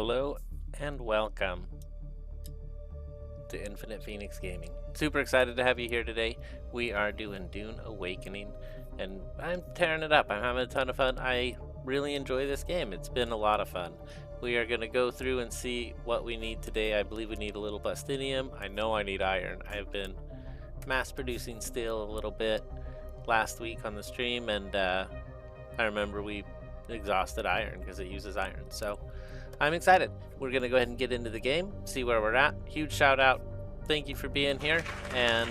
Hello and welcome to Infinite Phoenix Gaming. Super excited to have you here today. We are doing Dune Awakening and I'm tearing it up. I'm having a ton of fun. I really enjoy this game. It's been a lot of fun. We are going to go through and see what we need today. I believe we need a little plastinium. I know I need iron. I've been mass producing steel a little bit last week on the stream, and I remember we exhausted iron because it uses iron. So I'm excited. We're going to go ahead and get into the game, see where we're at. Huge shout out. Thank you for being here. And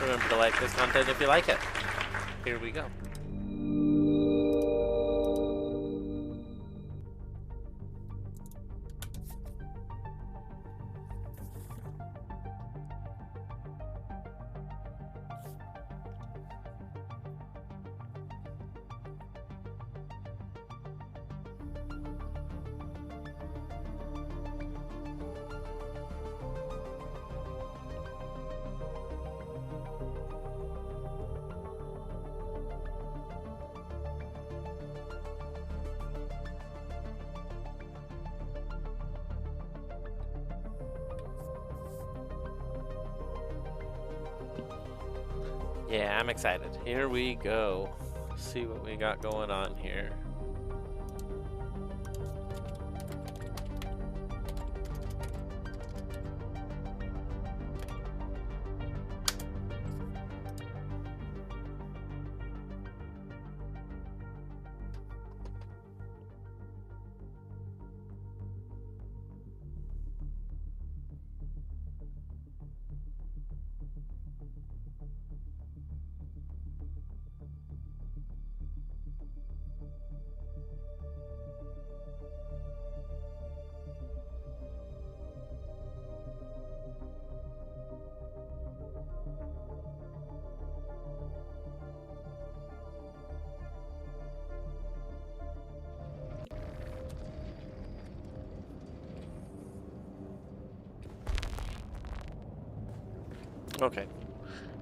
remember to like this content if you like it. Here we go. Yeah, I'm excited. Here we go. See what we got going on here. Okay,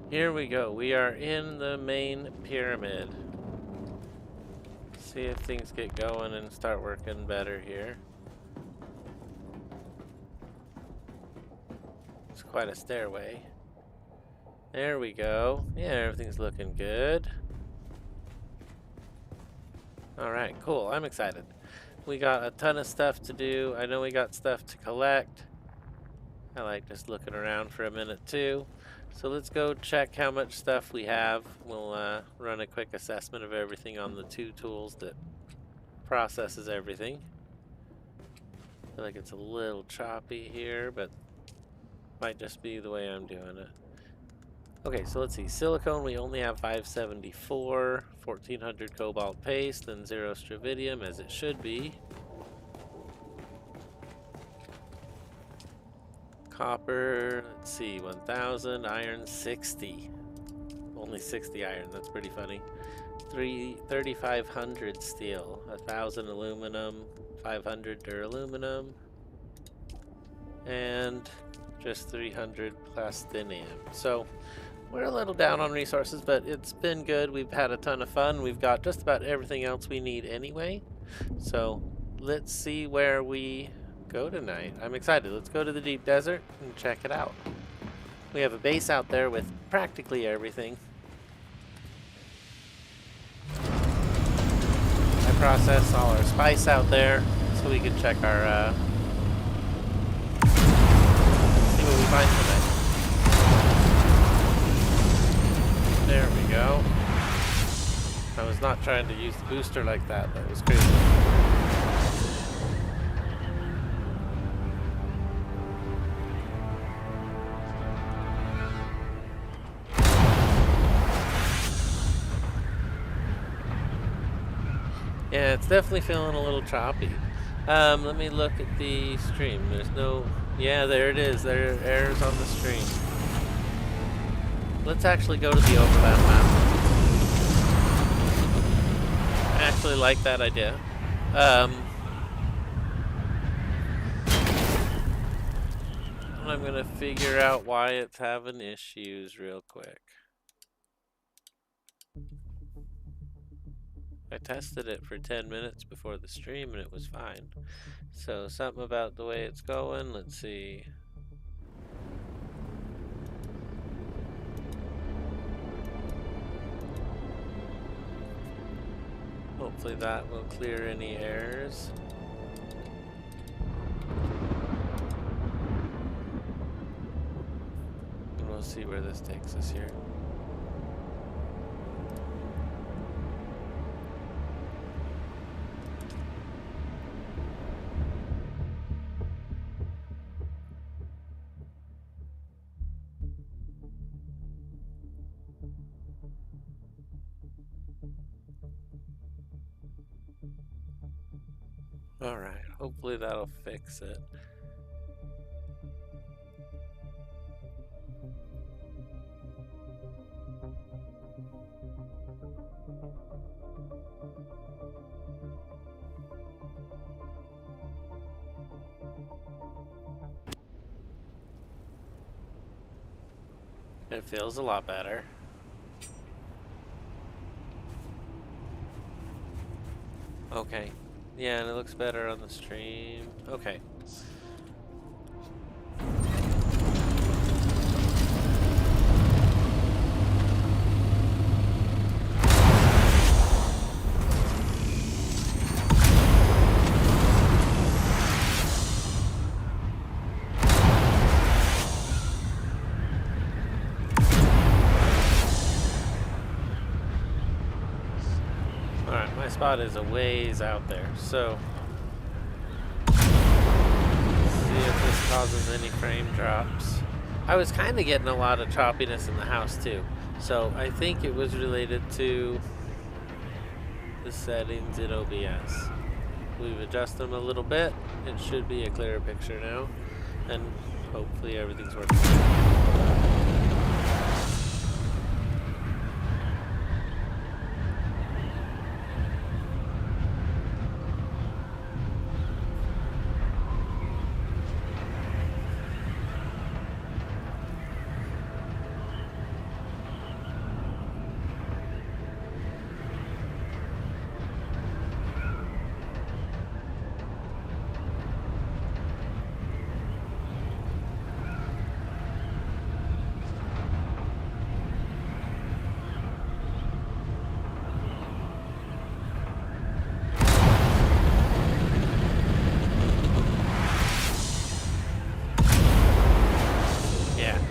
here we go. We are in the main pyramid. See if things get going and start working better here. It's quite a stairway. There we go. Yeah, everything's looking good. Alright, cool. I'm excited. We got a ton of stuff to do. I know we got stuff to collect. I like just looking around for a minute too. So let's go check how much stuff we have. We'll run a quick assessment of everything on the two tools that processes everything. I feel like it's a little choppy here, but might just be the way I'm doing it. Okay, so let's see. Silicone, we only have 574, 1400 cobalt paste, and 0 stravidium, as it should be. Copper, let's see, 1000, iron 60. Only 60 iron, that's pretty funny. 3500 steel, 1000 aluminum, 500 duraluminum, and just 300 plastinium. So we're a little down on resources, but it's been good. We've had a ton of fun. We've got just about everything else we need anyway. So let's see where we go tonight. I'm excited. Let's go to the deep desert and check it out. We have a base out there with practically everything. I process all our spice out there so we can check our see what we find tonight. There we go. I was not trying to use the booster like that. That was crazy. Yeah, it's definitely feeling a little choppy. Let me look at the stream. There's no... Yeah, there it is. There are errors on the stream. Let's actually go to the overlap map. I actually like that idea. I'm gonna figure out why it's having issues real quick. I tested it for 10 minutes before the stream and it was fine. So something about the way it's going. Let's see. Hopefully that will clear any errors. And we'll see where this takes us here. Alright, hopefully that'll fix it. It feels a lot better. Okay. Yeah, and it looks better on the stream. Okay. Alright, my spot is a ways out there, so see if this causes any frame drops. I was kind of getting a lot of choppiness in the house too, so I think it was related to the settings in OBS. We've adjusted them a little bit. It should be a clearer picture now, and hopefully everything's working.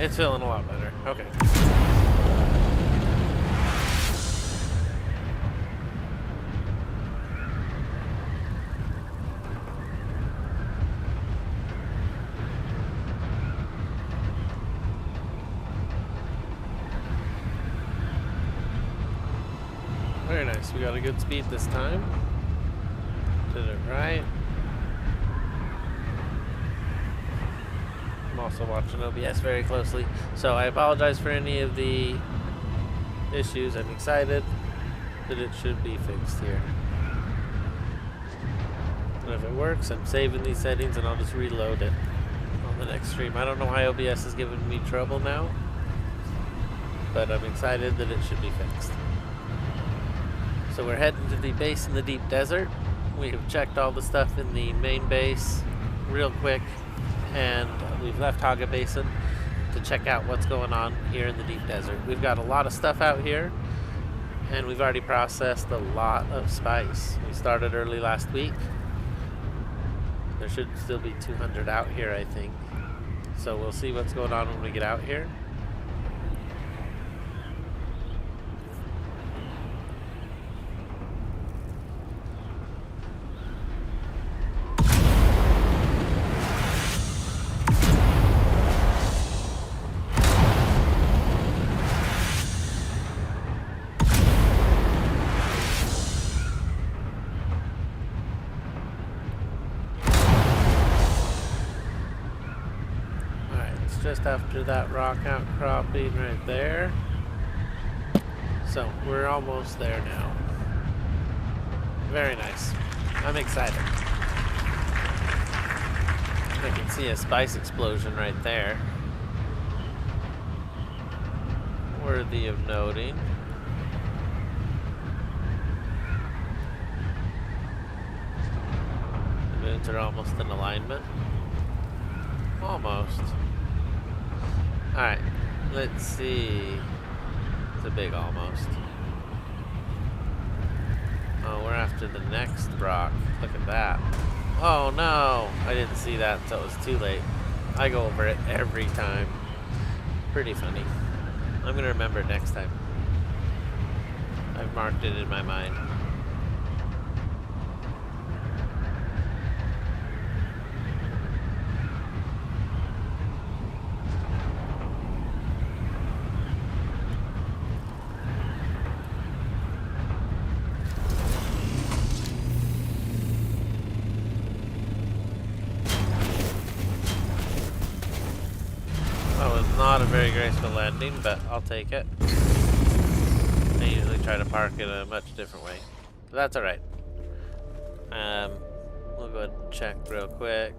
It's feeling a lot better. Okay. Very nice. We got a good speed this time. Did it right. I'm also watching OBS very closely, so I apologize for any of the issues. I'm excited that it should be fixed here. And if it works, I'm saving these settings and I'll just reload it on the next stream. I don't know why OBS is giving me trouble now, but I'm excited that it should be fixed. So we're heading to the base in the deep desert. We have checked all the stuff in the main base real quick, and we've left Haga Basin to check out what's going on here in the deep desert. We've got a lot of stuff out here, and we've already processed a lot of spice. We started early last week. There should still be 200 out here, I think. So we'll see what's going on when we get out here. Just after that rock outcropping right there. So we're almost there now. Very nice. I'm excited. I can see a spice explosion right there. Worthy of noting. points are almost in alignment. Almost. Alright, let's see. It's a big almost. Oh, we're after the next rock. Look at that. Oh no! I didn't see that until it was too late. I go over it every time. Pretty funny. I'm gonna remember it next time. I've marked it in my mind. Not a very graceful landing, but I'll take it. I usually try to park it a much different way. But that's alright. We'll go ahead and check real quick.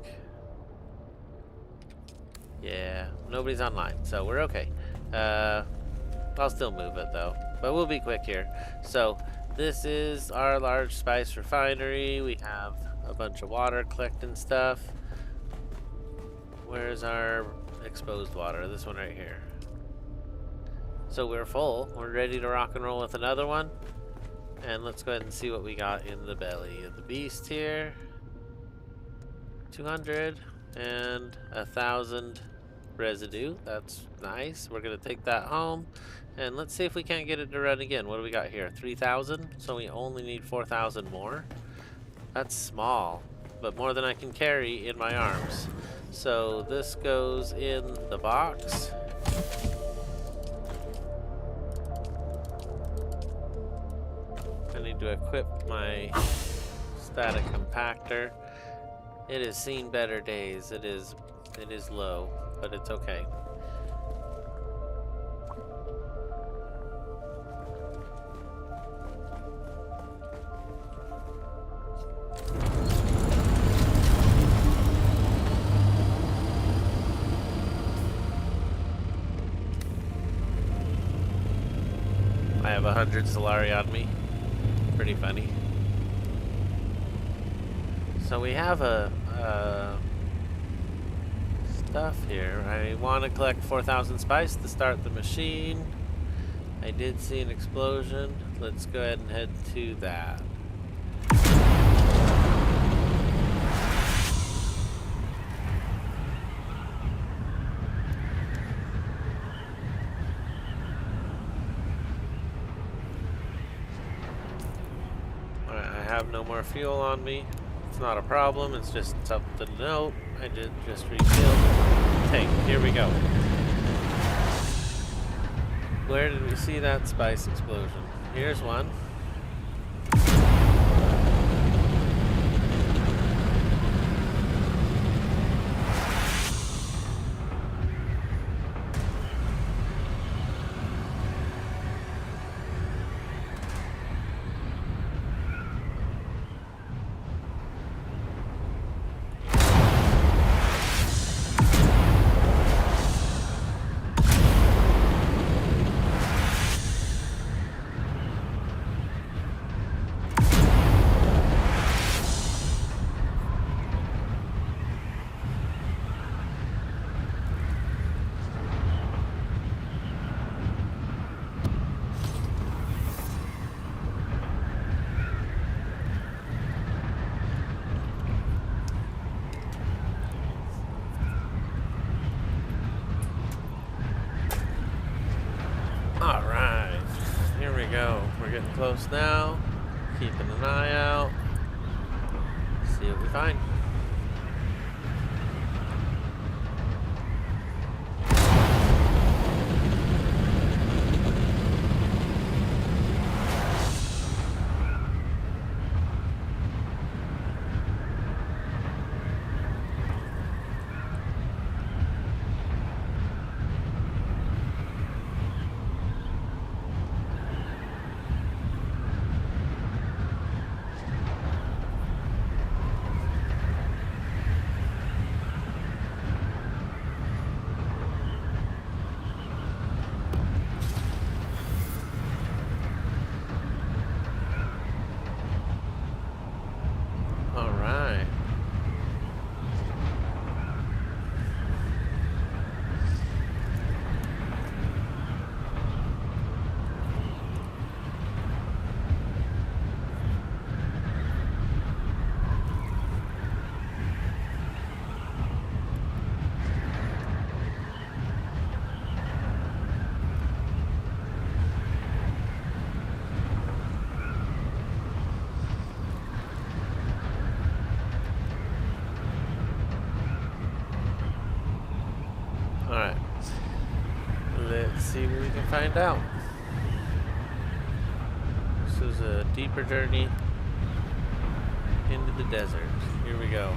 Yeah, nobody's online, so we're okay. I'll still move it though, but we'll be quick here. So, this is our large spice refinery. We have a bunch of water collecting stuff. Where's our exposed water? This one right here. So we're full. We're ready to rock and roll with another one. And let's go ahead and see what we got in the belly of the beast here. 200 and 1,000 residue. That's nice. We're gonna take that home. And let's see if we can't get it to run again. What do we got here? 3,000? So we only need 4,000 more. That's small, but more than I can carry in my arms. So this goes in the box. I need to equip my static compactor. It has seen better days. It is low, but it's okay. I have 100 Solari on me. Pretty funny. So we have a stuff here. I want to collect 4,000 spice to start the machine. I did see an explosion. Let's go ahead and head to that. I have no more fuel on me. It's not a problem, it's just something to note. I did just refilled the tank. Here we go. Where did we see that spice explosion? Here's one. Alright, here we go. We're getting close now. Keeping an eye out. See what we find. can find out. This is a deeper journey into the desert. Here we go.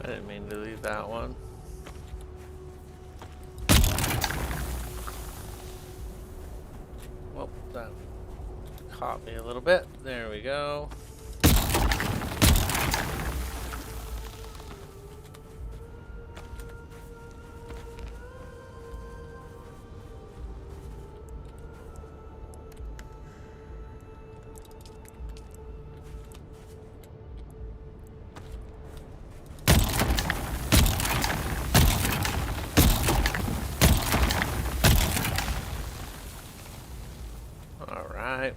I didn't mean to leave that one. Well, that caught me a little bit. There we go. Alright,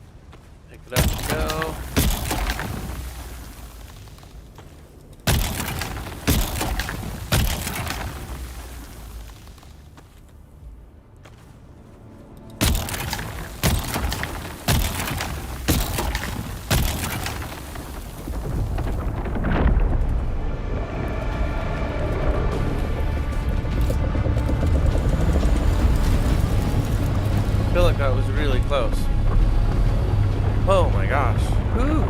pick it up and go. I feel like I was really close. Oh my gosh. Woo!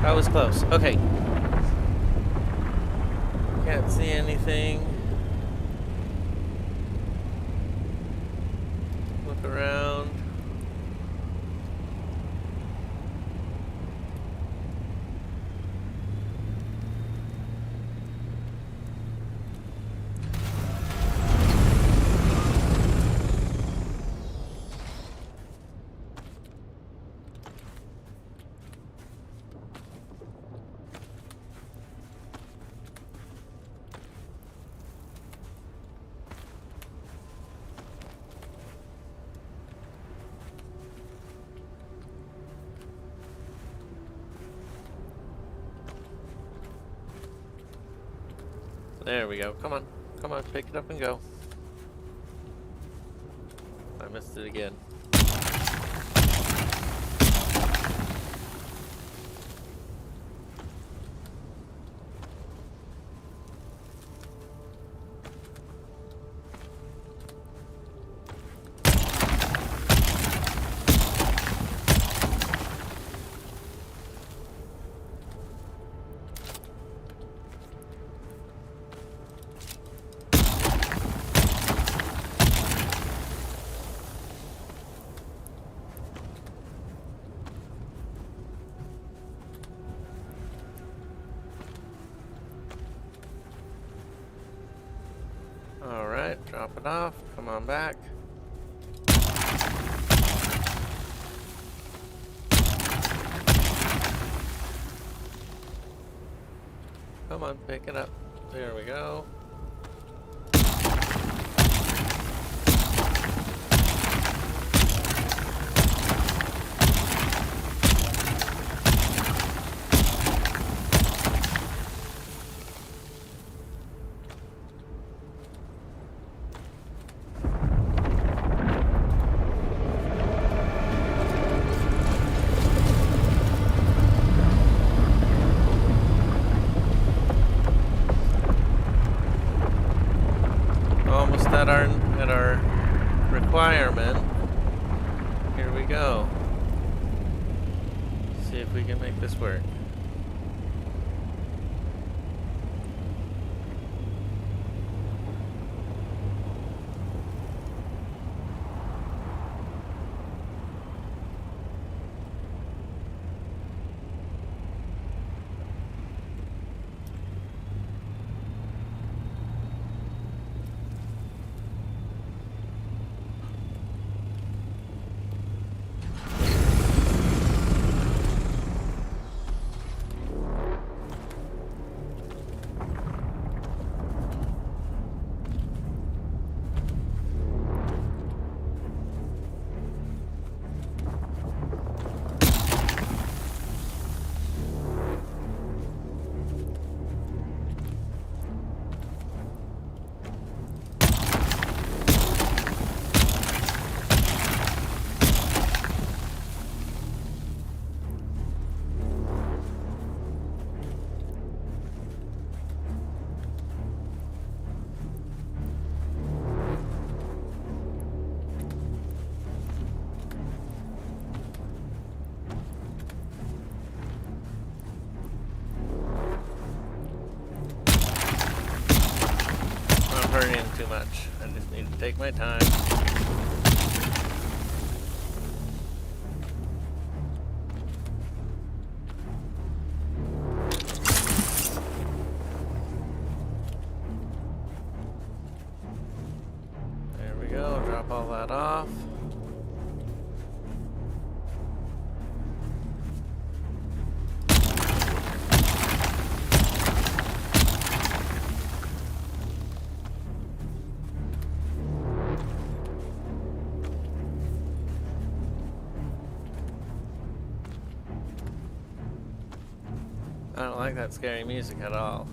That was close. Okay. Can't see anything. Look around. There we go. Come on. Come on. Pick it up and go. I missed it again. Alright, drop it off. Come on back. Come on, pick it up. There we go. Almost at our requirement. Here we go. See if we can make this work. much. I just need to take my time. There we go. Drop all that off. I don't like that scary music at all.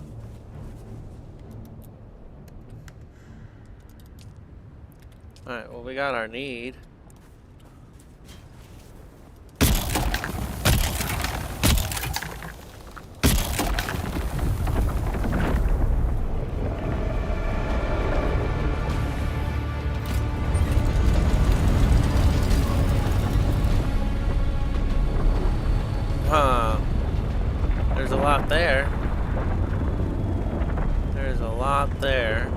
Alright, well, we got our need. Huh. There's a lot there. There's a lot there.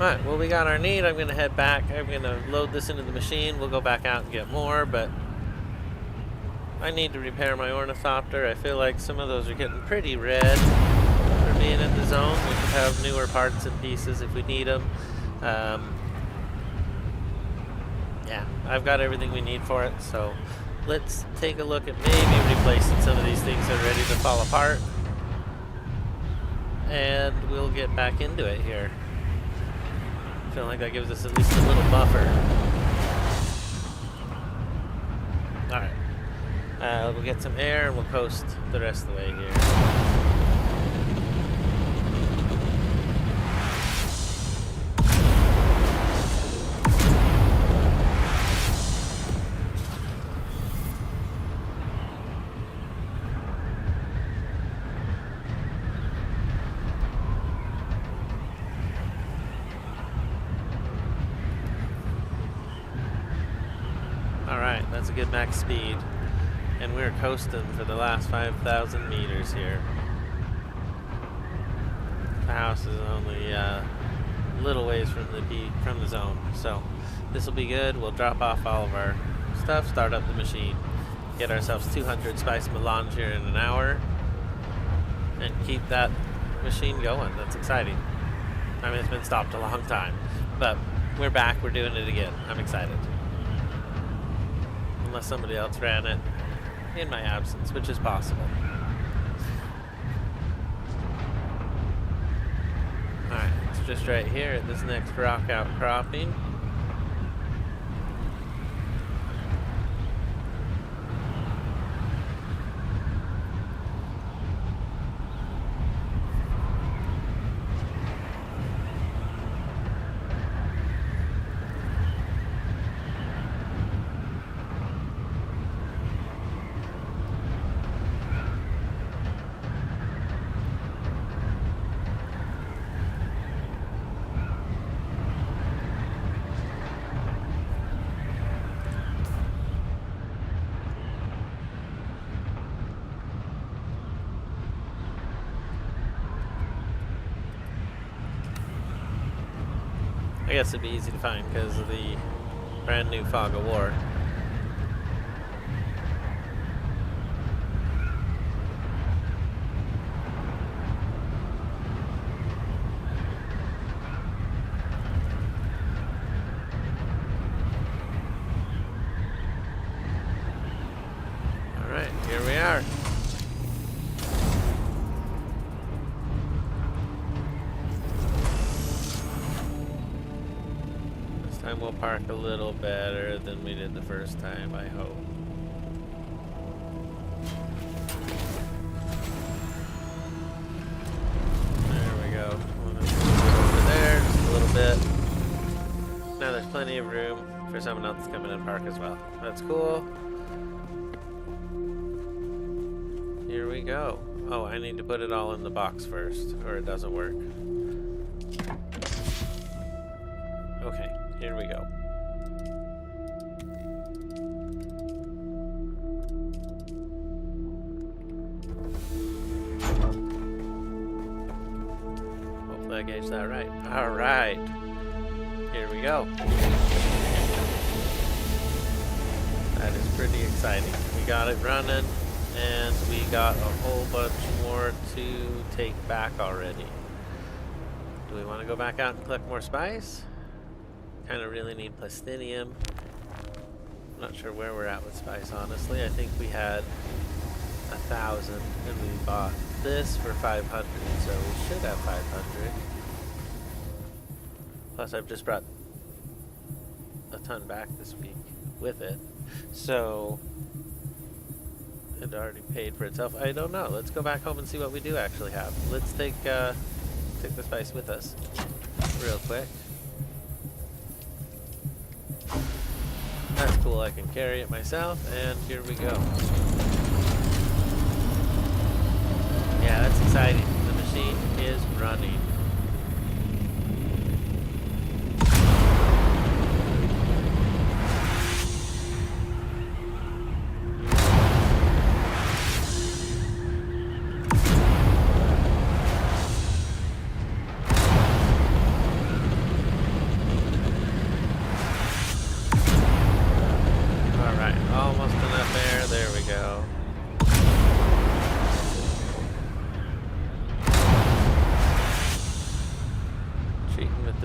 Alright, well, we got our need. I'm going to head back. I'm going to load this into the machine. We'll go back out and get more, but I need to repair my ornithopter. I feel like some of those are getting pretty red for being in the zone. We could have newer parts and pieces if we need them. Yeah, I've got everything we need for it, so let's take a look at maybe replacing some of these things that are ready to fall apart. And we'll get back into it here. I feel like that gives us at least a little buffer. Alright. We'll get some air and we'll coast the rest of the way here. Alright, that's a good max speed. And we're coasting for the last 5,000 meters here. The house is only a little ways from the zone, so this will be good. We'll drop off all of our stuff, start up the machine, get ourselves 200 spice melange here in an hour, and keep that machine going. That's exciting. I mean, it's been stopped a long time, but we're back. We're doing it again. I'm excited. Unless somebody else ran it in my absence, which is possible. Alright, it's just right here at this next rock outcropping. I guess it'd be easy to find because of the brand new fog of war. Alright, here we are. We'll park a little better than we did the first time, I hope. There we go. Over there, just a little bit. Now there's plenty of room for someone else to come in and park as well. That's cool. we go. Oh, I need to put it all in the box first, or it doesn't work. Okay, here we go. Hopefully I gauged that right. Alright. Here we go. That is pretty exciting. We got it running, and we got a whole bunch more to take back already. Do we want to go back out and collect more spice? Kind of really need plastinium. I'm not sure where we're at with spice, honestly. I think we had 1,000, and we bought this for 500, so we should have 500. Plus, I've just brought a ton back this week with it, so it already paid for itself. I don't know. Let's go back home and see what we do actually have. Let's take the spice with us real quick. That's cool. I can carry it myself, and here we go. Yeah, that's exciting. The machine is running.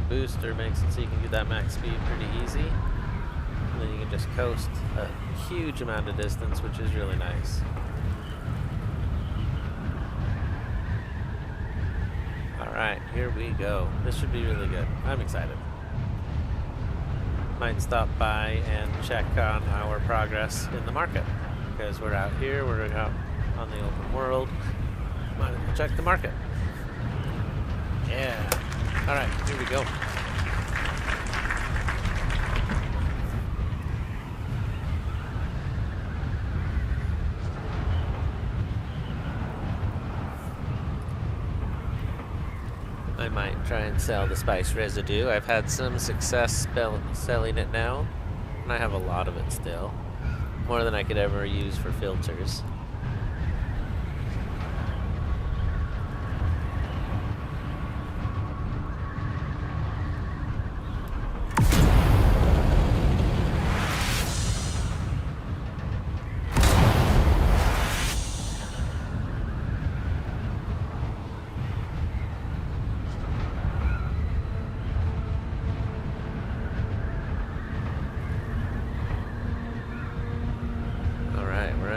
Booster makes it so you can do that max speed pretty easy, and then you can just coast a huge amount of distance, which is really nice. Alright, here we go. This should be really good. I'm excited. Might stop by and check on our progress in the market, because we're out here, we're out on the open world. Might as well check the market. Yeah. Alright, here we go. I might try and sell the spice residue. I've had some success selling it now, and I have a lot of it still. More than I could ever use for filters.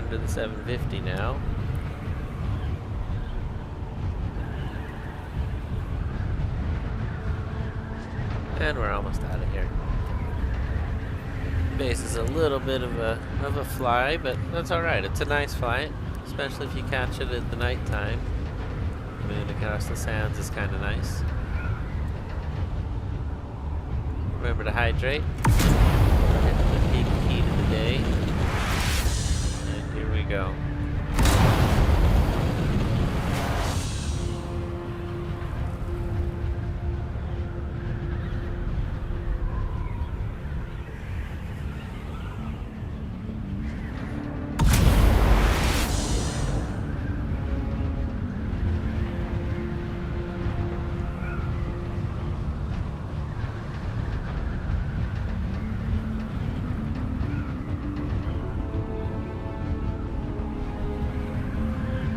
To the 750 now. And we're almost out of here. Base is a little bit of a fly, but that's alright. It's a nice flight, especially if you catch it at the night time. Moon across the sands is kind of nice. Remember to hydrate. We're hitting the peak heat of the day. Here we go.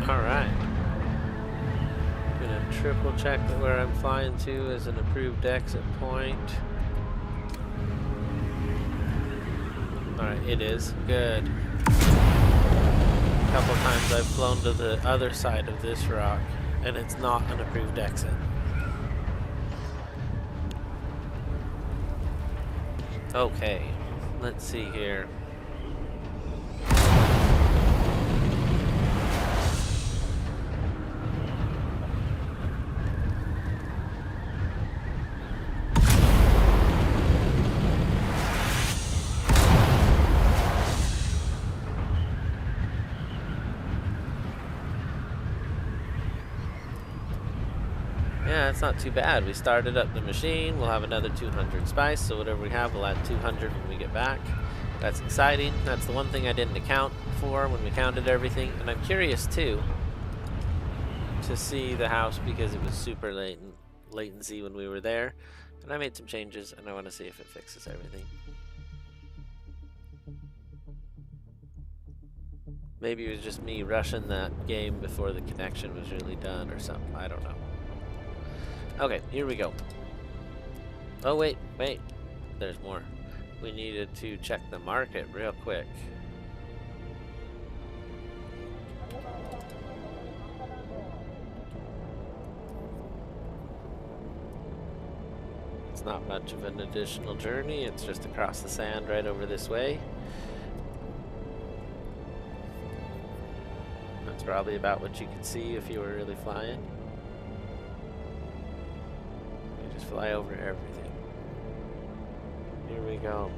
Alright. Gonna triple check that where I'm flying to is an approved exit point. Alright, it is. Good. A couple times I've flown to the other side of this rock, and it's not an approved exit. Okay, let's see here. Yeah, it's not too bad. We started up the machine. We'll have another 200 spice, so whatever we have, we'll add 200 when we get back. That's exciting. That's the one thing I didn't account for when we counted everything. And I'm curious, too, to see the house because it was super latency when we were there. And I made some changes, and I want to see if it fixes everything. Maybe it was just me rushing that game before the connection was really done or something. I don't know. Okay, here we go. Oh, wait. There's more. We needed to check the market real quick. It's not much of an additional journey. It's just across the sand right over this way. That's probably about what you could see if you were really flying. You just fly over everything. Here we go.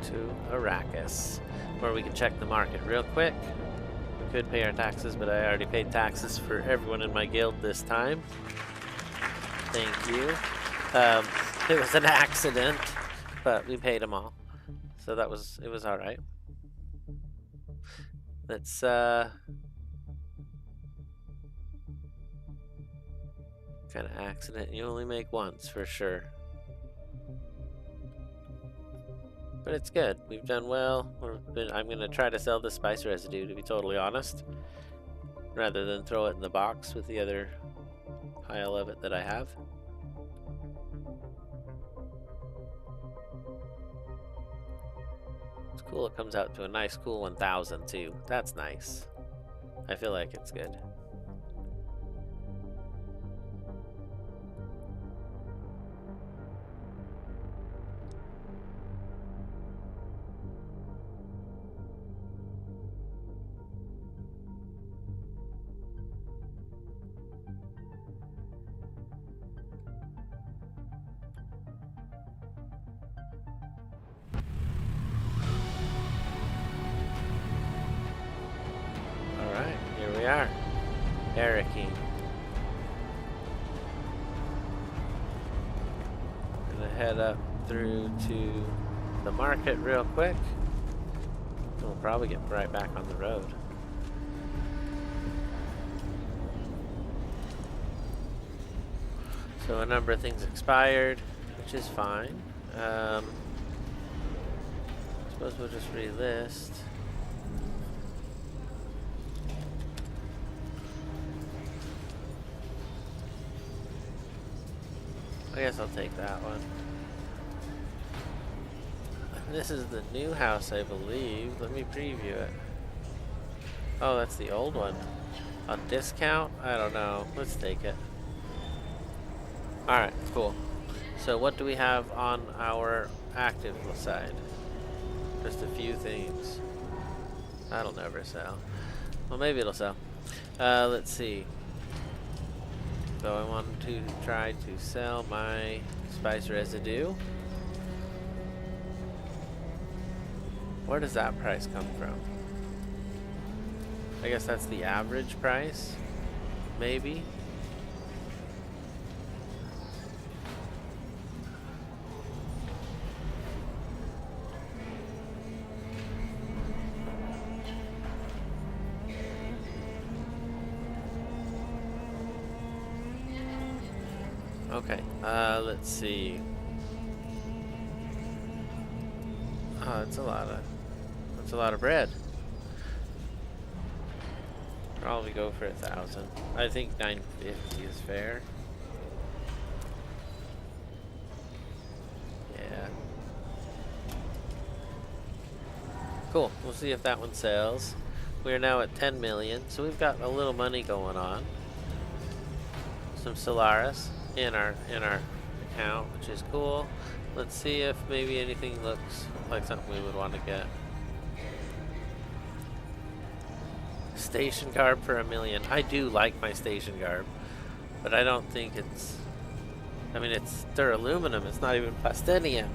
To Arrakis, where we can check the market real quick. We could pay our taxes, but I already paid taxes for everyone in my guild this time. Thank you. It was an accident, but we paid them all, so it was all right. Let's kind of accident you only make once for sure, but it's good. We've done well. I'm gonna try to sell the spice residue, to be totally honest, rather than throw it in the box with the other pile of it that I have. Cool, it comes out to a nice cool 1,000 too. That's nice. I feel like it's good. We are. Arrakis. Gonna head up through to the market real quick. We'll probably get right back on the road. So a number of things expired, which is fine. Suppose we'll just relist. I guess I'll take that one. This is the new house, I believe. Let me preview it. Oh, that's the old one. On discount? I don't know. Let's take it. Alright, cool. So what do we have on our active side? Just a few things. That'll never sell. Well, maybe it'll sell. Let's see. So I want to try to sell my spice residue. Where does that price come from? I guess that's the average price, maybe. Okay, let's see. Oh, that's a lot of bread. Probably go for 1,000. I think 950 is fair. Yeah. Cool. We'll see if that one sells. We are now at 10 million, so we've got a little money going on. Some Solaris in our account, which is cool. Let's see if maybe anything looks like something we would want to get. Station garb for 1 million. I do like my station garb, but I don't think it's... I mean, it's duraluminum. It's not even plastinium.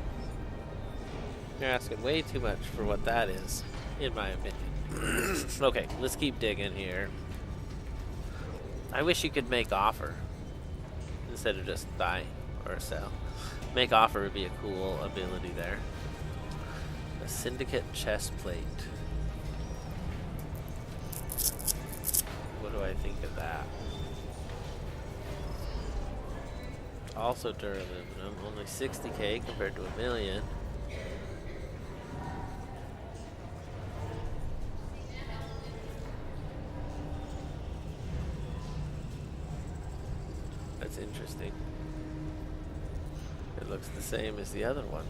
You're asking way too much for what that is. in my opinion. Okay, let's keep digging here. I wish you could make offer instead of just buy or sell. Make offer would be a cool ability there. A syndicate chest plate. What do I think of that? Also duraluminum, only 60k compared to a million. That's interesting. It looks the same as the other one.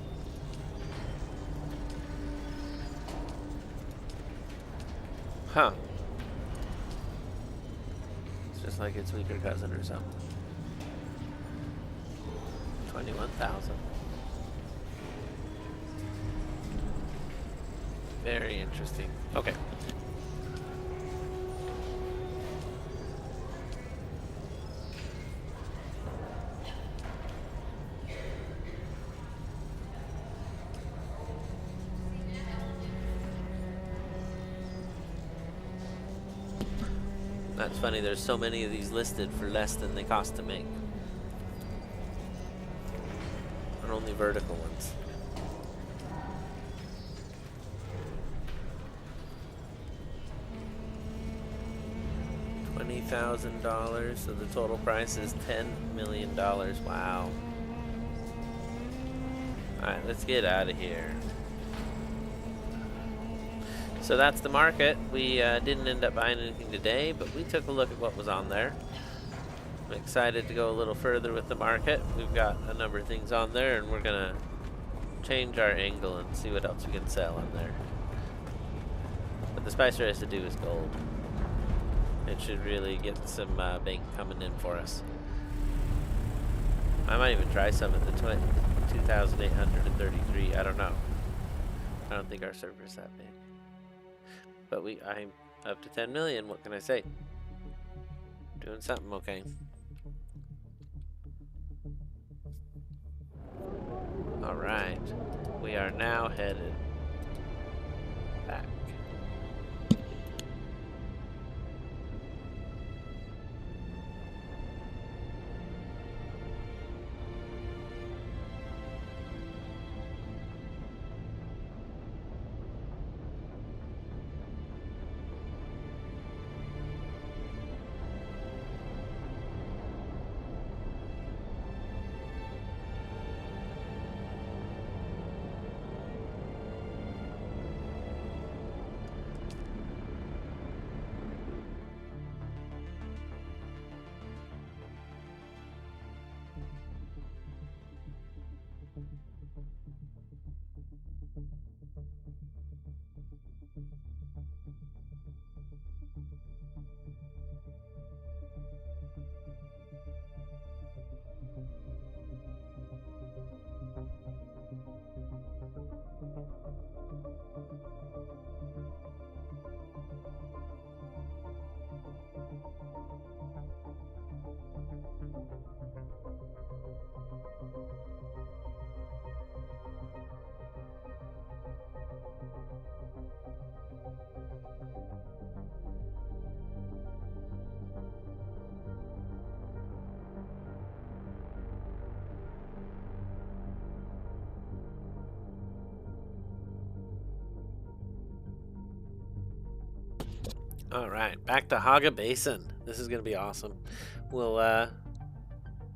Huh. It's just like its weaker cousin or something. 21,000. Very interesting. Okay. That's funny, there's so many of these listed for less than they cost to make. And only vertical ones. $20,000, so the total price is $10 million. Wow. Alright, let's get out of here. So that's the market. We didn't end up buying anything today, but we took a look at what was on there. I'm excited to go a little further with the market. We've got a number of things on there, and we're going to change our angle and see what else we can sell on there. What the spicer has to do is gold. It should really get some bank coming in for us. I might even try some at the 2,833. I don't know. I don't think our server's that big. But I'm up to 10 million. What can I say? Doing something okay. All right. We are now headed back. All right, back to Haga Basin. This is going to be awesome. We'll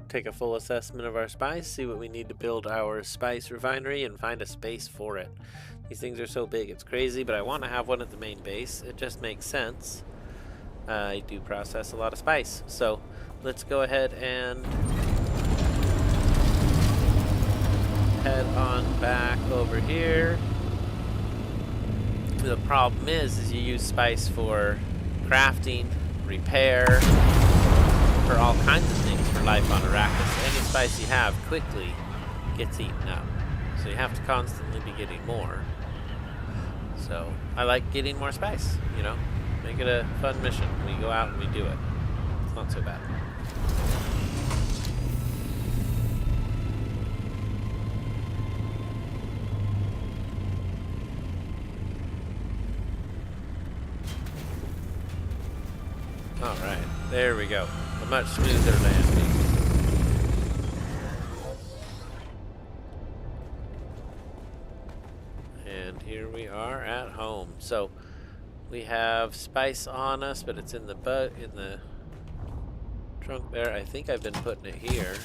take a full assessment of our spice, see what we need to build our spice refinery, and find a space for it. These things are so big, it's crazy, but I want to have one at the main base. It just makes sense. I do process a lot of spice. So let's go ahead and head on back over here. The problem is you use spice for crafting, repair, for all kinds of things for life on Arrakis. Any spice you have quickly gets eaten up. So you have to constantly be getting more. So I like getting more spice, you know. Make it a fun mission. We go out and we do it. It's not so bad. Alright, there we go. A much smoother landing. And here we are at home. So we have spice on us, but it's in the trunk there. I think I've been putting it here.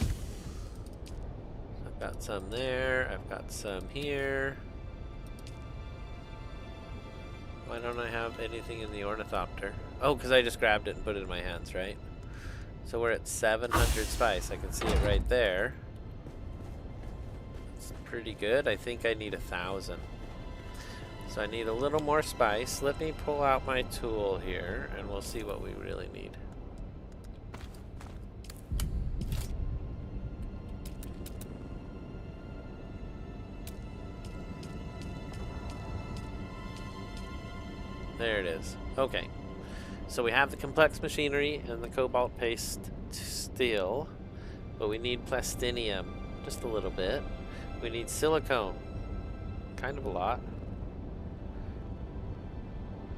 I've got some there. I've got some here. Why don't I have anything in the ornithopter? Oh, because I just grabbed it and put it in my hands, right? So we're at 700 spice. I can see it right there. It's pretty good. I think I need 1,000. So I need a little more spice. Let me pull out my tool here and we'll see what we really need. There it is. Okay. So we have the complex machinery and the cobalt paste steel, but we need plastinium just a little bit. We need silicone, kind of a lot.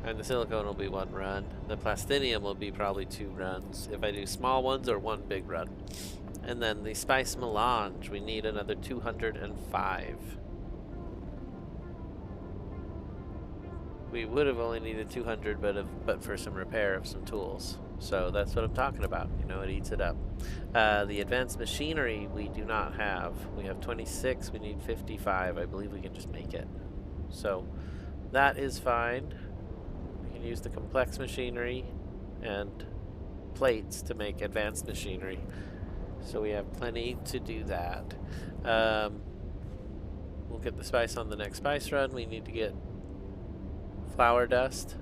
And the silicone will be 1 run. The plastinium will be probably 2 runs if I do small ones or 1 big run. And then the spice melange, we need another 205. We would have only needed 200, but for some repair of some tools. So that's what I'm talking about. You know, it eats it up. The advanced machinery we do not have. We have 26. We need 55. I believe we can just make it. So that is fine. We can use the complex machinery and plates to make advanced machinery. So we have plenty to do that. We'll get the spice on the next spice run. We need to get flower dust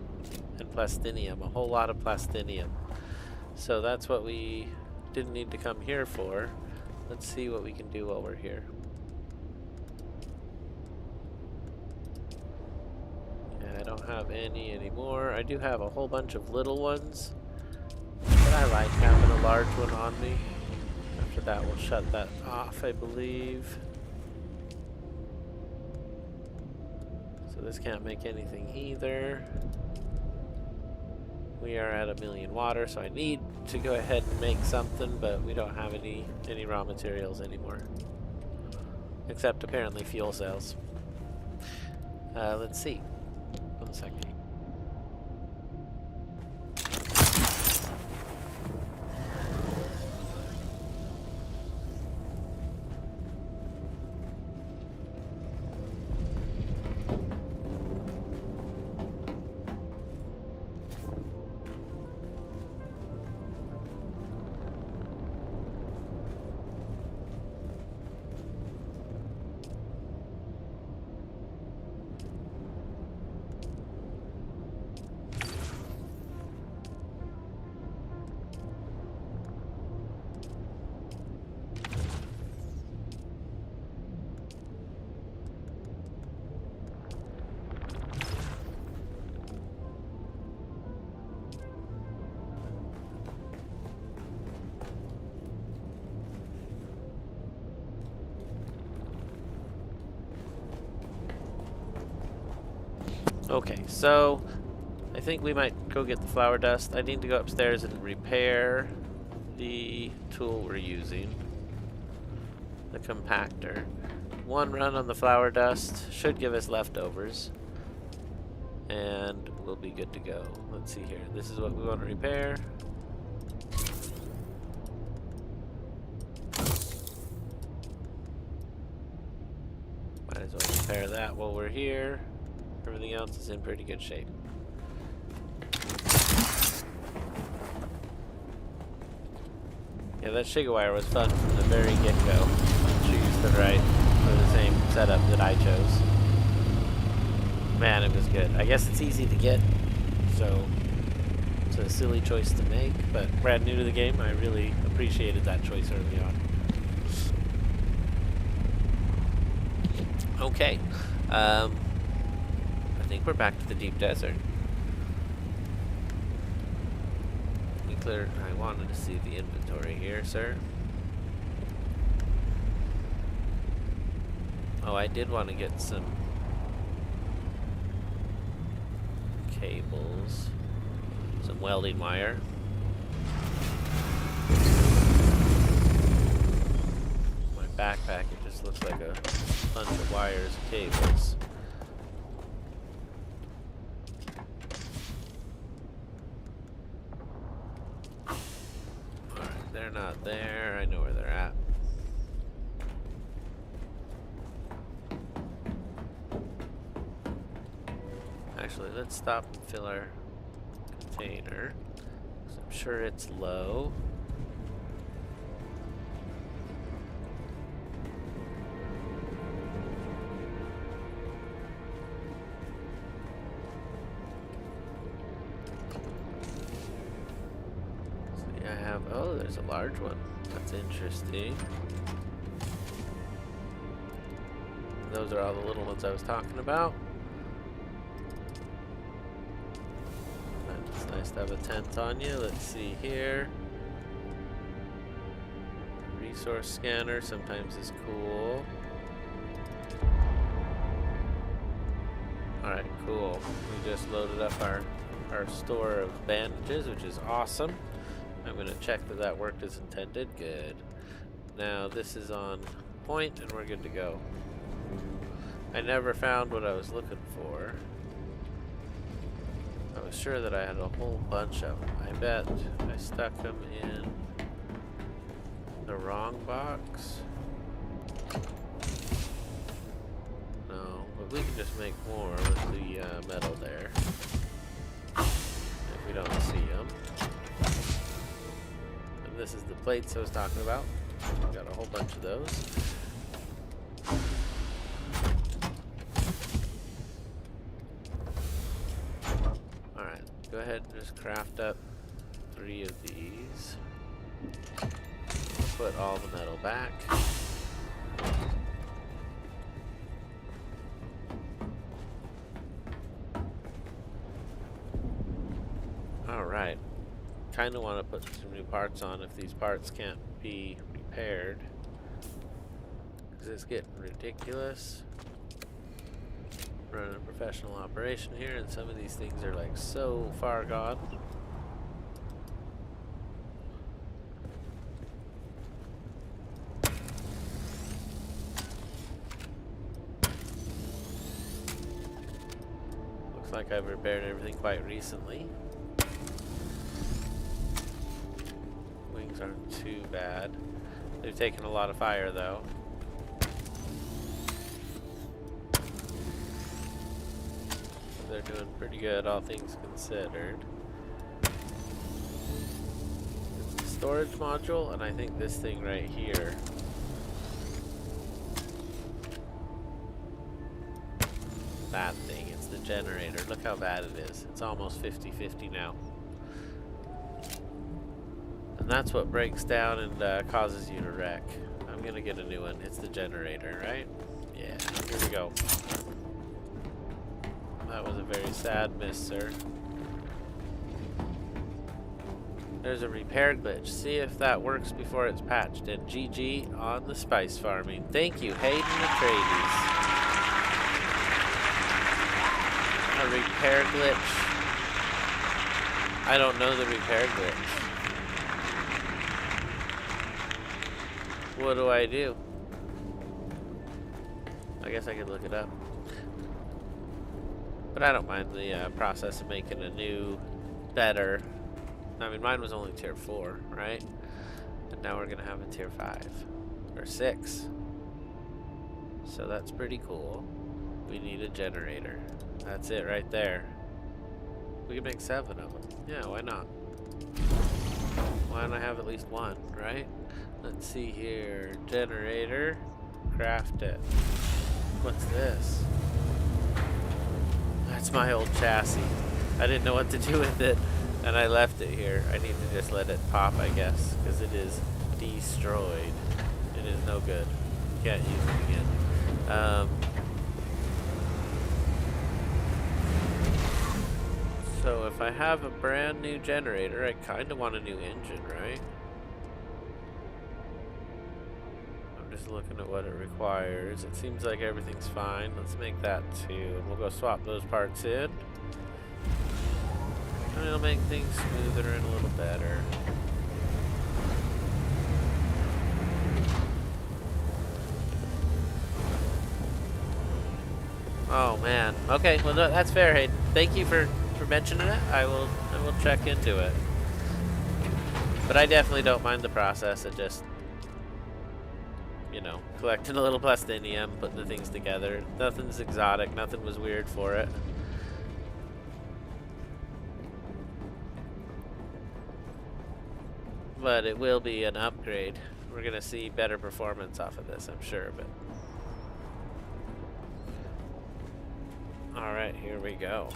and plastinium, a whole lot of plastinium. So that's what we didn't need to come here for. Let's see what we can do while we're here. Yeah, I don't have any anymore. I do have a whole bunch of little ones, but I like having a large one on me. After that, we'll shut that off, I believe. So this can't make anything either. We are at 1,000,000 water, so I need to go ahead and make something, but we don't have any raw materials anymore. Except apparently fuel cells. Let's see. 1 second. Okay, so I think we might go get the flower dust. I need to go upstairs and repair the tool we're using, the compactor. 1 run on the flower dust should give us leftovers, and we'll be good to go. Let's see here. This is what we want to repair. Might as well repair that while we're here. Everything else is in pretty good shape. Yeah, that Shigawire was fun from the very get-go. Choose the right or the same setup that I chose. Man, it was good. I guess it's easy to get, so it's a silly choice to make, but brand new to the game, I really appreciated that choice early on. Okay. I think we're back to the deep desert. I wanted to see the inventory here, sir. Oh, I did want to get some cables, some welding wire. My backpack, it just looks like a bunch of wires and cables. Alright, they're not there. I know where they're at. Actually, let's stop and fill our container. 'Cause I'm sure it's low. See, I have, oh, there's a large one. That's interesting. Those are all the little ones I was talking about. It's nice to have a tent on you. Let's see here. Resource scanner sometimes is cool. Alright, cool. We just loaded up our store of bandages, which is awesome. I'm going to check that that worked as intended. Good. Now this is on point and we're good to go. I never found what I was looking for. I was sure that I had a whole bunch of them. I bet I stuck them in the wrong box. No, but we can just make more with the metal there. If we don't see them. And this is the plates I was talking about. We got a whole bunch of those. Go ahead and just craft up 3 of these. Put all the metal back. Alright. Kinda want to put some new parts on if these parts can't be repaired. Because it's getting ridiculous. Running a professional operation here, and some of these things are like so far gone. Looks like I've repaired everything quite recently. Wings aren't too bad. They've taken a lot of fire though. They're doing pretty good, all things considered. It's the storage module, and I think this thing right here. That thing, it's the generator. Look how bad it is. It's almost 50-50 now. And that's what breaks down and causes you to wreck. I'm gonna get a new one. It's the generator, right? Yeah, here we go. That was a very sad miss, sir. There's a repair glitch. See if that works before it's patched. And GG on the spice farming. Thank you, Hayden Atreides. A repair glitch. I don't know the repair glitch. What do I do? I guess I could look it up. But I don't mind the process of making a new, better. I mean, mine was only tier 4, right? And now we're gonna have a tier 5 or 6. So that's pretty cool. We need a generator. That's it right there. We can make 7 of them. Yeah, why not? Why don't I have at least one, right? Let's see here. Generator. Craft it. What's this? That's my old chassis. I didn't know what to do with it, and I left it here. I need to just let it pop, I guess, because it is destroyed. It is no good. Can't use it again. So if I have a brand new generator, I kind of want a new engine, right? Just looking at what it requires. It seems like everything's fine. Let's make that 2, and we'll go swap those parts in. And it'll make things smoother and a little better. Oh man. Okay, well no, that's fair, Hayden. Thank you for mentioning it. I will check into it. But I definitely don't mind the process of just, you know, collecting a little plastinium, putting the things together. Nothing's exotic, nothing was weird for it. But it will be an upgrade. We're gonna see better performance off of this, I'm sure, but alright, here we go.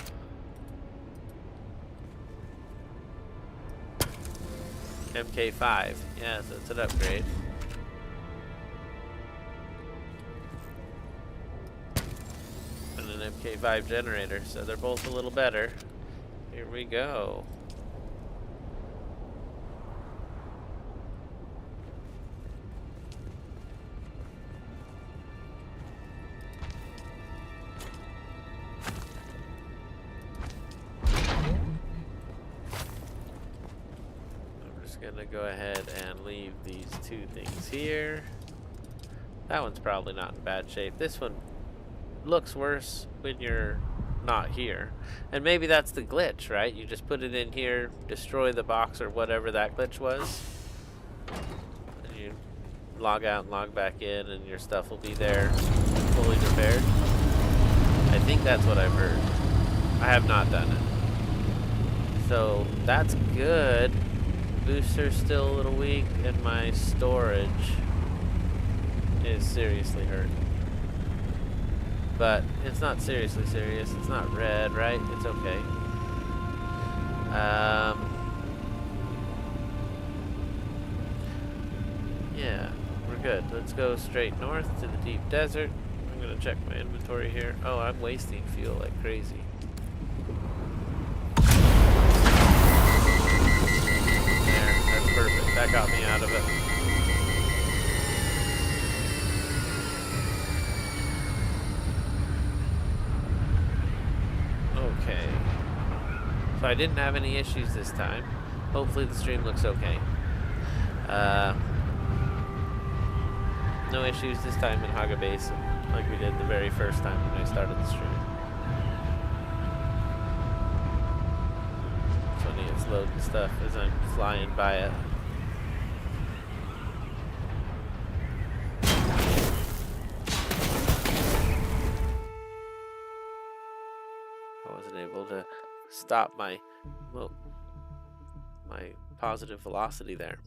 MK5, yeah, so it's an upgrade. And an MK5 generator, so they're both a little better. Here we go. Gonna go ahead and leave these two things here. That one's probably not in bad shape. This one looks worse when you're not here. And maybe that's the glitch, right? You just put it in here, destroy the box or whatever that glitch was. And you log out and log back in and your stuff will be there fully repaired. I think that's what I've heard. I have not done it. So that's good. Booster's still a little weak, and my storage is seriously hurt. But it's not seriously serious. It's not red, right? It's okay. Yeah, we're good. Let's go straight north to the deep desert. I'm gonna check my inventory here. Oh, I'm wasting fuel like crazy. Perfect, that got me out of it. Okay. So I didn't have any issues this time. Hopefully the stream looks okay. No issues this time in Haga Base like we did the very first time when I started the stream. It's loading stuff as I'm flying by it. I wasn't able to stop my positive velocity there.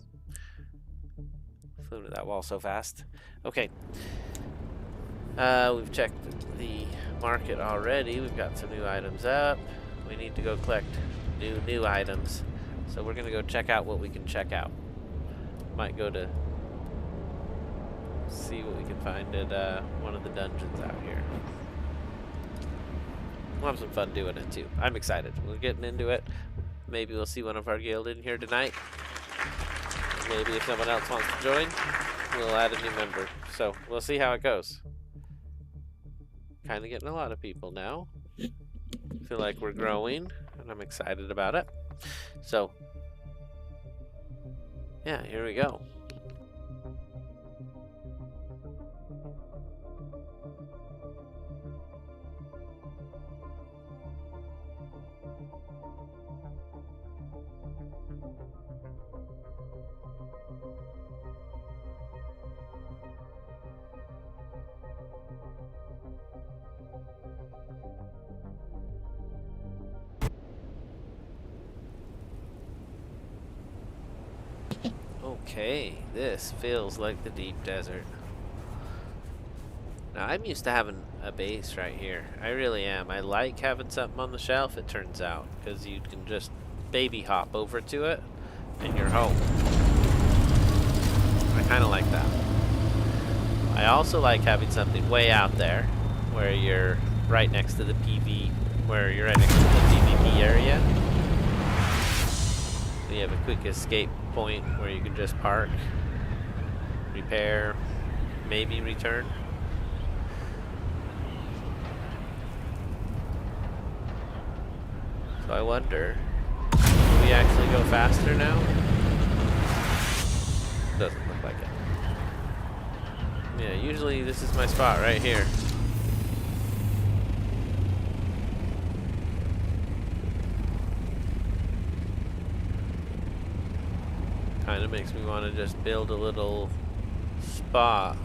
Flew into that wall so fast. Okay. We've checked the market already. We've got some new items up. We need to go collect new items, so we're gonna go check out what we can check out. Might go to see what we can find at one of the dungeons out here. We'll have some fun doing it too. I'm excited. We're getting into it. Maybe we'll see one of our guild in here tonight. Maybe if someone else wants to join, we'll add a new member. So we'll see how it goes. Kind of getting a lot of people now. Feel like we're growing. And I'm excited about it. So, yeah, here we go. Okay, this feels like the deep desert. Now, I'm used to having a base right here. I really am. I like having something on the shelf, it turns out, because you can just baby hop over to it, and you're home. I kind of like that. I also like having something way out there, where you're right next to the PV, where you're right next to the PvP area. So you have a quick escape point where you can just park, repair, maybe return. So I wonder, do we actually go faster now? Doesn't look like it. Yeah, usually this is my spot right here. kind of makes me want to just build a little spot.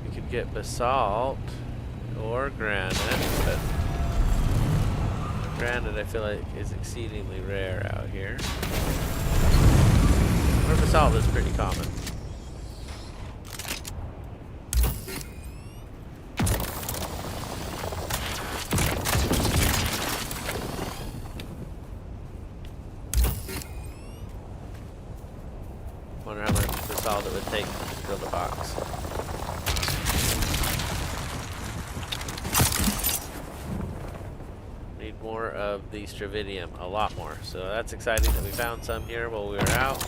We could get basalt or granite, but granite I feel like is exceedingly rare out here. Or basalt is pretty common. Wonder how much basalt it would take to build a box. Need more of the stravidium, a lot more. So that's exciting that we found some here while we were out.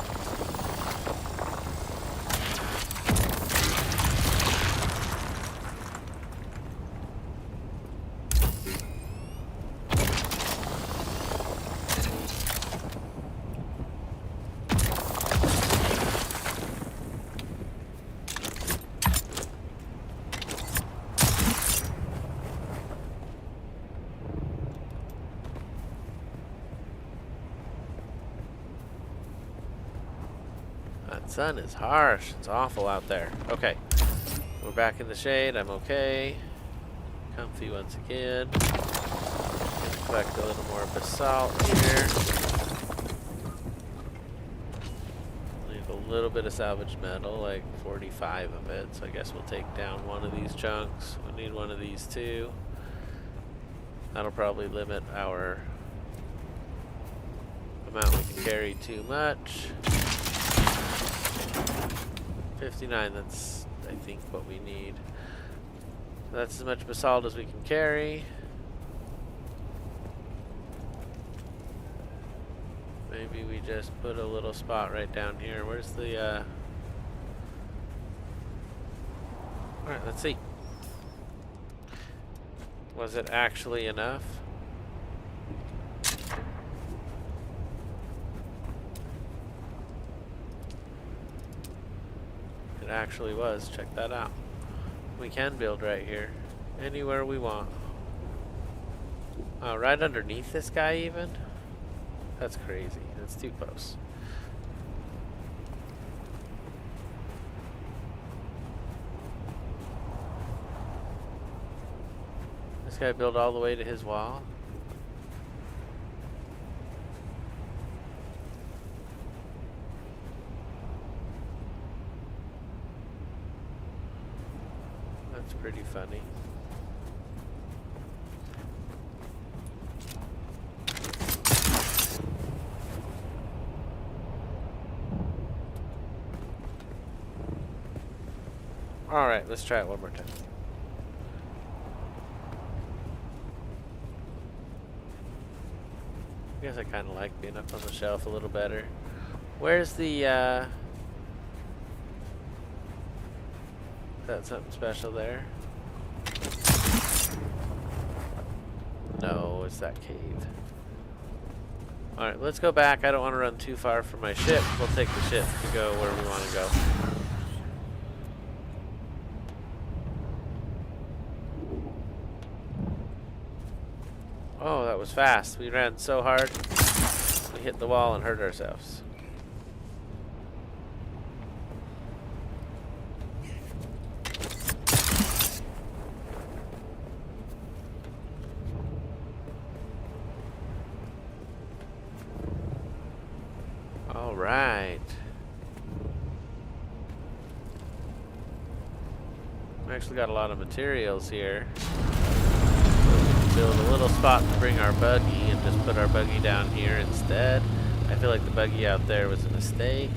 That sun is harsh. It's awful out there. Okay. We're back in the shade. I'm okay. Comfy once again. Gonna collect a little more basalt here. Leave a little bit of salvaged metal, like 45 of it. So I guess we'll take down one of these chunks. We need one of these too. That'll probably limit our amount we can carry too much. 59, that's I think what we need. That's as much basalt as we can carry. Maybe we just put a little spot right down here. Where's the Alright, let's see. Was it actually enough? It actually was. Check that out. We can build right here. Anywhere we want. Right underneath this guy even? That's crazy. That's too close. This guy built all the way to his wall. That's pretty funny. All right, let's try it one more time. I guess I kind of like being up on the shelf a little better. Where's the, is that something special there? No, it's that cave. Alright, let's go back. I don't want to run too far from my ship. We'll take the ship to go where we want to go. Oh, that was fast. We ran so hard. We hit the wall and hurt ourselves. All right. We actually got a lot of materials here. Build a little spot to bring our buggy and just put our buggy down here instead. I feel like the buggy out there was a mistake.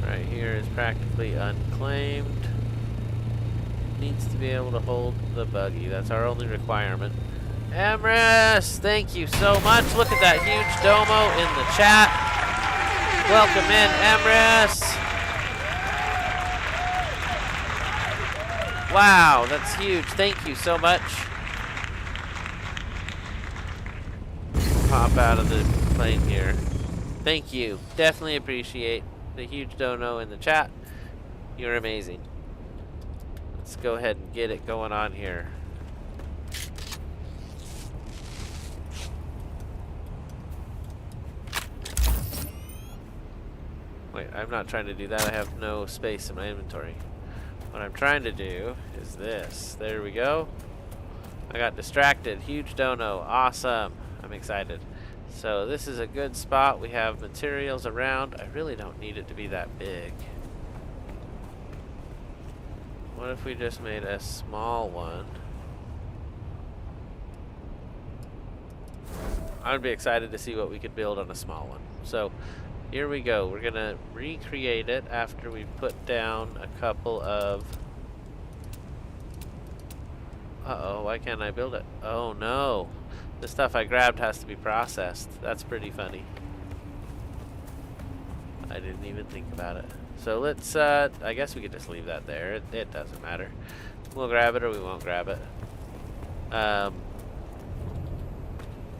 Right here is practically unclaimed. Needs to be able to hold the buggy. That's our only requirement. Emrys, thank you so much. Look at that huge domo in the chat. Welcome in, Emrys. Wow, that's huge. Thank you so much. Pop out of the plane here. Thank you. Definitely appreciate the huge dono in the chat. You're amazing. Let's go ahead and get it going on here. I'm not trying to do that. I have no space in my inventory. What I'm trying to do is this. There we go. I got distracted. Huge dono. Awesome. I'm excited. So this is a good spot. We have materials around. I really don't need it to be that big. What if we just made a small one? I would be excited to see what we could build on a small one. So here we go. We're gonna recreate it after we put down a couple of... Uh-oh, why can't I build it? Oh no. The stuff I grabbed has to be processed. That's pretty funny. I didn't even think about it. So let's, I guess we could just leave that there. It doesn't matter. We'll grab it or we won't grab it.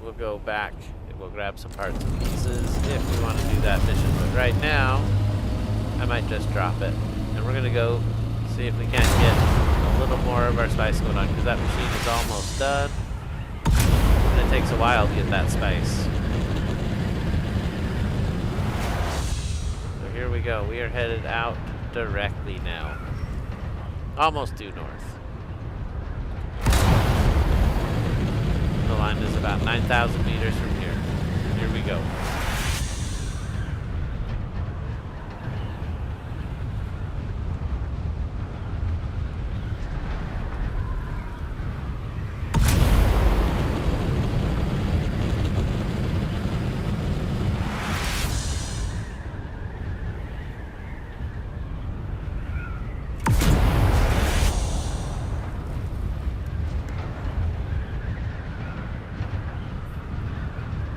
We'll go back and we'll grab some parts and pieces if we want to do that mission. But right now, I might just drop it. And we're going to go see if we can't get a little more of our spice going on, because that machine is almost done. And it takes a while to get that spice. So here we go. We are headed out directly now. Almost due north. The line is about 9,000 meters from here. Here we go.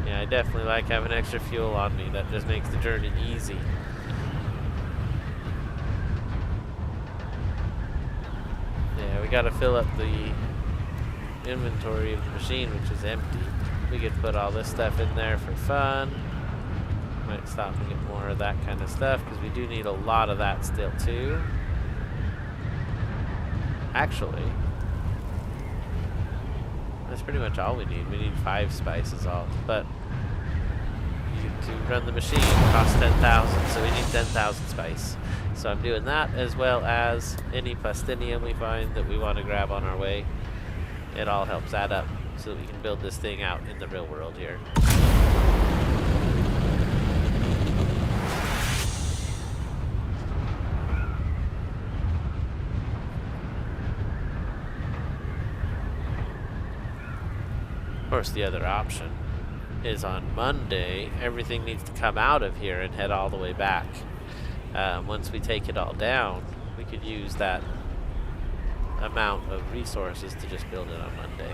I definitely like having extra fuel on me. That just makes the journey easy. Yeah, we gotta fill up the inventory of the machine, which is empty. We could put all this stuff in there for fun. Might stop and get more of that kind of stuff, because we do need a lot of that still too. Actually, that's pretty much all we need. We need 5 spices all, but to run the machine costs 10,000, so we need 10,000 spice. So I'm doing that, as well as any plastinium we find that we want to grab on our way. It all helps add up so that we can build this thing out in the real world here. Of course, the other option is on Monday, everything needs to come out of here and head all the way back. Once we take it all down, we could use that amount of resources to just build it on Monday.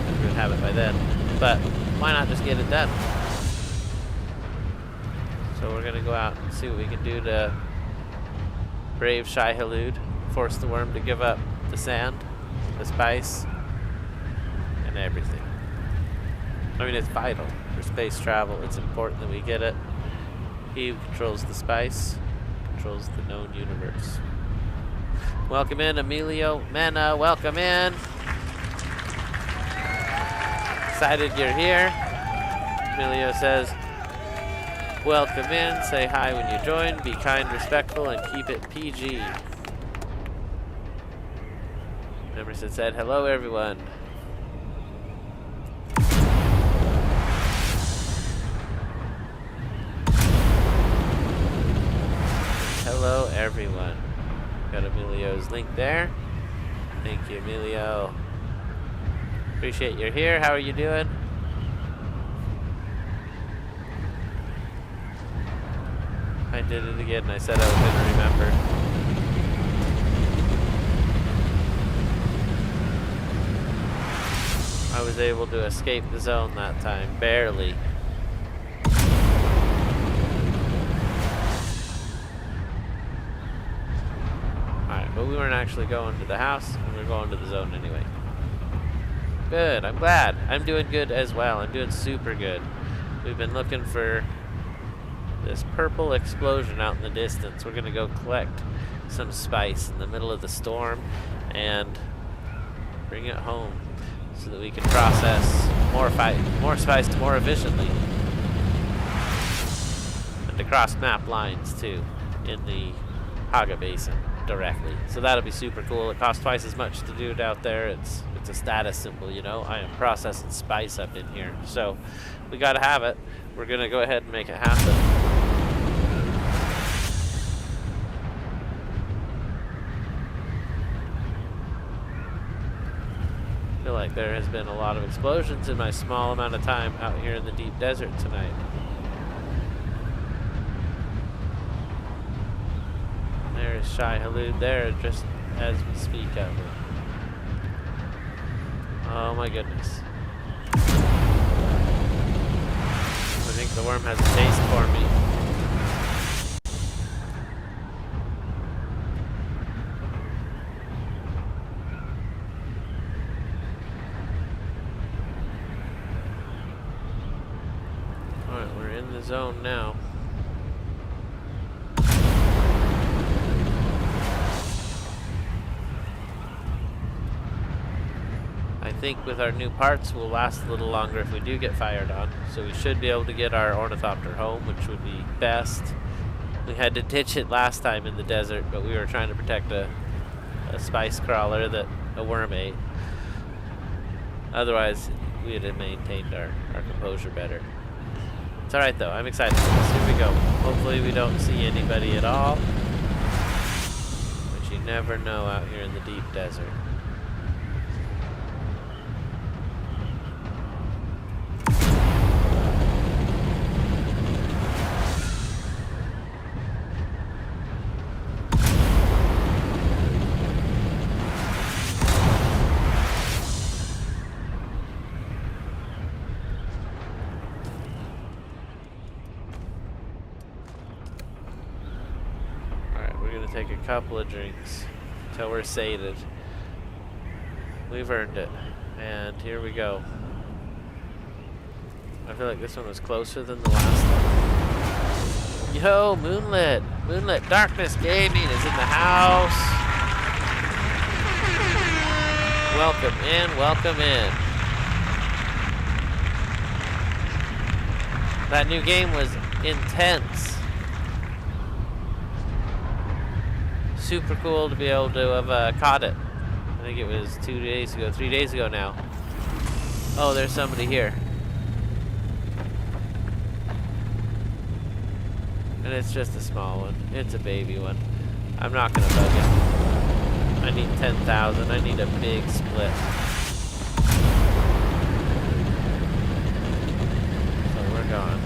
We would have it by then. But why not just get it done? So we're going to go out and see what we can do to brave Shai-Hulud, force the worm to give up the sand, the spice, and everything. I mean, it's vital for space travel. It's important that we get it. He who controls the spice controls the known universe. Welcome in, Emilio Mena. Welcome in. Excited you're here. Emilio says, welcome in. Say hi when you join. Be kind, respectful, and keep it PG. Emerson said, hello, everyone. Hello, everyone. Got Emilio's link there. Thank you, Emilio. Appreciate you're here. How are you doing? I did it again. I said I was going to remember. I was able to escape the zone that time. Barely. But we weren't actually going to the house, and we were going to the zone anyway. Good, I'm glad. I'm doing good as well. I'm doing super good. We've been looking for this purple explosion out in the distance. We're going to go collect some spice in the middle of the storm and bring it home so that we can process more spice more efficiently. to cross map lines too in the Haga Basin directly. So that'll be super cool. It costs twice as much to do it out there. It's a status symbol, you know. I am processing spice up in here, so we gotta have it. We're gonna go ahead and make it happen. I feel like there has been a lot of explosions in my small amount of time out here in the deep desert tonight. There's Shai Halud there just as we speak of it. Oh my goodness. I think the worm has a taste for me. Alright, we're in the zone now. I think with our new parts we'll last a little longer if we do get fired on. So we should be able to get our ornithopter home, which would be best. We had to ditch it last time in the desert, but we were trying to protect a spice crawler that a worm ate. Otherwise, we'd have maintained our composure better. It's alright though, I'm excited for this. Here we go. Hopefully we don't see anybody at all. But you never know out here in the deep desert. Take a couple of drinks until we're sated. We've earned it. And here we go. I feel like this one was closer than the last one. Yo, Moonlit! Moonlit Darkness Gaming is in the house. Welcome in, welcome in. That new game was intense. Super cool to be able to have caught it. I think it was 2 days ago, 3 days ago now. Oh, there's somebody here. And it's just a small one. It's a baby one. I'm not gonna bug it. I need 10,000. I need a big split. So we're gone.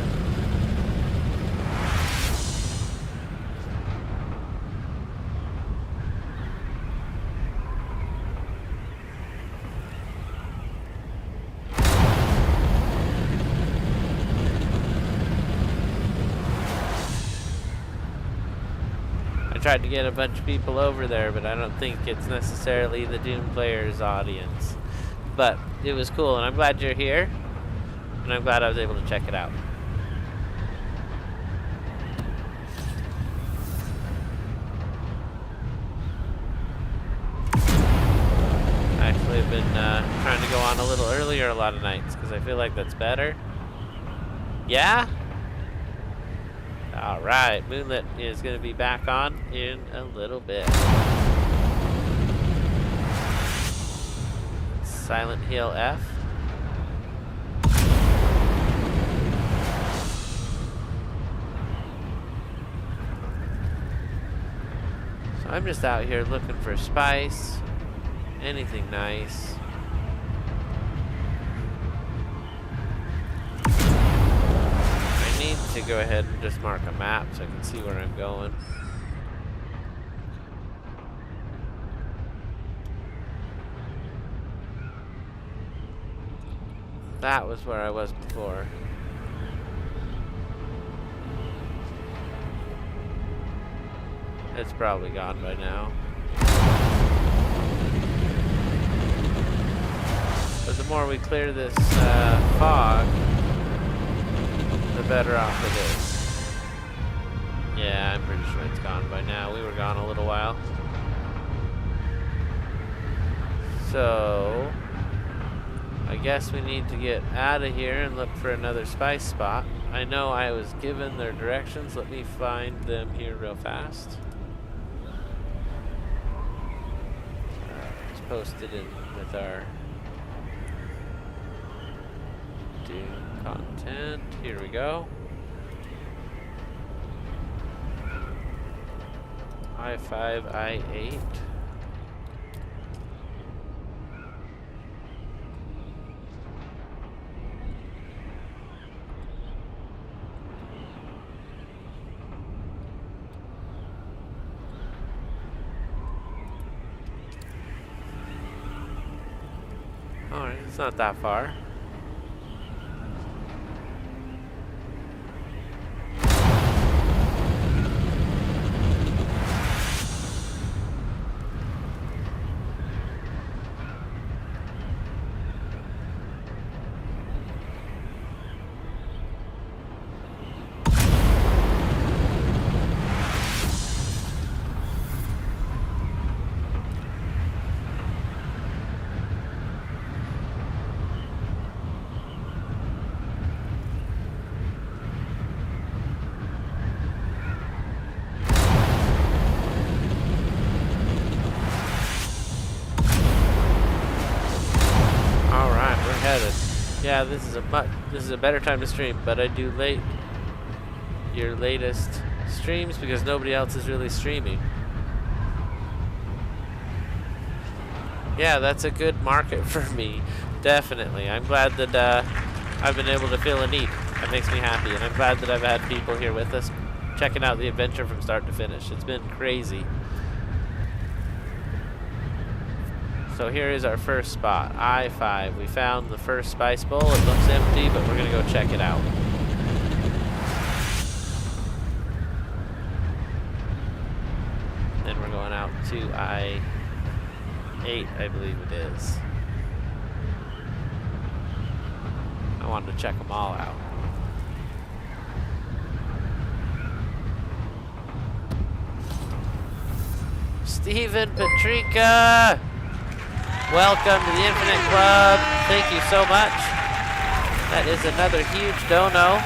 I tried to get a bunch of people over there, but I don't think it's necessarily the Dune players' audience. But it was cool, and I'm glad you're here, and I'm glad I was able to check it out. Actually, I've been trying to go on a little earlier a lot of nights, because I feel like that's better. Yeah? Alright, Moonlit is going to be back on in a little bit. Silent Hill F. So I'm just out here looking for spice. Anything nice. To go ahead and just mark a map so I can see where I'm going. That was where I was before. It's probably gone by now. But the more we clear this fog, the better off it is. Yeah, I'm pretty sure it's gone by now. We were gone a little while. So, I guess we need to get out of here and look for another spice spot. I know I was given their directions. Let me find them here real fast. It's posted in with our Dune content. Here we go. I5, I8. Alright, it's not that far. Yeah, this is a better time to stream, but I do your latest streams because nobody else is really streaming. Yeah, that's a good market for me, definitely. I'm glad that I've been able to fill a need. That makes me happy, and I'm glad that I've had people here with us checking out the adventure from start to finish. It's been crazy. So here is our first spot, I5. We found the first spice bowl. It looks empty, but we're gonna go check it out. Then we're going out to I8, I believe it is. I wanted to check them all out. Stephen Patrika! Welcome to the Infinite Club. Thank you so much. That is another huge dono.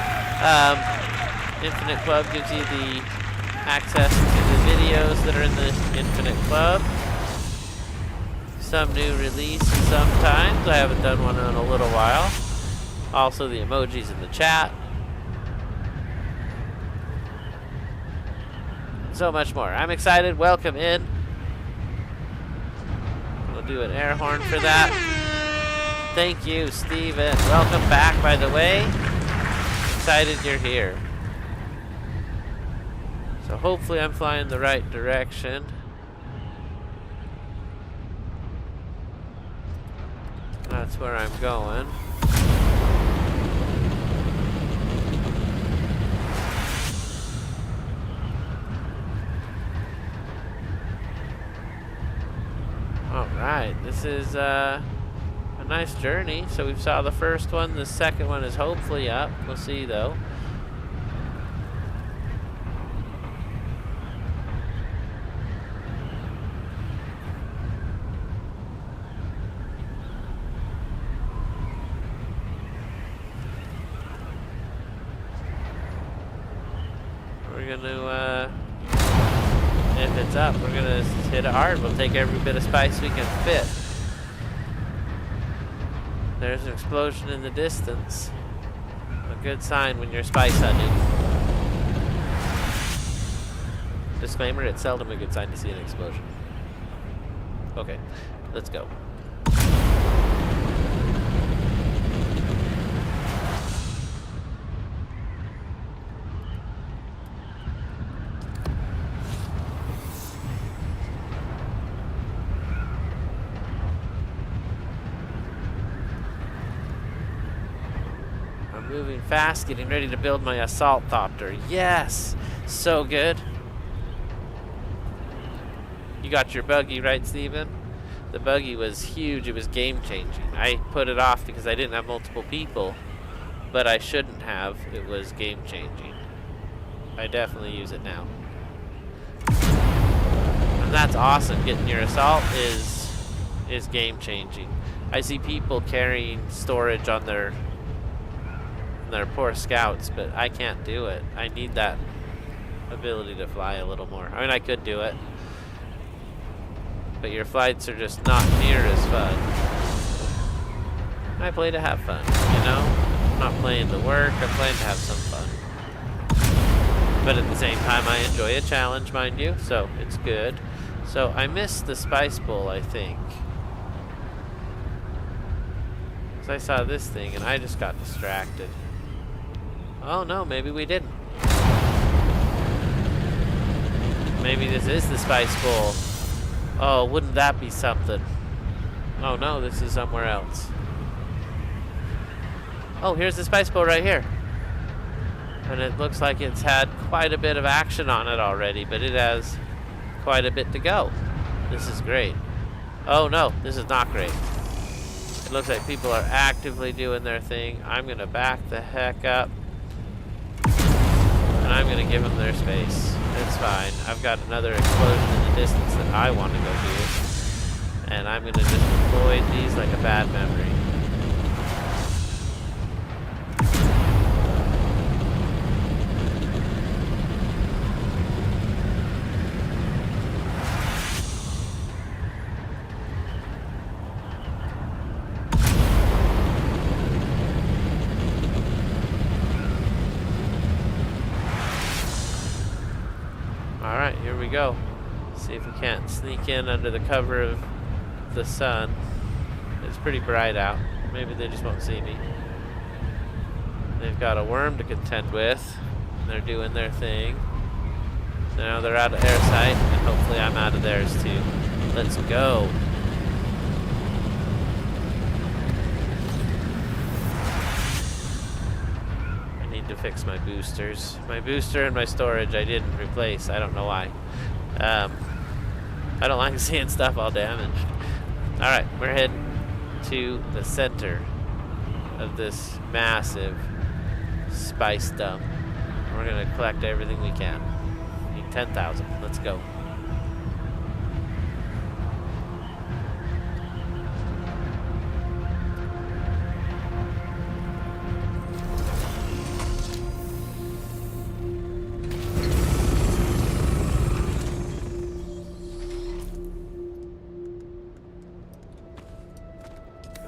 Infinite Club gives you the access to the videos that are in the Infinite Club. Some new releases sometimes. I haven't done one in a little while. Also the emojis in the chat. So much more. I'm excited. Welcome in. Do an air horn for that. Thank you, Steven. Welcome back, by the way. Excited you're here. So hopefully I'm flying the right direction. That's where I'm going. Alright, this is a nice journey. So we saw the first one, the second one is hopefully up. We'll see though. We're gonna if it's up, we're gonna hit it hard. We'll take every bit of spice we can fit. There's an explosion in the distance. A good sign when you're spice hunting. Disclaimer, it's seldom a good sign to see an explosion. Okay, let's go. Moving fast, getting ready to build my assault thopter. Yes! So good. You got your buggy, right, Steven? The buggy was huge. It was game-changing. I put it off because I didn't have multiple people, but I shouldn't have. It was game-changing. I definitely use it now. And that's awesome. Getting your assault is game-changing. I see people carrying storage on their poor scouts, but I can't do it. I need that ability to fly a little more. I mean, I could do it, but your flights are just not near as fun. I play to have fun, you know? I'm not playing to work, I'm playing to have some fun. But at the same time, I enjoy a challenge, mind you, so it's good. So I missed the Spice Bowl, I think. So I saw this thing and I just got distracted. Oh no, maybe we didn't. Maybe this is the Spice Bowl. Oh, wouldn't that be something? Oh no, this is somewhere else. Oh, here's the Spice Bowl right here. And it looks like it's had quite a bit of action on it already, but it has quite a bit to go. This is great. Oh no, this is not great. It looks like people are actively doing their thing. I'm gonna back the heck up. And I'm gonna give them their space. It's fine. I've got another explosion in the distance that I want to go do. And I'm gonna just avoid these like a bad memory. Alright, here we go. See if we can't sneak in under the cover of the sun. It's pretty bright out. Maybe they just won't see me. They've got a worm to contend with. They're doing their thing. Now they're out of air sight, and hopefully I'm out of theirs too. Let's go. To fix my boosters. My booster and my storage I didn't replace. I don't know why. I don't like seeing stuff all damaged. Alright, we're heading to the center of this massive spice dump. We're gonna collect everything we can. Need 10,000. Let's go.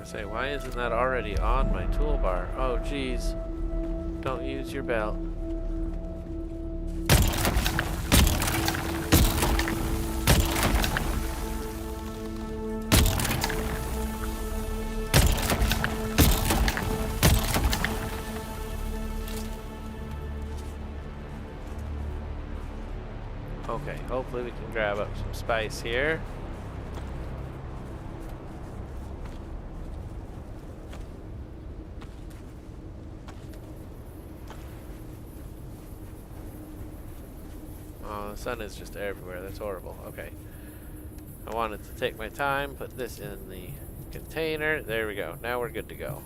Say, why isn't that already on my toolbar? Oh, geez. Don't use your belt. Okay, hopefully we can grab up some spice here. Oh, the sun is just everywhere. That's horrible. Okay. I wanted to take my time, put this in the container. There we go. Now we're good to go.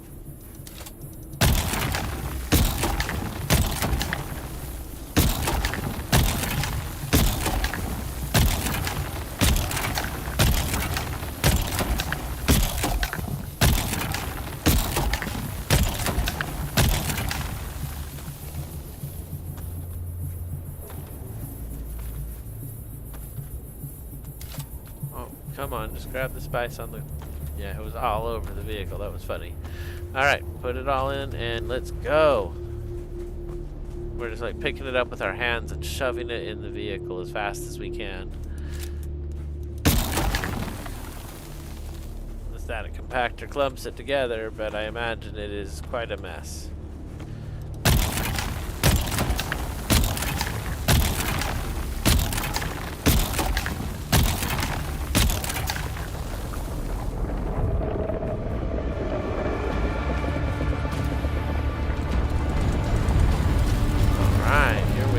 Come on, just grab the spice on the... Yeah, it was all over the vehicle. That was funny. Alright, put it all in and let's go. We're just like picking it up with our hands and shoving it in the vehicle as fast as we can. The static compactor clumps it together, but I imagine it is quite a mess.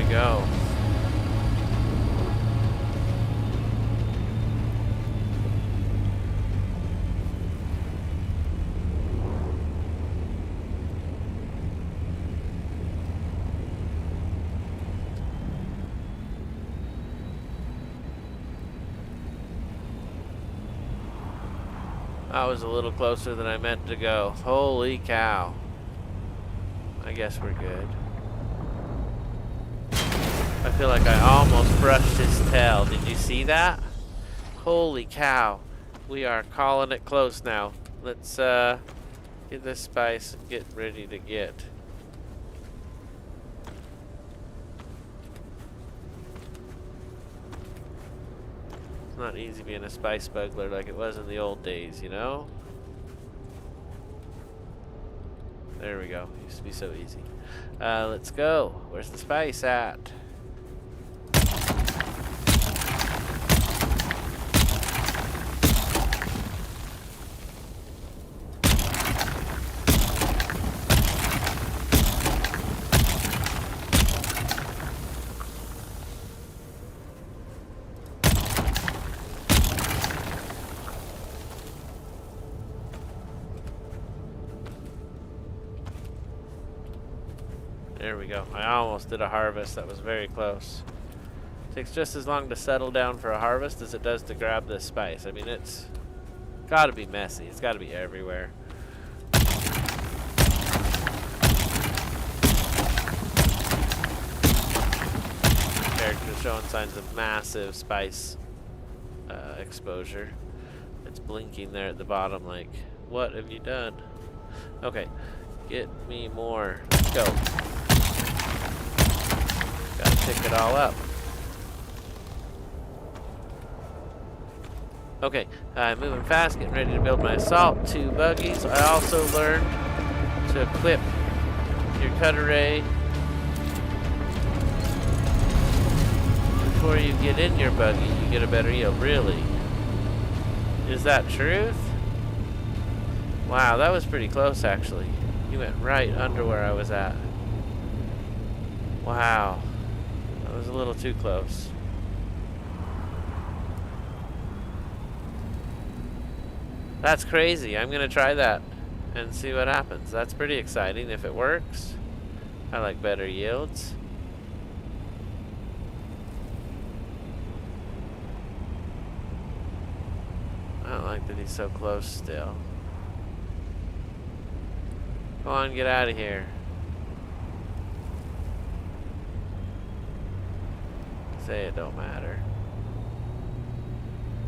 Go. I was a little closer than I meant to go. Holy cow. I guess we're good. I feel like I almost brushed his tail. Did you see that? Holy cow. We are calling it close now. Let's get this spice and get ready to get. It's not easy being a spice smuggler like it was in the old days, you know? There we go. Used to be so easy. Let's go. Where's the spice at? There we go. I almost did a harvest. That was very close. Takes just as long to settle down for a harvest as it does to grab this spice. I mean, it's gotta be messy. It's gotta be everywhere. Character showing signs of massive spice exposure. It's blinking there at the bottom like, what have you done? Okay, get me more. Let's go. Gotta pick it all up. Okay, I'm moving fast, getting ready to build my assault 2 buggies. I also learned to equip your cutter ray before you get in your buggy. You get a better yield. Really? Is that truth? Wow, that was pretty close actually. You went right under where I was at. Wow. That was a little too close. That's crazy. I'm gonna try that and see what happens. That's pretty exciting if it works. I like better yields. I don't like that he's so close still. Come on, get out of here. Say it don't matter.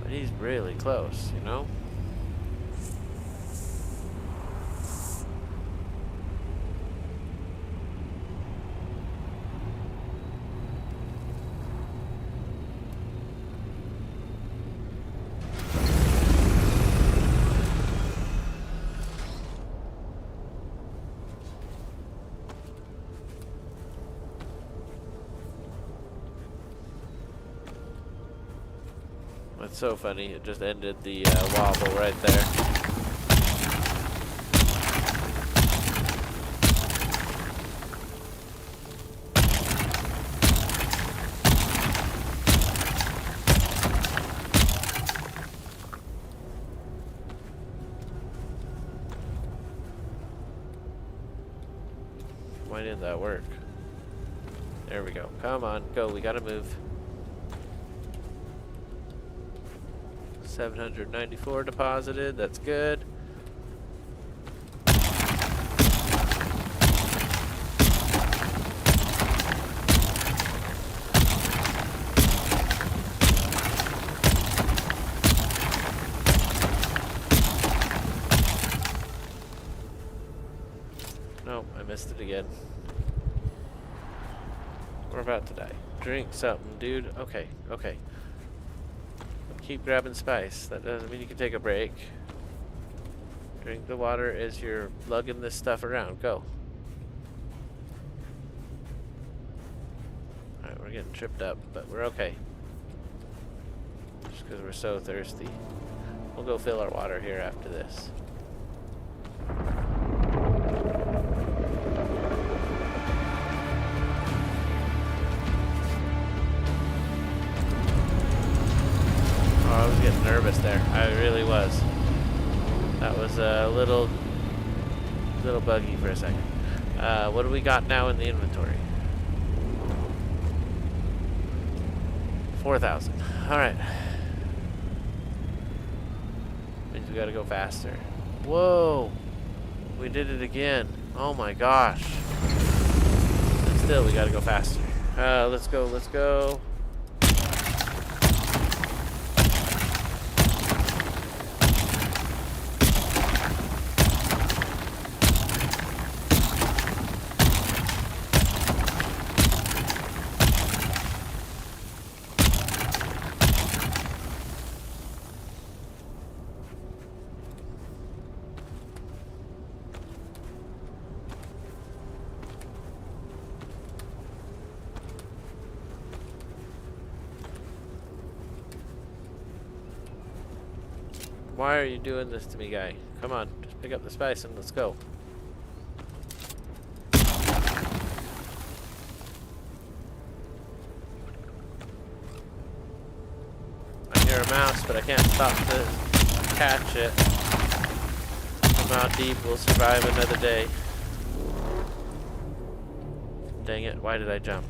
But he's really close, you know? It's so funny, it just ended the wobble right there. Why didn't that work? There we go. Come on, go, we gotta move. 794 deposited, that's good. Nope, I missed it again. We're about to die. Drink something, dude. Okay, okay. Keep grabbing spice. That doesn't mean you can take a break. Drink the water as you're lugging this stuff around. Go. Alright, we're getting tripped up, but we're okay. Just because we're so thirsty. We'll go fill our water here after this. I was getting nervous there. I really was. That was a little buggy for a second. What do we got now in the inventory? 4,000. All right. Means we gotta go faster. Whoa! We did it again. Oh my gosh. And still, we gotta go faster. Let's go, let's go. Why are you doing this to me, guy? Come on, just pick up the spice and let's go. I hear a mouse, but I can't stop to catch it. Somehow Deep will survive another day. Dang it, why did I jump?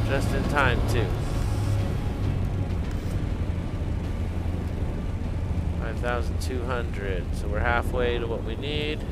Just in time, too. 5,200. So we're halfway to what we need.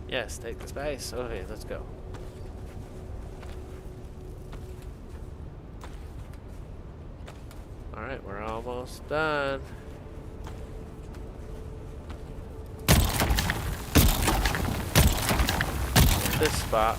Yes, take the spice. Okay, let's go. Alright, we're almost done. This spot.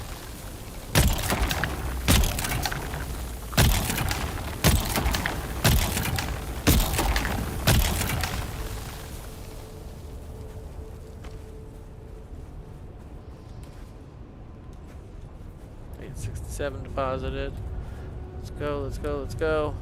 $867 deposited. Let's go, let's go, let's go.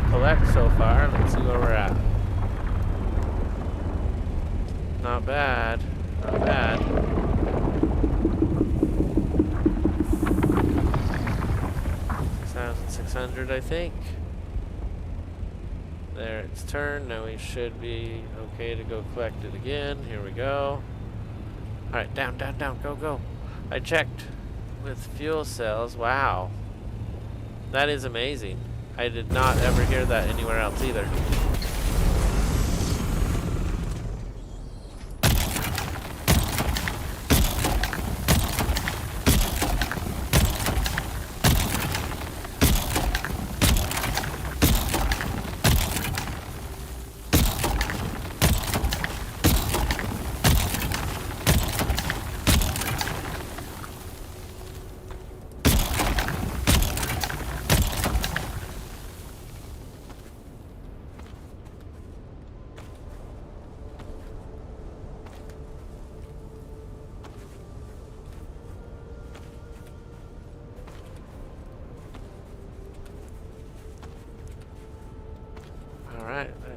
Collect so far. Let's see where we're at. Not bad. Not bad. 6,600, I think. There, it's turned. Now we should be okay to go collect it again. Here we go. Alright, down, down, down. Go, go. I checked with fuel cells. Wow. That is amazing. I did not ever hear that anywhere else either.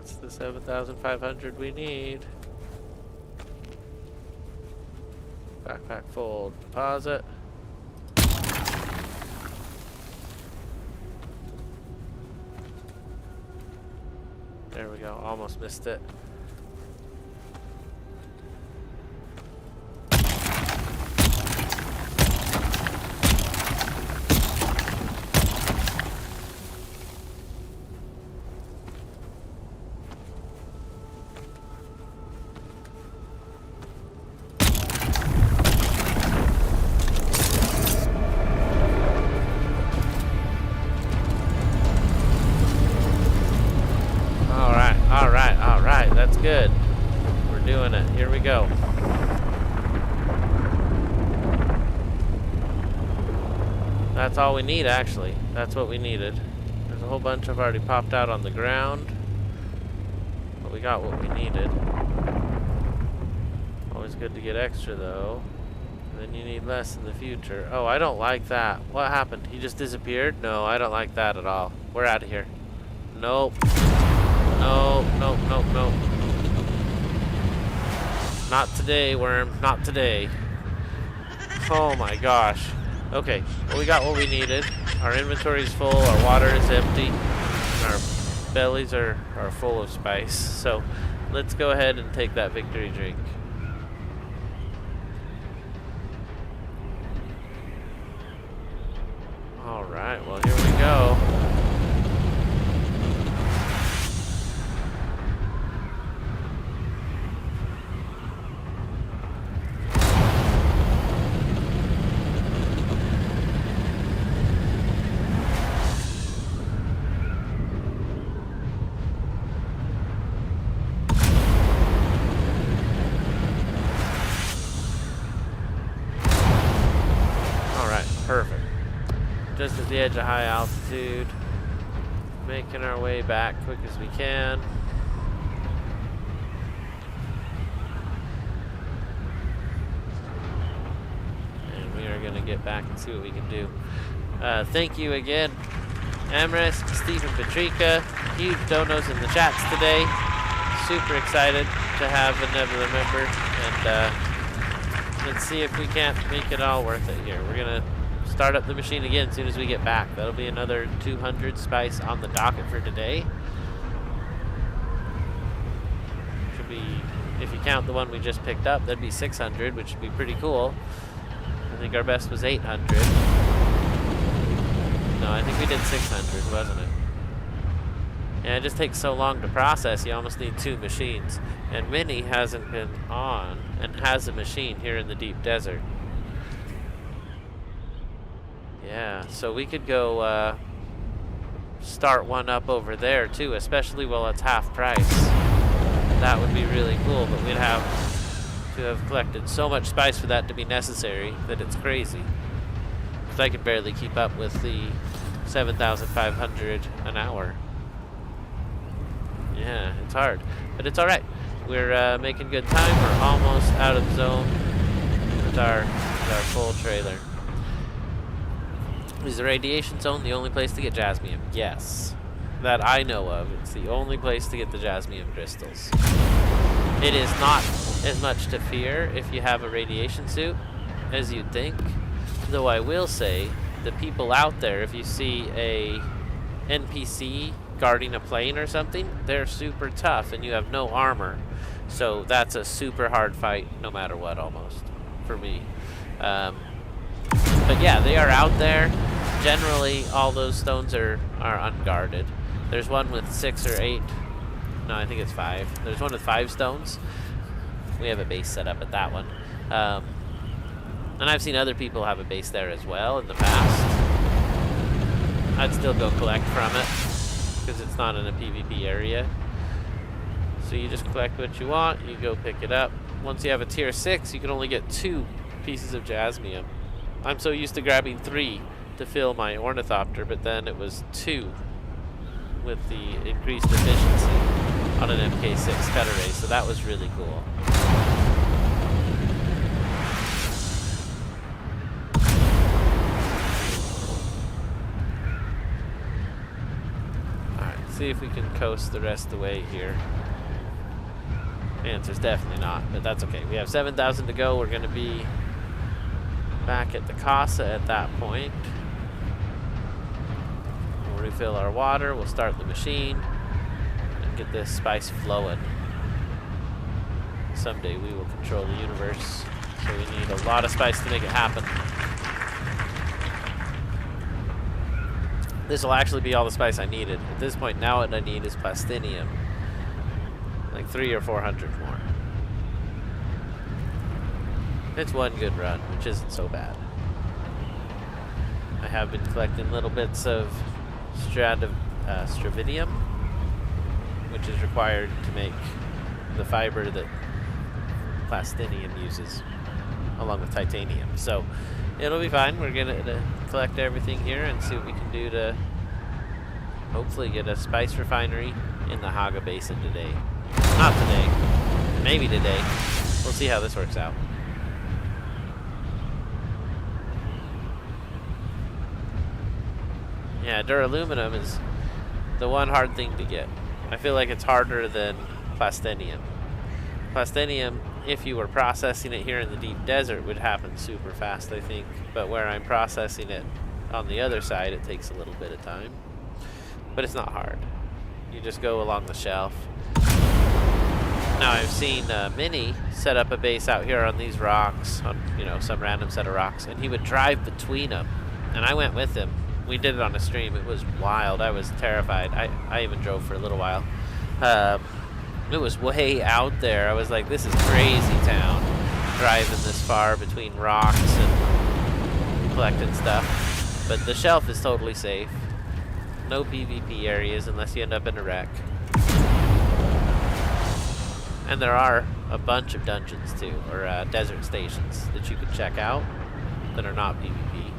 That's the 7,500 we need. Backpack full. Deposit. There we go. Almost missed it. Alright, that's good. We're doing it. Here we go. That's all we need, actually. That's what we needed. There's a whole bunch have already popped out on the ground. But we got what we needed. Always good to get extra, though. And then you need less in the future. Oh, I don't like that. What happened? He just disappeared? No, I don't like that at all. We're out of here. Nope. Nope, nope, nope, nope. Not today, worm. Not today. Oh my gosh. Okay, well, we got what we needed. Our inventory's full, our water is empty, and our bellies are full of spice. So let's go ahead and take that victory drink. Alright, well, here we go. Perfect. Just at the edge of high altitude. Making our way back quick as we can. And we are going to get back and see what we can do. Thank you again, Amrest, Stephen Patrika. Huge donos in the chats today. Super excited to have a Nebula member. And let's see if we can't make it all worth it here. We're going to start up the machine again as soon as we get back. That'll be another 200 spice on the docket for today. Should be, if you count the one we just picked up, that'd be 600, which would be pretty cool. I think our best was 800. No, I think we did 600, wasn't it? Yeah, it just takes so long to process, you almost need 2 machines. And Minnie hasn't been on and has a machine here in the deep desert. Yeah, so we could go start one up over there too, especially while it's half price. That would be really cool, but we'd have to have collected so much spice for that to be necessary that it's crazy. Because I could barely keep up with the 7,500 an hour. Yeah, it's hard, but it's alright. We're making good time. We're almost out of zone with our full trailer. Is the radiation zone the only place to get jasmium? Yes. That I know of. It's the only place to get the jasmium crystals. It is not as much to fear if you have a radiation suit as you'd think. Though I will say, the people out there, if you see a NPC guarding a plane or something, they're super tough and you have no armor. So that's a super hard fight no matter what, almost, for me. But yeah, they are out there. Generally, all those stones are unguarded. There's one with 6 or 8. No, I think it's 5. There's one with 5 stones. We have a base set up at that one. And I've seen other people have a base there as well in the past. I'd still go collect from it because it's not in a PvP area. So you just collect what you want, you go pick it up. Once you have a tier 6, you can only get 2 pieces of jasmium. I'm so used to grabbing 3 to fill my ornithopter, but then it was 2 with the increased efficiency on an MK6 cutter ray, so that was really cool. Alright, see if we can coast the rest of the way here. The answer's definitely not, but that's okay. We have 7,000 to go. We're going to be back at the casa at that point. We'll refill our water. We'll start the machine and get this spice flowing. Someday we will control the universe, so we need a lot of spice to make it happen. This will actually be all the spice I needed. At this point, now what I need is plastinium. Like 300 or 400 more. It's one good run, which isn't so bad. I have been collecting little bits of stravidium, which is required to make the fiber that plastinium uses, along with titanium. So it'll be fine. We're gonna collect everything here and see what we can do to hopefully get a spice refinery in the Haga Basin today. Not today. Maybe today. We'll see how this works out. Yeah, duraluminum is the one hard thing to get. I feel like it's harder than plastinium. Plastinium, if you were processing it here in the deep desert, would happen super fast, I think. But where I'm processing it on the other side, it takes a little bit of time. But it's not hard. You just go along the shelf. Now I've seen Minnie set up a base out here on these rocks, on some random set of rocks, and he would drive between them. And I went with him. We did it on a stream. It was wild. I was terrified. I even drove for a little while. It was way out there. I was like, this is crazy town. Driving this far between rocks and collecting stuff. But the shelf is totally safe. No PvP areas unless you end up in a wreck. And there are a bunch of dungeons too, or desert stations that you can check out that are not PvP.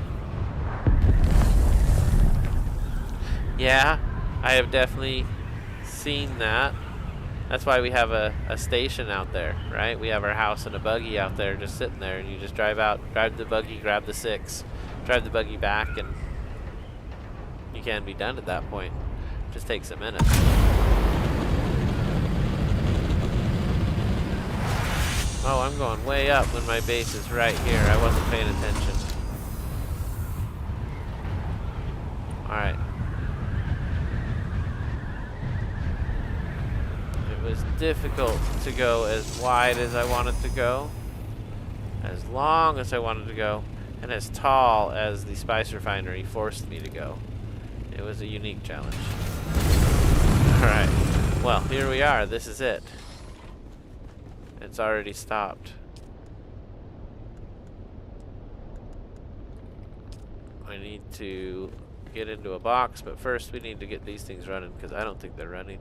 Yeah, I have definitely seen that. That's why we have a station out there, right? We have our house and a buggy out there just sitting there, and you just drive out, drive the buggy, grab the 6, drive the buggy back, and you can be done at that point. Just takes a minute. Oh, I'm going way up when my base is right here. I wasn't paying attention. Alright. It was difficult to go as wide as I wanted to go, as long as I wanted to go, and as tall as the spice refinery forced me to go. It was a unique challenge. Alright. Well, here we are. This is it. It's already stopped. I need to get into a box, but first we need to get these things running because I don't think they're running.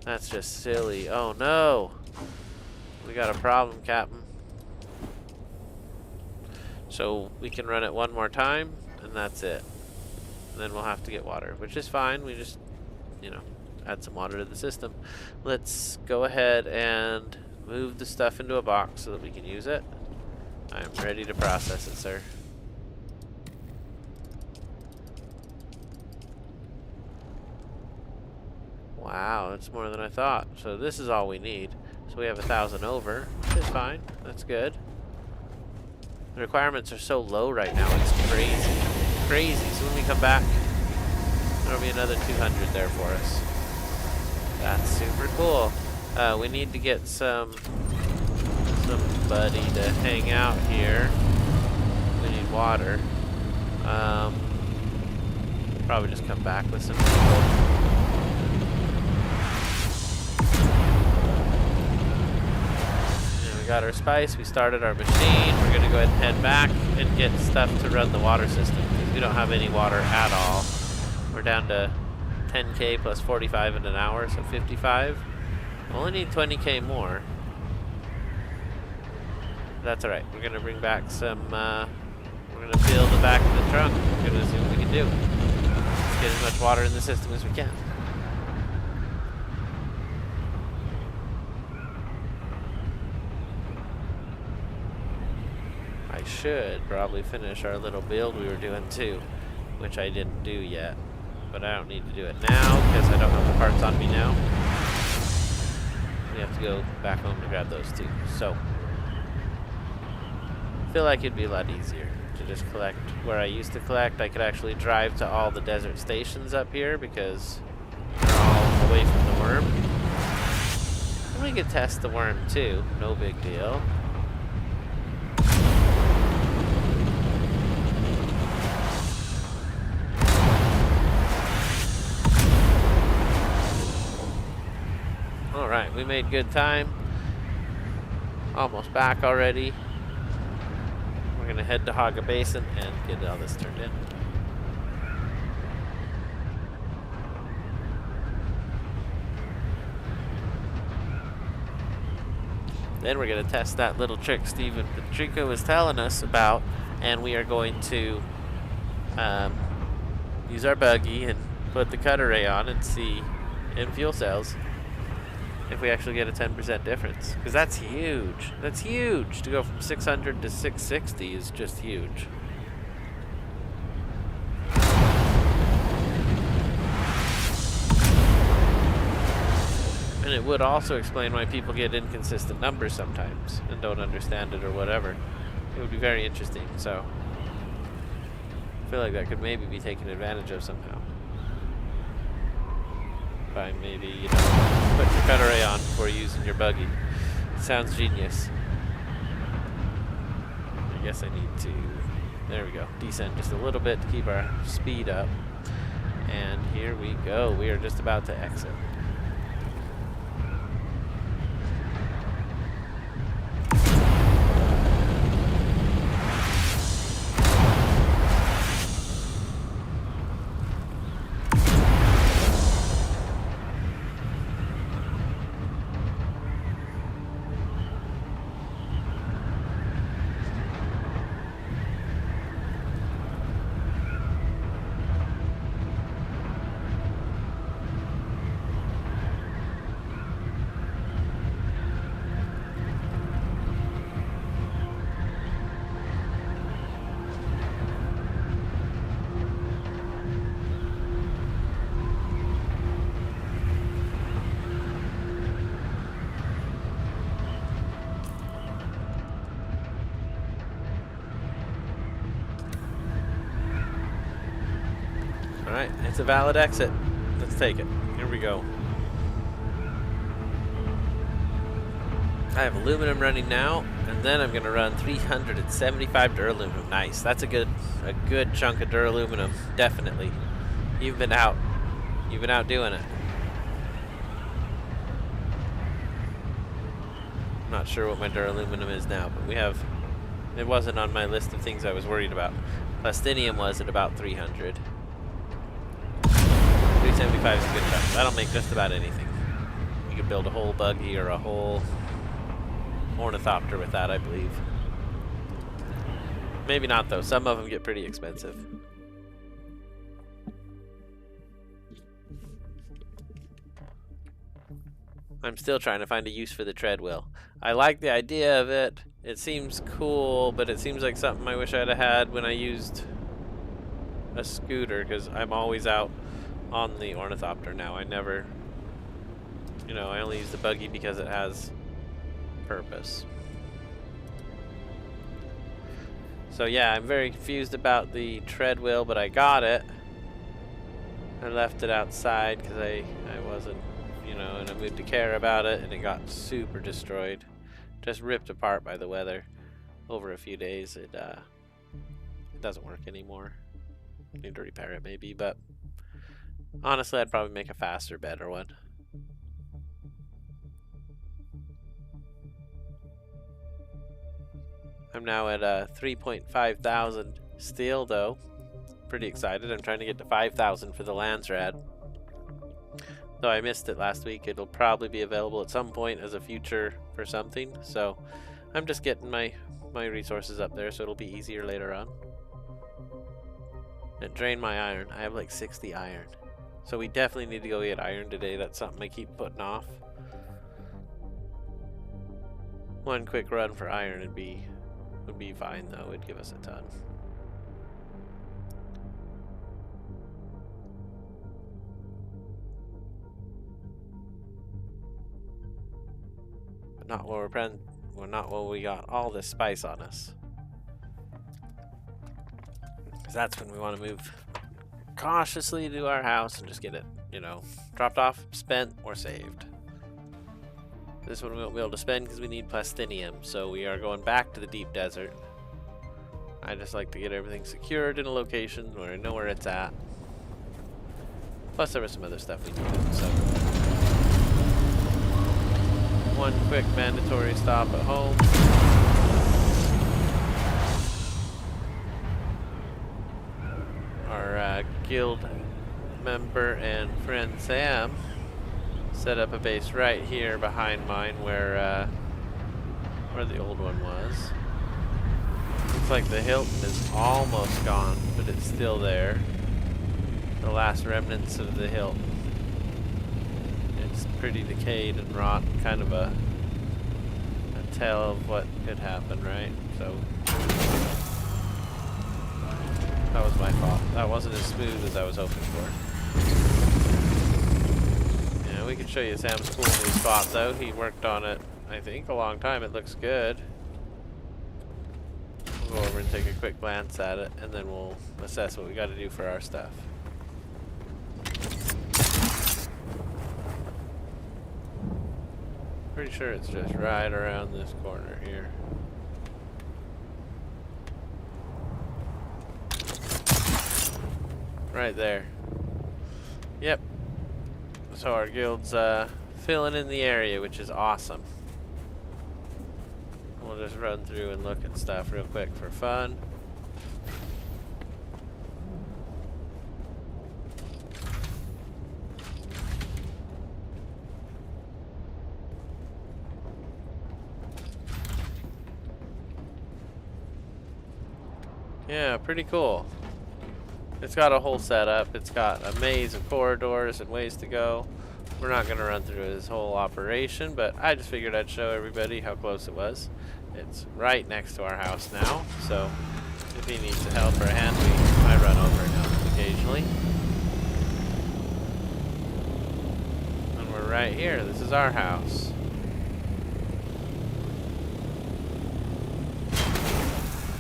That's just silly. Oh no! We got a problem, Captain. So we can run it one more time, and that's it. And then we'll have to get water, which is fine. We just, add some water to the system. Let's go ahead and move the stuff into a box so that we can use it. I'm ready to process it, sir. Wow, that's more than I thought. So this is all we need. So we have 1,000 over, which is fine. That's good. The requirements are so low right now, it's crazy. Crazy. So when we come back, there'll be another 200 there for us. That's super cool. We need to get somebody to hang out here. We need water. Probably just come back with some people. And we got our spice. We started our machine. We're gonna go ahead and head back and get stuff to run the water system because we don't have any water at all. We're down to 10k plus 45 in an hour, so 55. Only need 20k more. That's alright. We're gonna bring back some, we're gonna fill the back of the trunk. We're gonna see what we can do. Let's get as much water in the system as we can. I should probably finish our little build we were doing too, which I didn't do yet. but I don't need to do it now because I don't have the parts on me now. We have to go back home to grab those too. So, I feel like it'd be a lot easier to just collect where I used to collect. I could actually drive to all the desert stations up here because they're all away from the worm. And we could test the worm too, no big deal. Alright, we made good time. Almost back already. We're gonna head to Haga Basin and get all this turned in. Then we're gonna test that little trick Steve and Patricia was telling us about, and we are going to use our buggy and put the cut array on and see in fuel cells if we actually get a 10% difference. Because that's huge. That's huge. To go from 600 to 660 is just huge. And it would also explain why people get inconsistent numbers sometimes and don't understand it or whatever. It would be very interesting. So I feel like that could maybe be taken advantage of somehow. By maybe, you know, put your cut array on before using your buggy. Sounds genius. I guess I need to, there we go, descend just a little bit to keep our speed up. And here we go. We are just about to exit. Alright, it's a valid exit. Let's take it. Here we go. I have aluminum running now, and then I'm gonna run 375 duraluminum. Nice. That's a good chunk of duraluminum. Definitely. You've been out doing it. I'm not sure what my duraluminum is now, but it wasn't on my list of things I was worried about. Plastinium was at about 300. 375 is a good chunk. That'll make just about anything. You could build a whole buggy or a whole ornithopter with that, I believe. Maybe not though. Some of them get pretty expensive. I'm still trying to find a use for the treadwheel. I like the idea of it. It seems cool, but it seems like something I wish I'd have had when I used a scooter, because I'm always out on the ornithopter now. I never, you know, I only use the buggy because it has purpose. So yeah, I'm very confused about the treadwheel, but I got it. I left it outside because I wasn't, you know, in a mood to care about it, and it got super destroyed. Just ripped apart by the weather over a few days. It doesn't work anymore. Need to repair it maybe, but honestly, I'd probably make a faster, better one. I'm now at 3.5 thousand steel, though. Pretty excited. I'm trying to get to 5,000 for the Landsrad. Though I missed it last week, it'll probably be available at some point as a future for something. So I'm just getting my resources up there, so it'll be easier later on. And drain my iron. I have like 60 iron. So we definitely need to go get iron today. That's something I keep putting off. One quick run for iron would be fine though. It'd give us a ton. Not while not while we got all this spice on us. Because that's when we want to move cautiously to our house and just get it, you know, dropped off, spent, or saved. This one we won't be able to spend because we need plastinium, so we are going back to the deep desert. I just like to get everything secured in a location where I know where it's at. Plus there was some other stuff we needed, so. One quick mandatory stop at home. Our guild member and friend Sam set up a base right here behind mine where the old one was. Looks like the Hilton is almost gone, but it's still there. The last remnants of the Hilton. It's pretty decayed and rotten, kind of a tale of what could happen, right? So that was my fault. That wasn't as smooth as I was hoping for. Yeah, we can show you Sam's cool new spot though. He worked on it, I think, a long time. It looks good. We'll go over and take a quick glance at it, and then we'll assess what we got to do for our stuff. Pretty sure it's just right around this corner here. Right there. Yep. So our guild's filling in the area, which is awesome. We'll just run through and look at stuff real quick for fun. Yeah, pretty cool. It's got a whole setup. It's got a maze of corridors and ways to go. We're not going to run through this whole operation, but I just figured I'd show everybody how close it was. It's right next to our house now, so if he needs a help or a hand, I run over and help him occasionally. And we're right here. This is our house.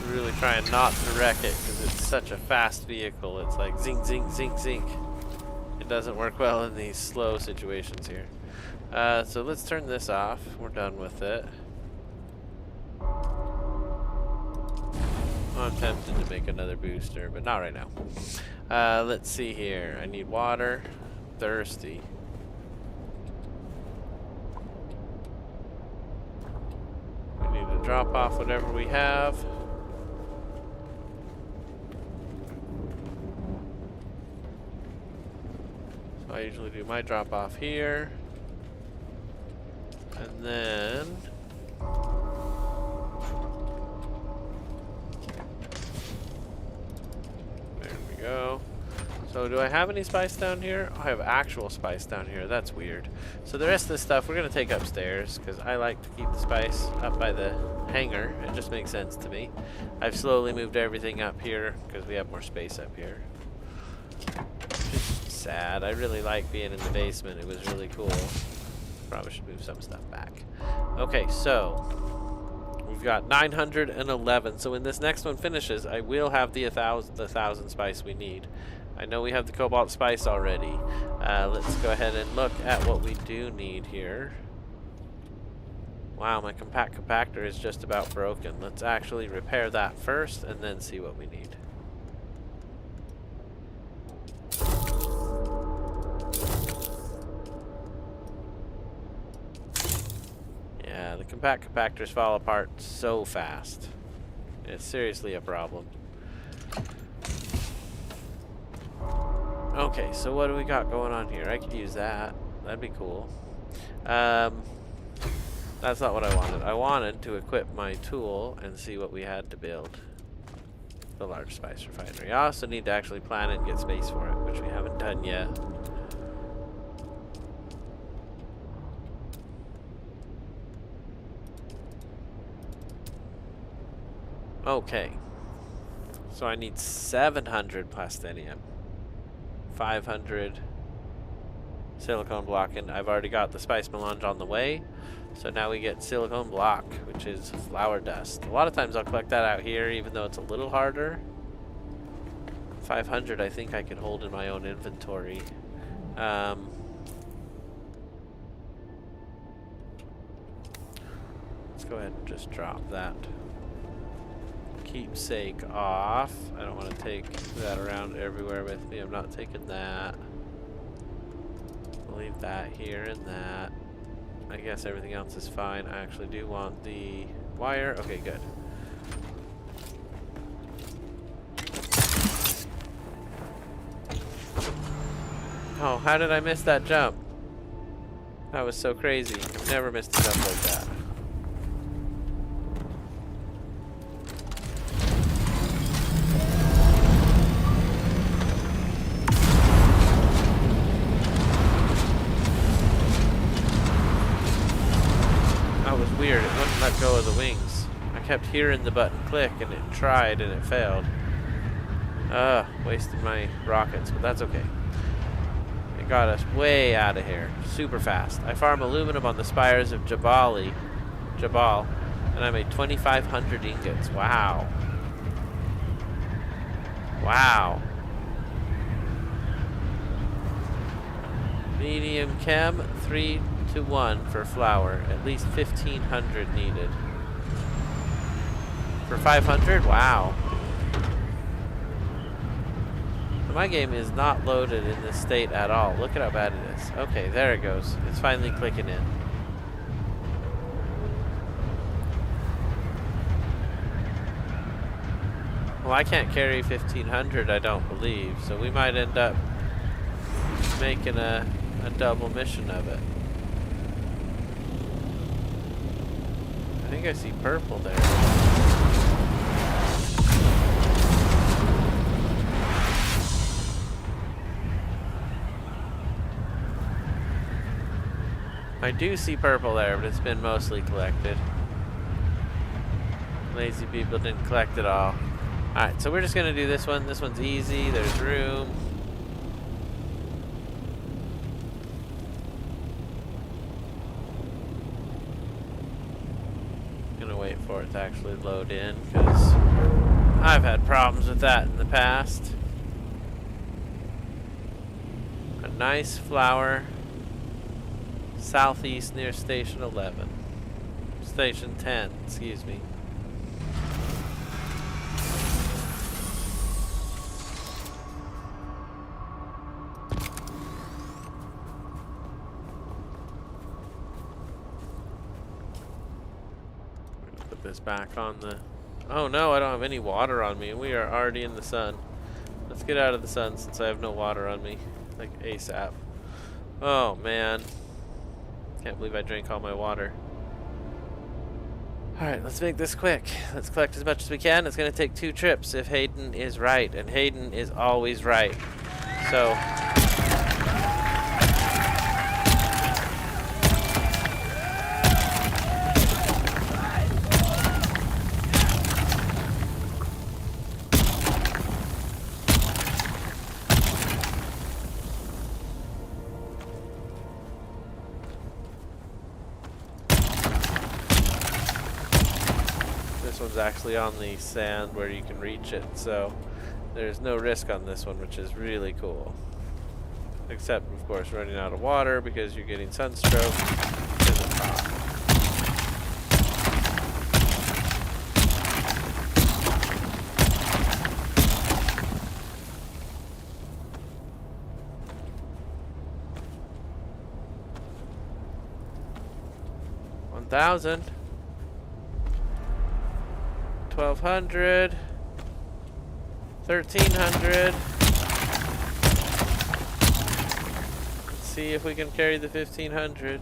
Really trying not to wreck it because it's such a fast vehicle. It's like zing, zing, zing, zing. It doesn't work well in these slow situations here. So let's turn this off. We're done with it. I'm tempted to make another booster, but not right now. Let's see here. I need water. Thirsty. We need to drop off whatever we have. I usually do my drop off here, and then there we go. So do I have any spice down here? Oh, I have actual spice down here. That's weird. So the rest of this stuff we're gonna take upstairs because I like to keep the spice up by the hangar. It just makes sense to me. I've slowly moved everything up here because we have more space up here. Sad. I really like being in the basement. It was really cool. Probably should move some stuff back. Okay, so we've got 911. So when this next one finishes, I will have the 1,000 spice we need. I know we have the cobalt spice already. Let's go ahead and look at what we do need here. Wow, my compact compactor is just about broken. Let's actually repair that first and then see what we need. The compact compactors fall apart so fast. It's seriously a problem. Okay, so what do we got going on here? I could use that. That'd be cool. That's not what I wanted. I wanted to equip my tool and see what we had to build the large spice refinery. I also need to actually plan it and get space for it, which we haven't done yet. Okay, so I need 700 plastinium, 500 silicone block, and I've already got the spice melange on the way, So now we get silicone block, which is flower dust. A lot of times I'll collect that out here, even though it's a little harder. 500 I think I can hold in my own inventory. Let's go ahead and just drop that keepsake off. I don't want to take that around everywhere with me. I'm not taking that. I'll leave that here and that. I guess everything else is fine. I actually do want the wire. Okay, good. Oh, how did I miss that jump? That was so crazy. I've never missed a jump like that. That was weird. It wouldn't let go of the wings. I kept hearing the button click and it tried and it failed. Wasted my rockets, but that's okay. Got us way out of here, super fast. I farm aluminum on the spires of Jabal, and I made 2,500 ingots. Wow. Wow. Medium chem, 3 to 1 for flour. At least 1,500 needed. For 500? Wow. My game is not loaded in this state at all. Look at how bad it is. Okay, there it goes. It's finally clicking in. Well, I can't carry 1,500, I don't believe, so we might end up making a double mission of it. I think I see purple there. I do see purple there, but it's been mostly collected. Lazy people didn't collect it all. Alright, so we're just going to do this one. This one's easy. There's room. I'm going to wait for it to actually load in, because I've had problems with that in the past. A nice flower. Southeast near Station 11. Station 10, excuse me. Put this back on the... Oh no, I don't have any water on me. We are already in the sun. Let's get out of the sun since I have no water on me. Like ASAP. Oh man. Can't believe I drank all my water. Alright, let's make this quick. Let's collect as much as we can. It's going to take 2 trips if Hayden is right. And Hayden is always right. So... This one's actually on the sand where you can reach it, so there's no risk on this one, which is really cool. Except, of course, running out of water because you're getting sunstroke in the top. $1,000. 1,200, 1,300. Let's see if we can carry the 1,500.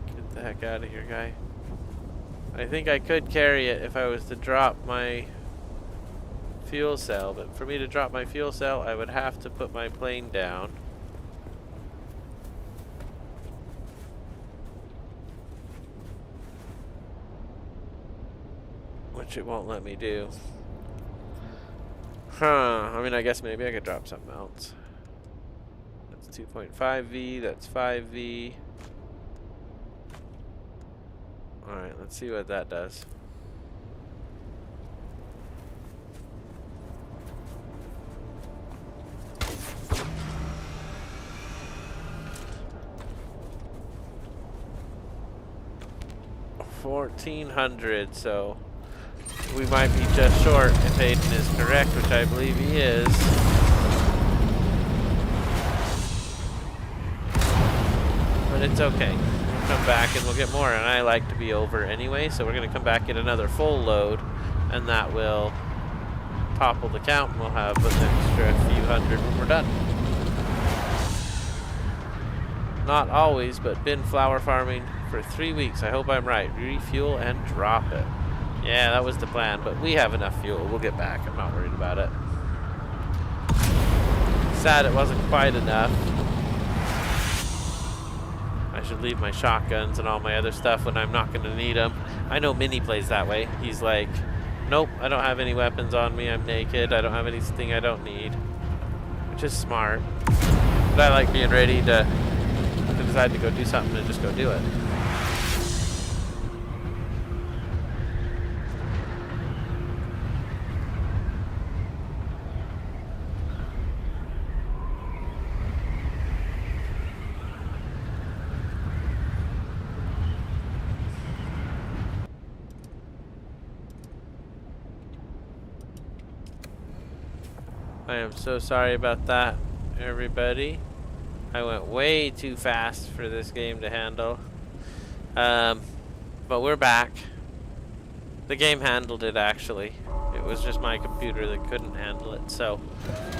Get the heck out of here, guy. I think I could carry it if I was to drop my fuel cell, but for me to drop my fuel cell, I would have to put my plane down. Which it won't let me do. I mean, I guess maybe I could drop something else. That's 2.5V, that's 5V. Alright, let's see what that does. $1,400, so we might be just short if Aiden is correct, which I believe he is. But it's okay. We'll come back and we'll get more, and I like to be over anyway, so we're going to come back, get another full load, and that will topple the count, and we'll have an extra few hundred when we're done. Not always, but been flower farming for 3 weeks. I hope I'm right. Refuel and drop it. Yeah, that was the plan, but we have enough fuel. We'll get back. I'm not worried about it. Sad it wasn't quite enough. I should leave my shotguns and all my other stuff when I'm not going to need them. I know Minnie plays that way. He's like, nope, I don't have any weapons on me. I'm naked. I don't have anything I don't need. Which is smart. But I like being ready to decide to go do something and just go do it. I am so sorry about that, everybody. I went way too fast for this game to handle. But we're back. The game handled it, actually. It was just my computer that couldn't handle it. So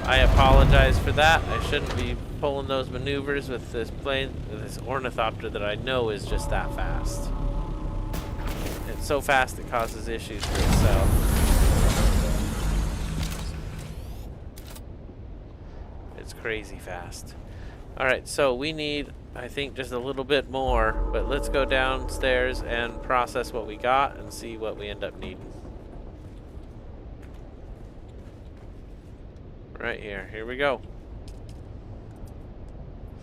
I apologize for that. I shouldn't be pulling those maneuvers with this plane, this ornithopter that I know is just that fast. It's so fast it causes issues for itself. Crazy fast. Alright, so we need, I think, just a little bit more, but let's go downstairs and process what we got and see what we end up needing. Right here. Here we go.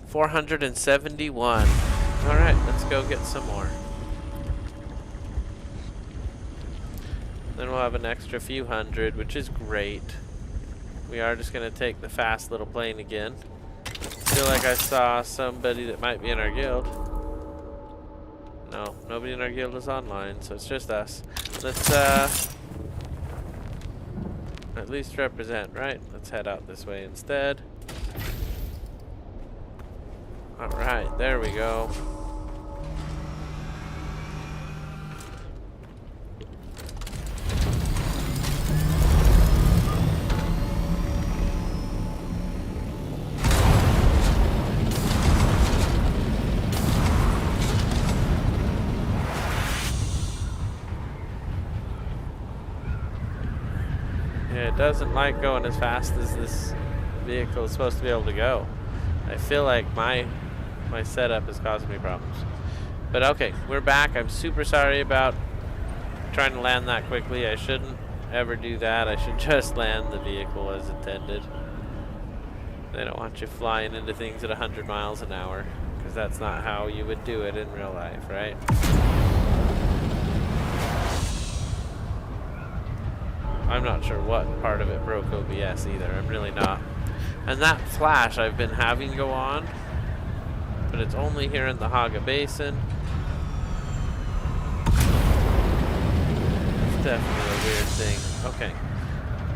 471. Alright, let's go get some more. Then we'll have an extra few hundred, which is great. We are just going to take the fast little plane again. Feel like I saw somebody that might be in our guild. No, nobody in our guild is online, so it's just us. Let's at least represent, right? Let's head out this way instead. Alright, there we go. It doesn't like going as fast as this vehicle is supposed to be able to go. I feel like my setup is causing me problems. But okay, we're back. I'm super sorry about trying to land that quickly. I shouldn't ever do that. I should just land the vehicle as intended. They don't want you flying into things at 100 miles an hour, because that's not how you would do it in real life, right? I'm not sure what part of it broke OBS either. I'm really not. And that flash I've been having go on, but it's only here in the Haga Basin. It's definitely a weird thing. Okay,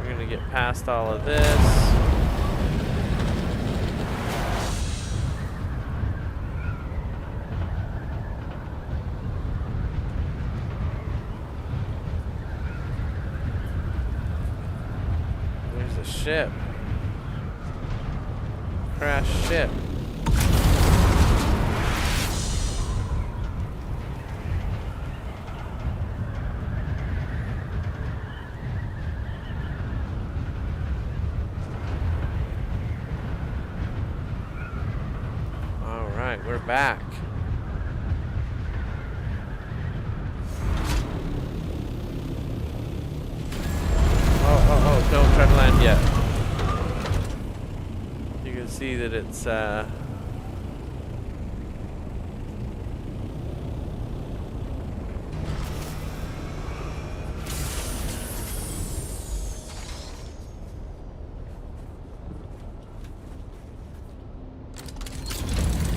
we're gonna get past all of this. Ship. Crash ship. All right, we're back. Oh, don't try to land yet. You can see that it's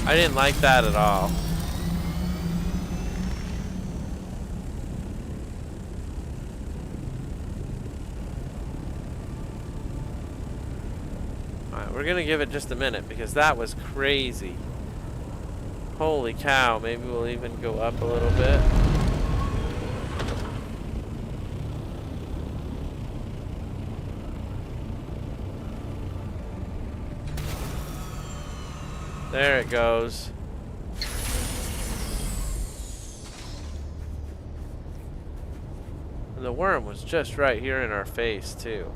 I didn't like that at all. Alright, we're gonna give it just a minute because that was crazy. Holy cow, maybe we'll even go up a little bit. There it goes. And the worm was just right here in our face, too.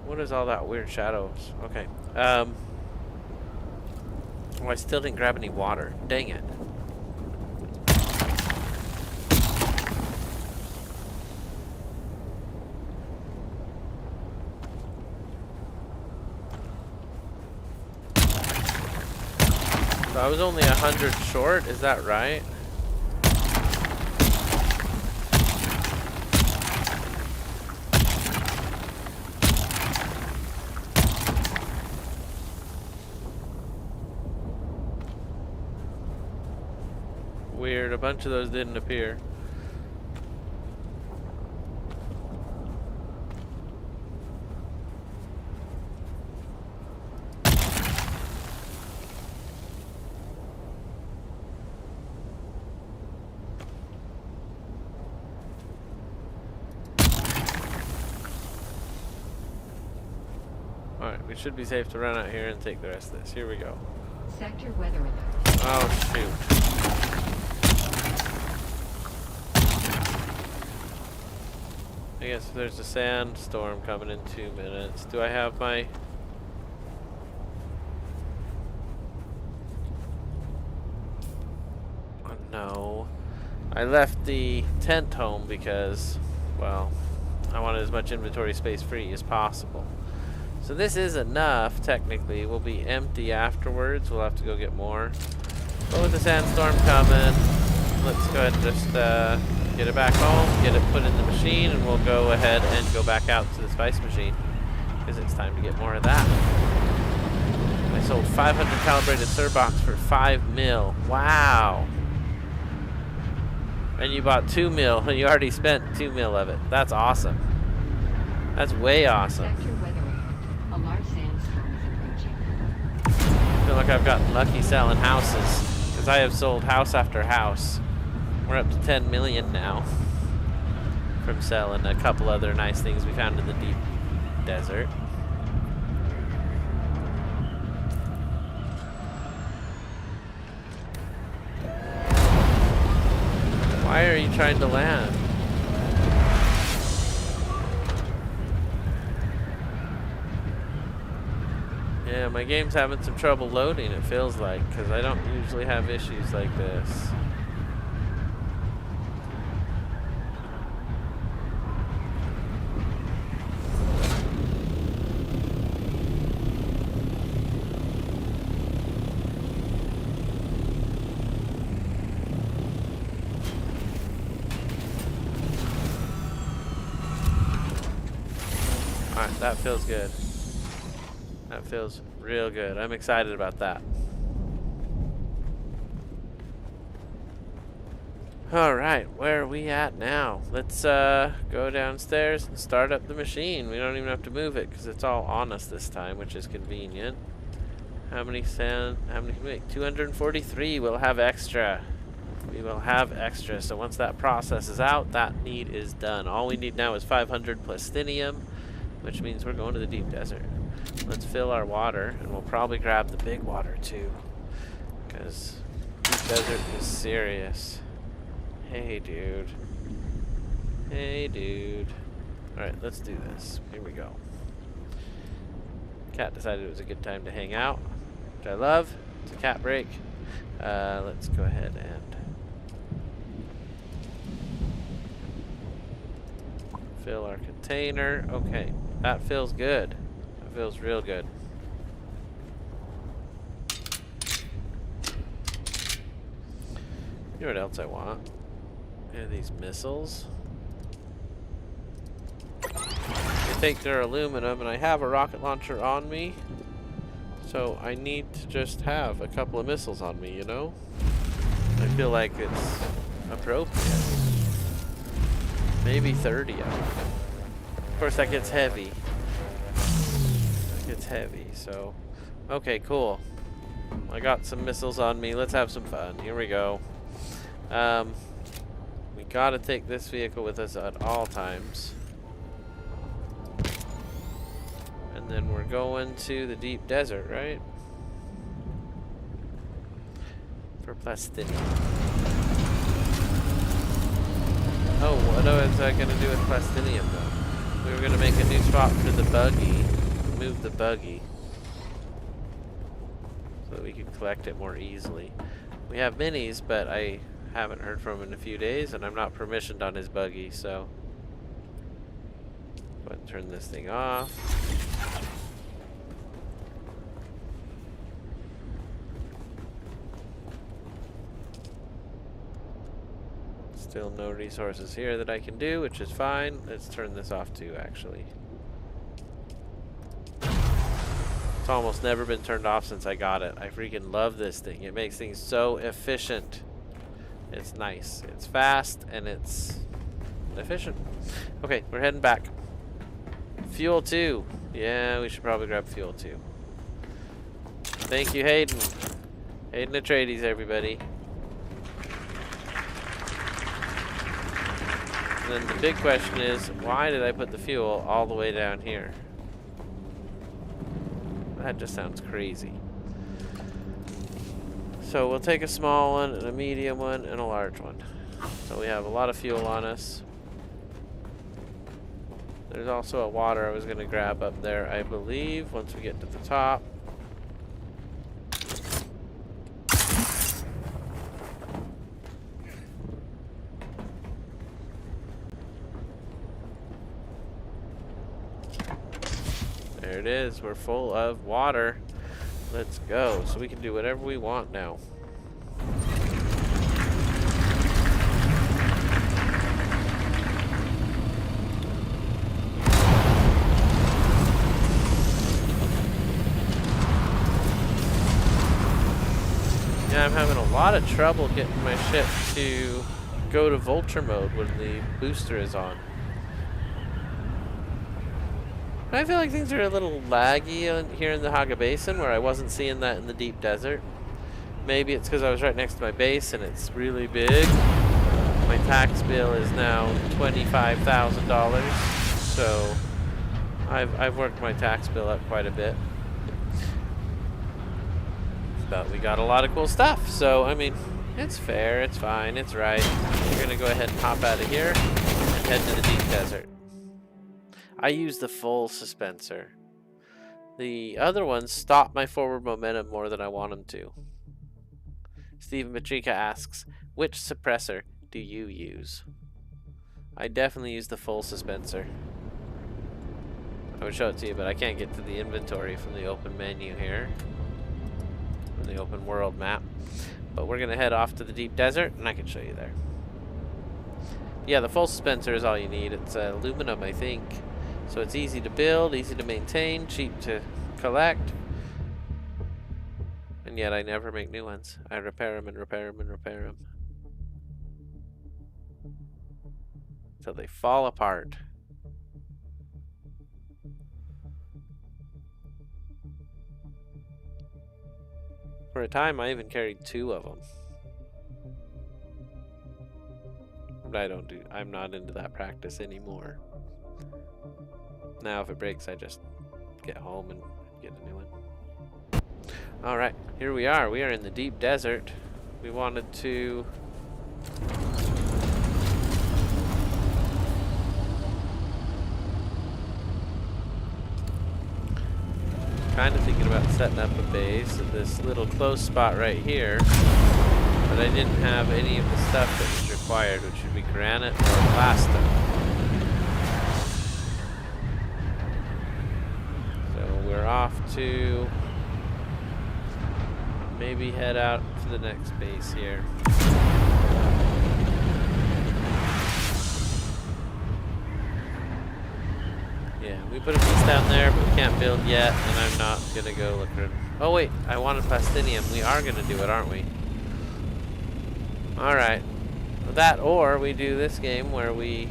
What is all that weird shadows? Okay. Oh, I still didn't grab any water. Dang it. So I was only 100 short, is that right? Weird, a bunch of those didn't appear. Alright, we should be safe to run out here and take the rest of this. Here we go. Sector weather alert. Oh, shoot. I guess there's a sandstorm coming in 2 minutes. Do I have my... Oh, no. I left the tent home because, well, I wanted as much inventory space free as possible. So this is enough, technically. We'll be empty afterwards. We'll have to go get more. But with the sandstorm coming, let's go ahead and just get it back home, get it put in the machine, and we'll go ahead and go back out to the spice machine because it's time to get more of that. I sold 500 calibrated sandbox for 5 mil. Wow. And you bought 2 mil, and you already spent 2 mil of it. That's awesome. That's way awesome. Sector weather alert. A large sandstorm is approaching. I feel like I've gotten lucky selling houses because I have sold house after house. We're up to 10 million now from selling a couple other nice things we found in the deep desert. Why are you trying to land? Yeah, my game's having some trouble loading, it feels like, because I don't usually have issues like this. Alright, that feels good. That feels real good. I'm excited about that. Alright, where are we at now? Let's go downstairs and start up the machine. We don't even have to move it because it's all on us this time, which is convenient. How many can we make? 243. We'll have extra. We will have extra. So once that process is out, that need is done. All we need now is 500 plastinium, which means we're going to the deep desert. Let's fill our water, and we'll probably grab the big water too, because deep desert is serious. Hey, dude. Hey, dude. Alright, let's do this. Here we go. Cat decided it was a good time to hang out, which I love. It's a cat break. Let's go ahead and fill our container. Okay. That feels good. That feels real good. You know what else I want? Yeah, these missiles. They think they're aluminum, and I have a rocket launcher on me. So I need to just have a couple of missiles on me, you know? I feel like it's appropriate. Maybe 30 of them. Of course, that gets heavy. That gets heavy, so... Okay, cool. I got some missiles on me. Let's have some fun. Here we go. We gotta take this vehicle with us at all times. And then we're going to the deep desert, right? For plastinium. Oh, what was I gonna do with plastinium though? We were gonna make a new spot for the buggy. Move the buggy. So that we could collect it more easily. We have minis, but I haven't heard from him in a few days, and I'm not permissioned on his buggy, so... Go ahead and turn this thing off. Still no resources here that I can do, which is fine. Let's turn this off too, actually. It's almost never been turned off since I got it. I freaking love this thing. It makes things so efficient. It's nice. It's fast and it's efficient. Okay, we're heading back. Fuel 2. Yeah, we should probably grab fuel 2. Thank you, Hayden. Hayden Atreides, everybody. And then the big question is, why did I put the fuel all the way down here? That just sounds crazy. So we'll take a small one, and a medium one, and a large one. So we have a lot of fuel on us. There's also a water I was going to grab up there, I believe, once we get to the top. There it is. We're full of water. Let's go. So we can do whatever we want now. Yeah, I'm having a lot of trouble getting my ship to go to vulture mode when the booster is on. I feel like things are a little laggy here in the Haga Basin, where I wasn't seeing that in the deep desert. Maybe it's because I was right next to my base and it's really big. My tax bill is now $25,000, so I've worked my tax bill up quite a bit. But we got a lot of cool stuff, so I mean, it's fair, it's fine, it's right. We're gonna go ahead and hop out of here and head to the deep desert. I use the full suspensor. The other ones stop my forward momentum more than I want them to. Stephen Patrica asks, which suppressor do you use? I definitely use the full suspensor. I would show it to you, but I can't get to the inventory from the open menu here. From the open world map. But we're going to head off to the deep desert, and I can show you there. Yeah, the full suspensor is all you need. It's aluminum, I think. So it's easy to build, easy to maintain, cheap to collect. And yet I never make new ones. I repair them and repair them and repair them. Until they fall apart. For a time I even carried 2 of them. But I'm not into that practice anymore. Now if it breaks, I just get home and get a new one. Alright, here we are. We are in the deep desert. We wanted to... kind of thinking about setting up a base at this little close spot right here. But I didn't have any of the stuff that was required, which would be granite or plastic. off to maybe head out to the next base here. Yeah, we put a piece down there, but we can't build yet, and I'm not gonna go look for it. Oh wait, I wanted plastinium. We are gonna do it, aren't we? Alright. That, or we do this game where we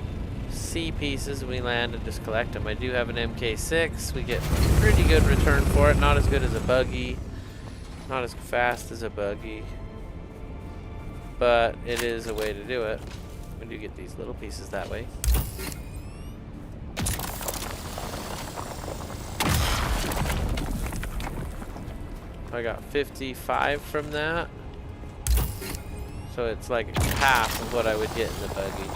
see pieces and we land and just collect them. I do have an MK6. We get pretty good return for it. Not as good as a buggy. Not as fast as a buggy. But it is a way to do it. We do get these little pieces that way. I got 55 from that. So it's like half of what I would get in the buggy.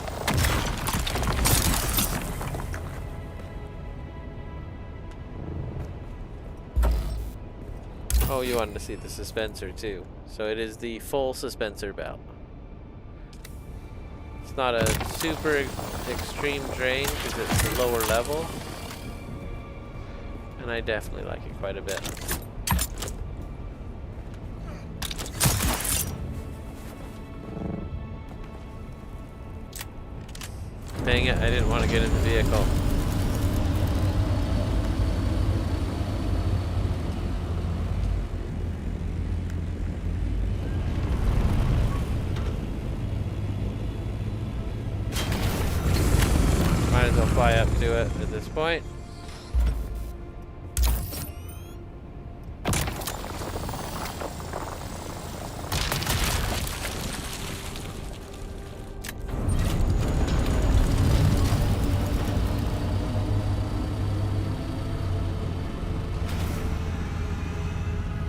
Oh, you wanted to see the suspensor too. So it is the full suspensor belt. It's not a super extreme drain because it's a lower level. And I definitely like it quite a bit. Dang it, I didn't want to get in the vehicle. Might as well fly up to it at this point.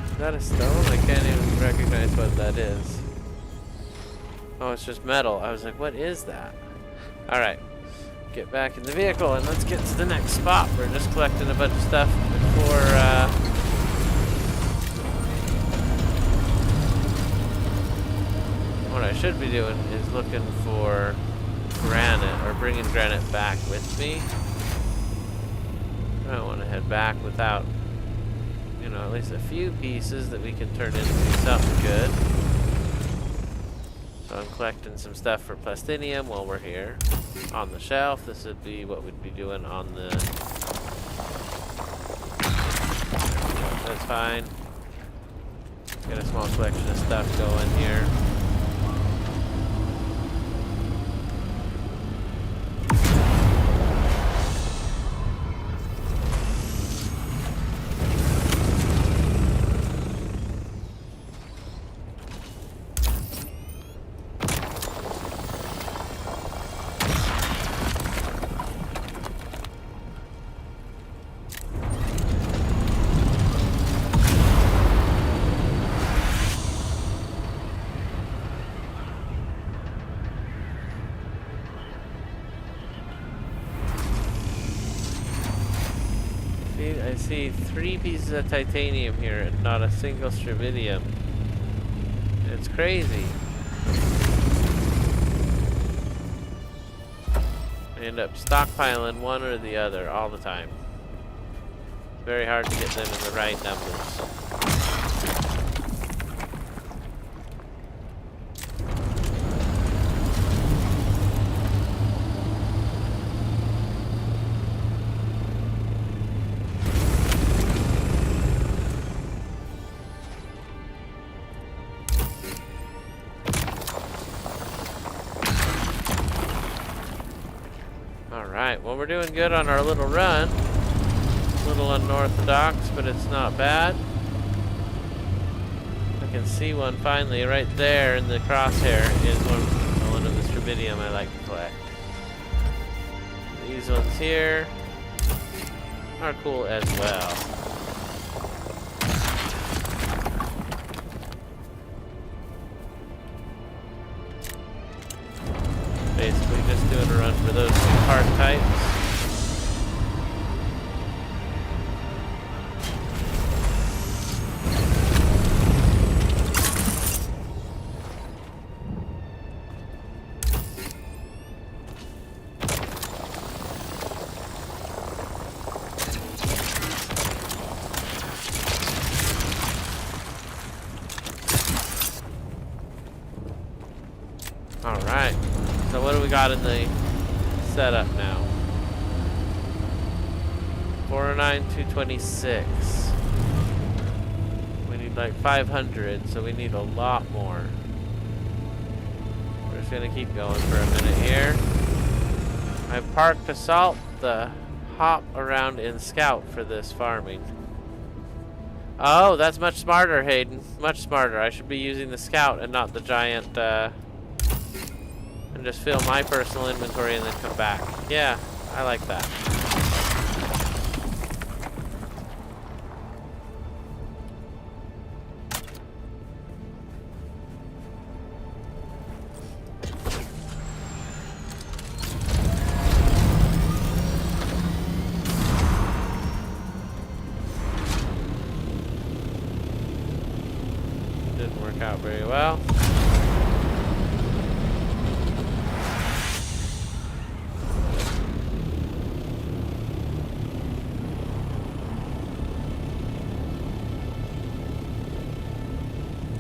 Is that a stone? I can't even recognize what that is. Oh, it's just metal. I was like, what is that? Alright. Get back in the vehicle and let's get to the next spot. We're just collecting a bunch of stuff before, what I should be doing is looking for granite, or bringing granite back with me. I don't want to head back without, you know, at least a few pieces that we can turn into something good. So I'm collecting some stuff for plastinium while we're here. On the shelf, this would be what we'd be doing on the... That's fine. Got a small collection of stuff going here. I see 3 pieces of titanium here and not a single strontium. It's crazy. I end up stockpiling one or the other all the time. It's very hard to get them in the right numbers. Alright, well we're doing good on our little run. A little unorthodox, but it's not bad. I can see one finally right there in the crosshair is one of the strontium I like to collect. These ones here are cool as well. Basically just doing a run for those hard types. we got in the setup now? 409, 226. We need like 500, so we need a lot more. We're just gonna keep going for a minute here. I've parked Assault the hop around in Scout for this farming. Oh, that's much smarter, Hayden. Much smarter. I should be using the Scout and not the giant, and just fill my personal inventory and then come back. Yeah, I like that. Didn't work out very well.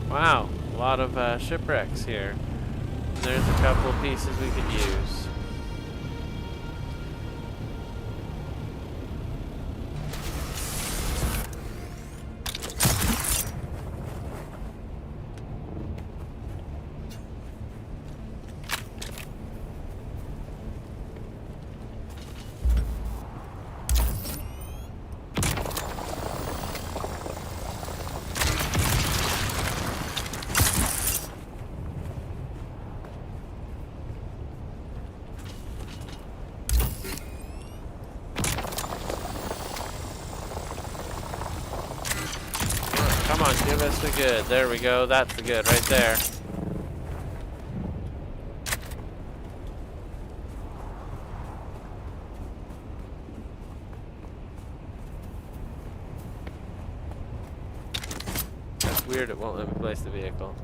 Wow, a lot of shipwrecks here. There's a couple of pieces we could use. Come on, give us the good. There we go. That's the good right there. That's weird. It won't let me place the vehicle.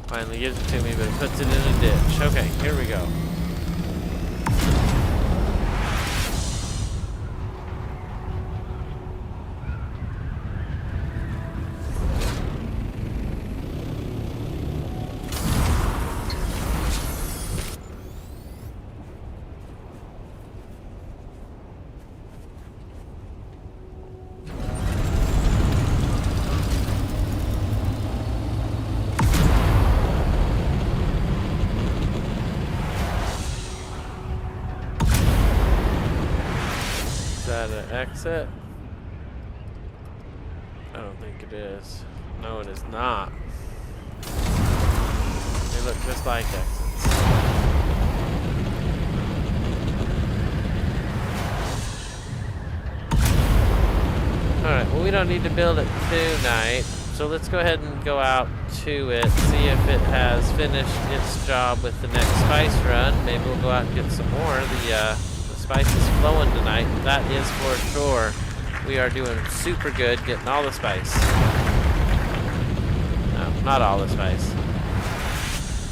Finally gives it to me, but it puts it in a ditch. Okay, here we go. Is that an exit? I don't think it is. No, it is not. They look just like exits. Alright, well we don't need to build it tonight, so let's go ahead and go out to it, see if it has finished its job with the next spice run. Maybe we'll go out and get some more. The spice is flowing tonight, that is for sure. We are doing super good getting all the spice. No, not all the spice.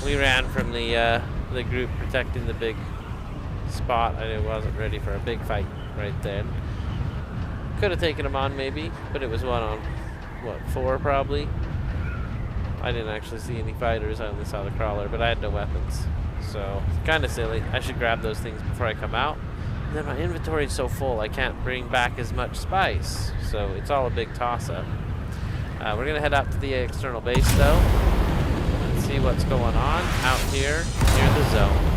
We ran from the group protecting the big spot. I wasn't ready for a big fight right then. Could have taken them on maybe, but it was one on, what, 4 probably? I didn't actually see any fighters. I only saw the crawler, but I had no weapons. So, kind of silly. I should grab those things before I come out. And then my inventory is so full, I can't bring back as much spice. So, it's all a big toss-up. We're going to head out to the external base, though. And see what's going on out here near the zone.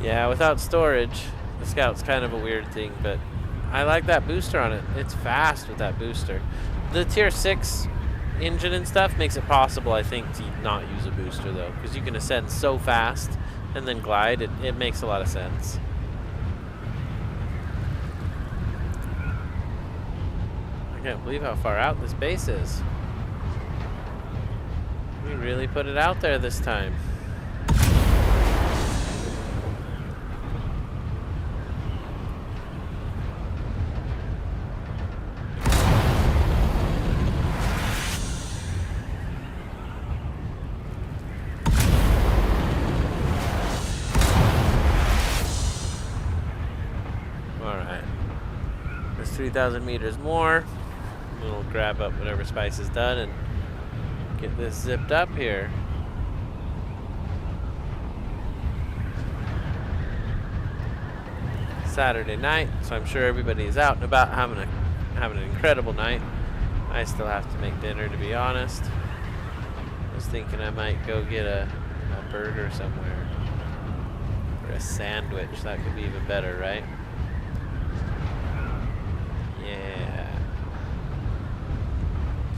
Yeah, without storage, The Scout's kind of a weird thing, but I like that booster on it. It's fast with that booster. The tier 6 engine and stuff makes it possible, I think, to not use a booster though, because you can ascend so fast and then glide. It makes a lot of sense. I can't believe how far out this base is. We really put it out there this time. Alright. There's 3,000 meters more. We'll grab up whatever Spice has done and get this zipped up here. Saturday night, so I'm sure everybody's out and about having an incredible night. I still have to make dinner, to be honest. I was thinking I might go get a burger somewhere. Or a sandwich. That could be even better, right? Yeah.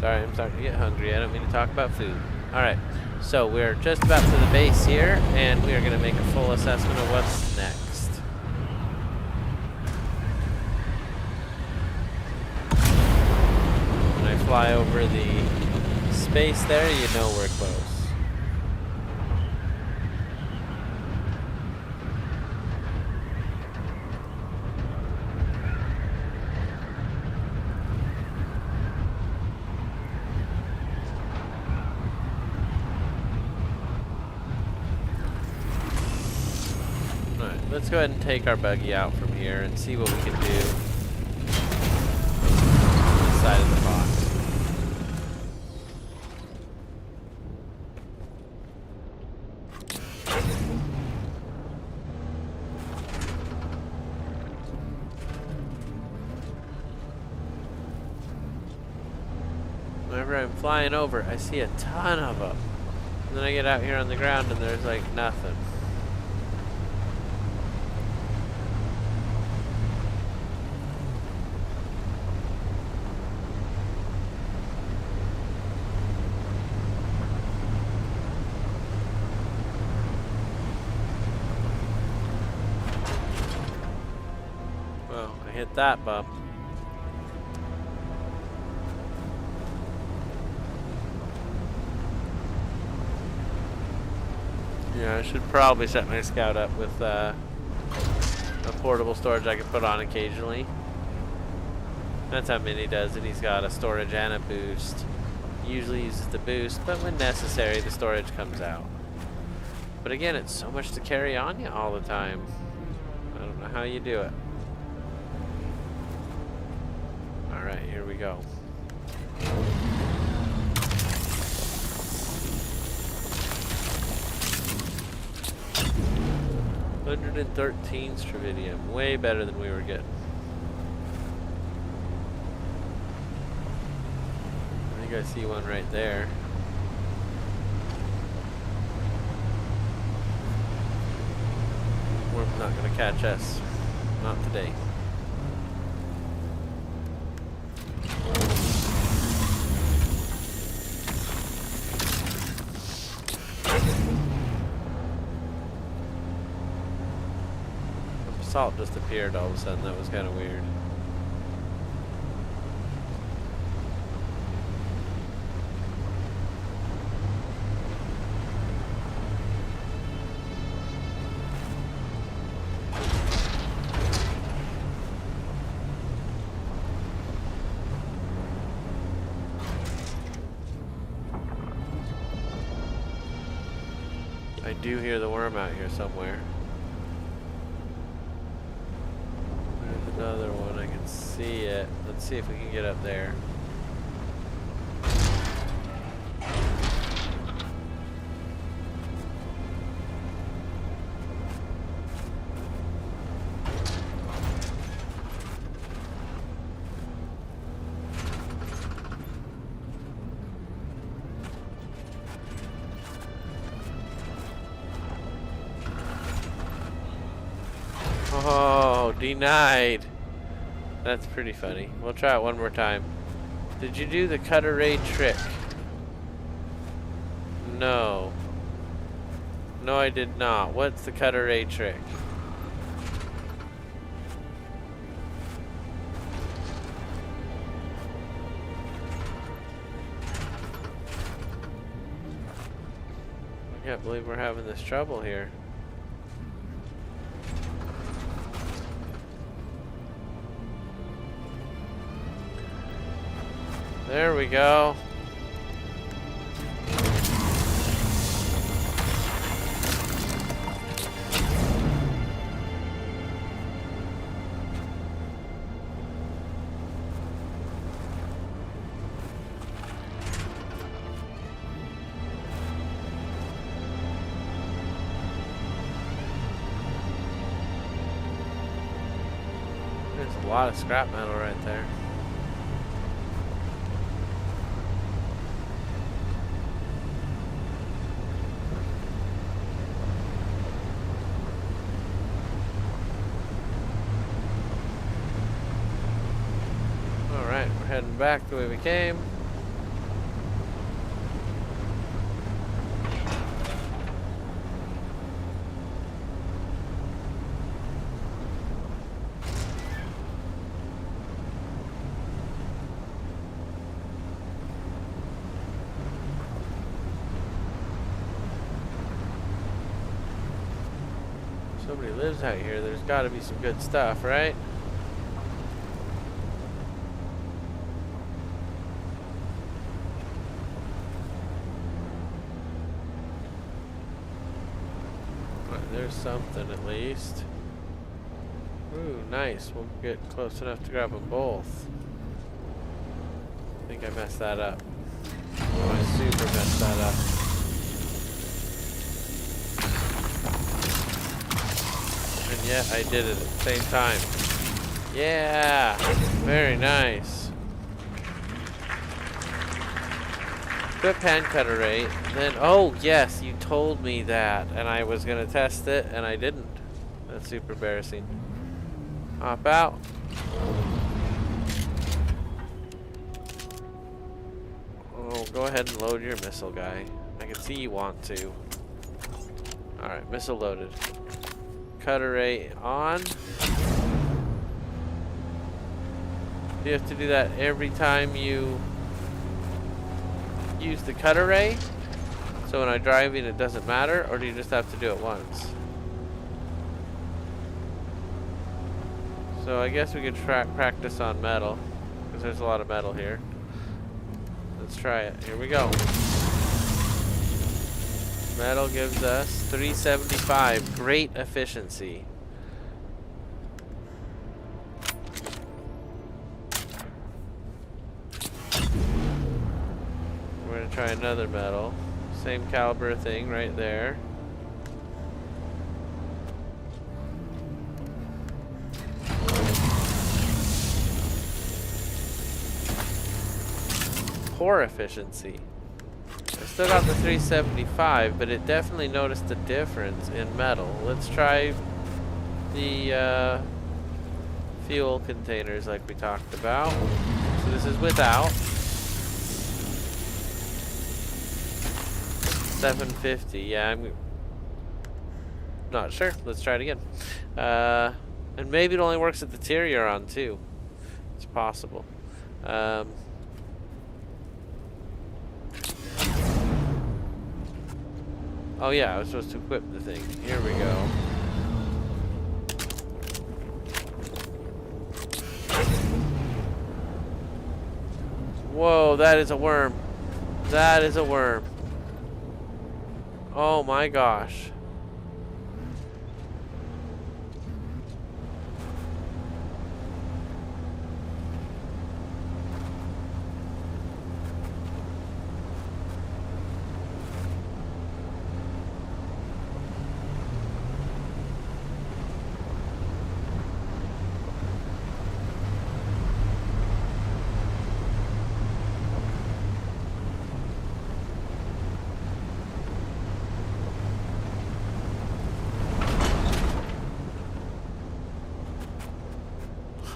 Sorry, I'm starting to get hungry. I don't mean to talk about food. Alright, so we're just about to the base here, and we are going to make a full assessment of what's next. When I fly over the space there, you know we're close. Let's go ahead and take our buggy out from here and see what we can do inside of the box. Whenever I'm flying over, I see a ton of them. And then I get out here on the ground and there's like nothing. Hit that bump. Yeah, I should probably set my Scout up with a portable storage I can put on occasionally. That's how Mini does it. He's got a storage and a boost. He usually uses the boost, but when necessary, the storage comes out. But again, it's so much to carry on you all the time. I don't know how you do it. Alright, here we go. 113 Stravidium, way better than we were getting. I think I see one right there. Worm's not gonna catch us. Not today. Salt just appeared all of a sudden. That was kind of weird. I do hear the worm out here somewhere. Another one, I can see it. Let's see if we can get up there. Oh. denied. That's pretty funny. We'll try it one more time. Did you do the cut array trick? No. No, I did not. What's the cut array trick? I can't believe we're having this trouble here. There we go. There's a lot of scrap metal right there. Alright, we're heading back the way we came. Somebody lives out here, there's got to be some good stuff, right? There's something at least. Ooh, nice. We'll get close enough to grab them both. I think I messed that up. Oh, I super messed that up. And yet I did it at the same time. Yeah! Very nice. Equip hand cutter rate. Then, oh yes, you told me that, and I was gonna test it, and I didn't. That's super embarrassing. Hop out. Oh, go ahead and load your missile, guy. I can see you want to. All right, missile loaded. Cutter rate on. Do you have to do that every time you use the cut array? So when I'm driving it doesn't matter, or do you just have to do it once? So I guess we could practice on metal, because there's a lot of metal here. Let's try it. Here we go. Metal gives us 375. Great efficiency. We're gonna try another metal. Same caliber thing right there. Poor efficiency. I still got the 375, but it definitely noticed a difference in metal. Let's try the fuel containers like we talked about. So this is without. 750. Yeah, I'm not sure. Let's try it again. And maybe it only works at the tier you're on too. It's possible. Oh yeah, I was supposed to equip the thing. Here we go. Whoa, that is a worm. That is a worm. Oh my gosh.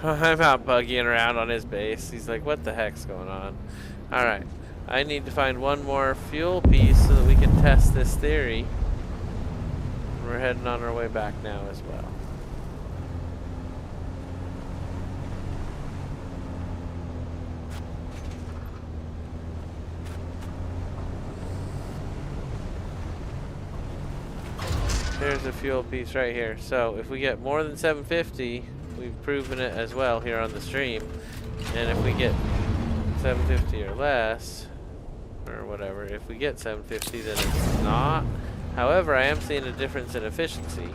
I'm out buggying around on his base. He's like, what the heck's going on? Alright. I need to find one more fuel piece so that we can test this theory. We're heading on our way back now as well. There's a fuel piece right here. So if we get more than 750, we've proven it as well here on the stream. And if we get 750 or less, or whatever, if we get 750, then it's not. However, I am seeing a difference in efficiency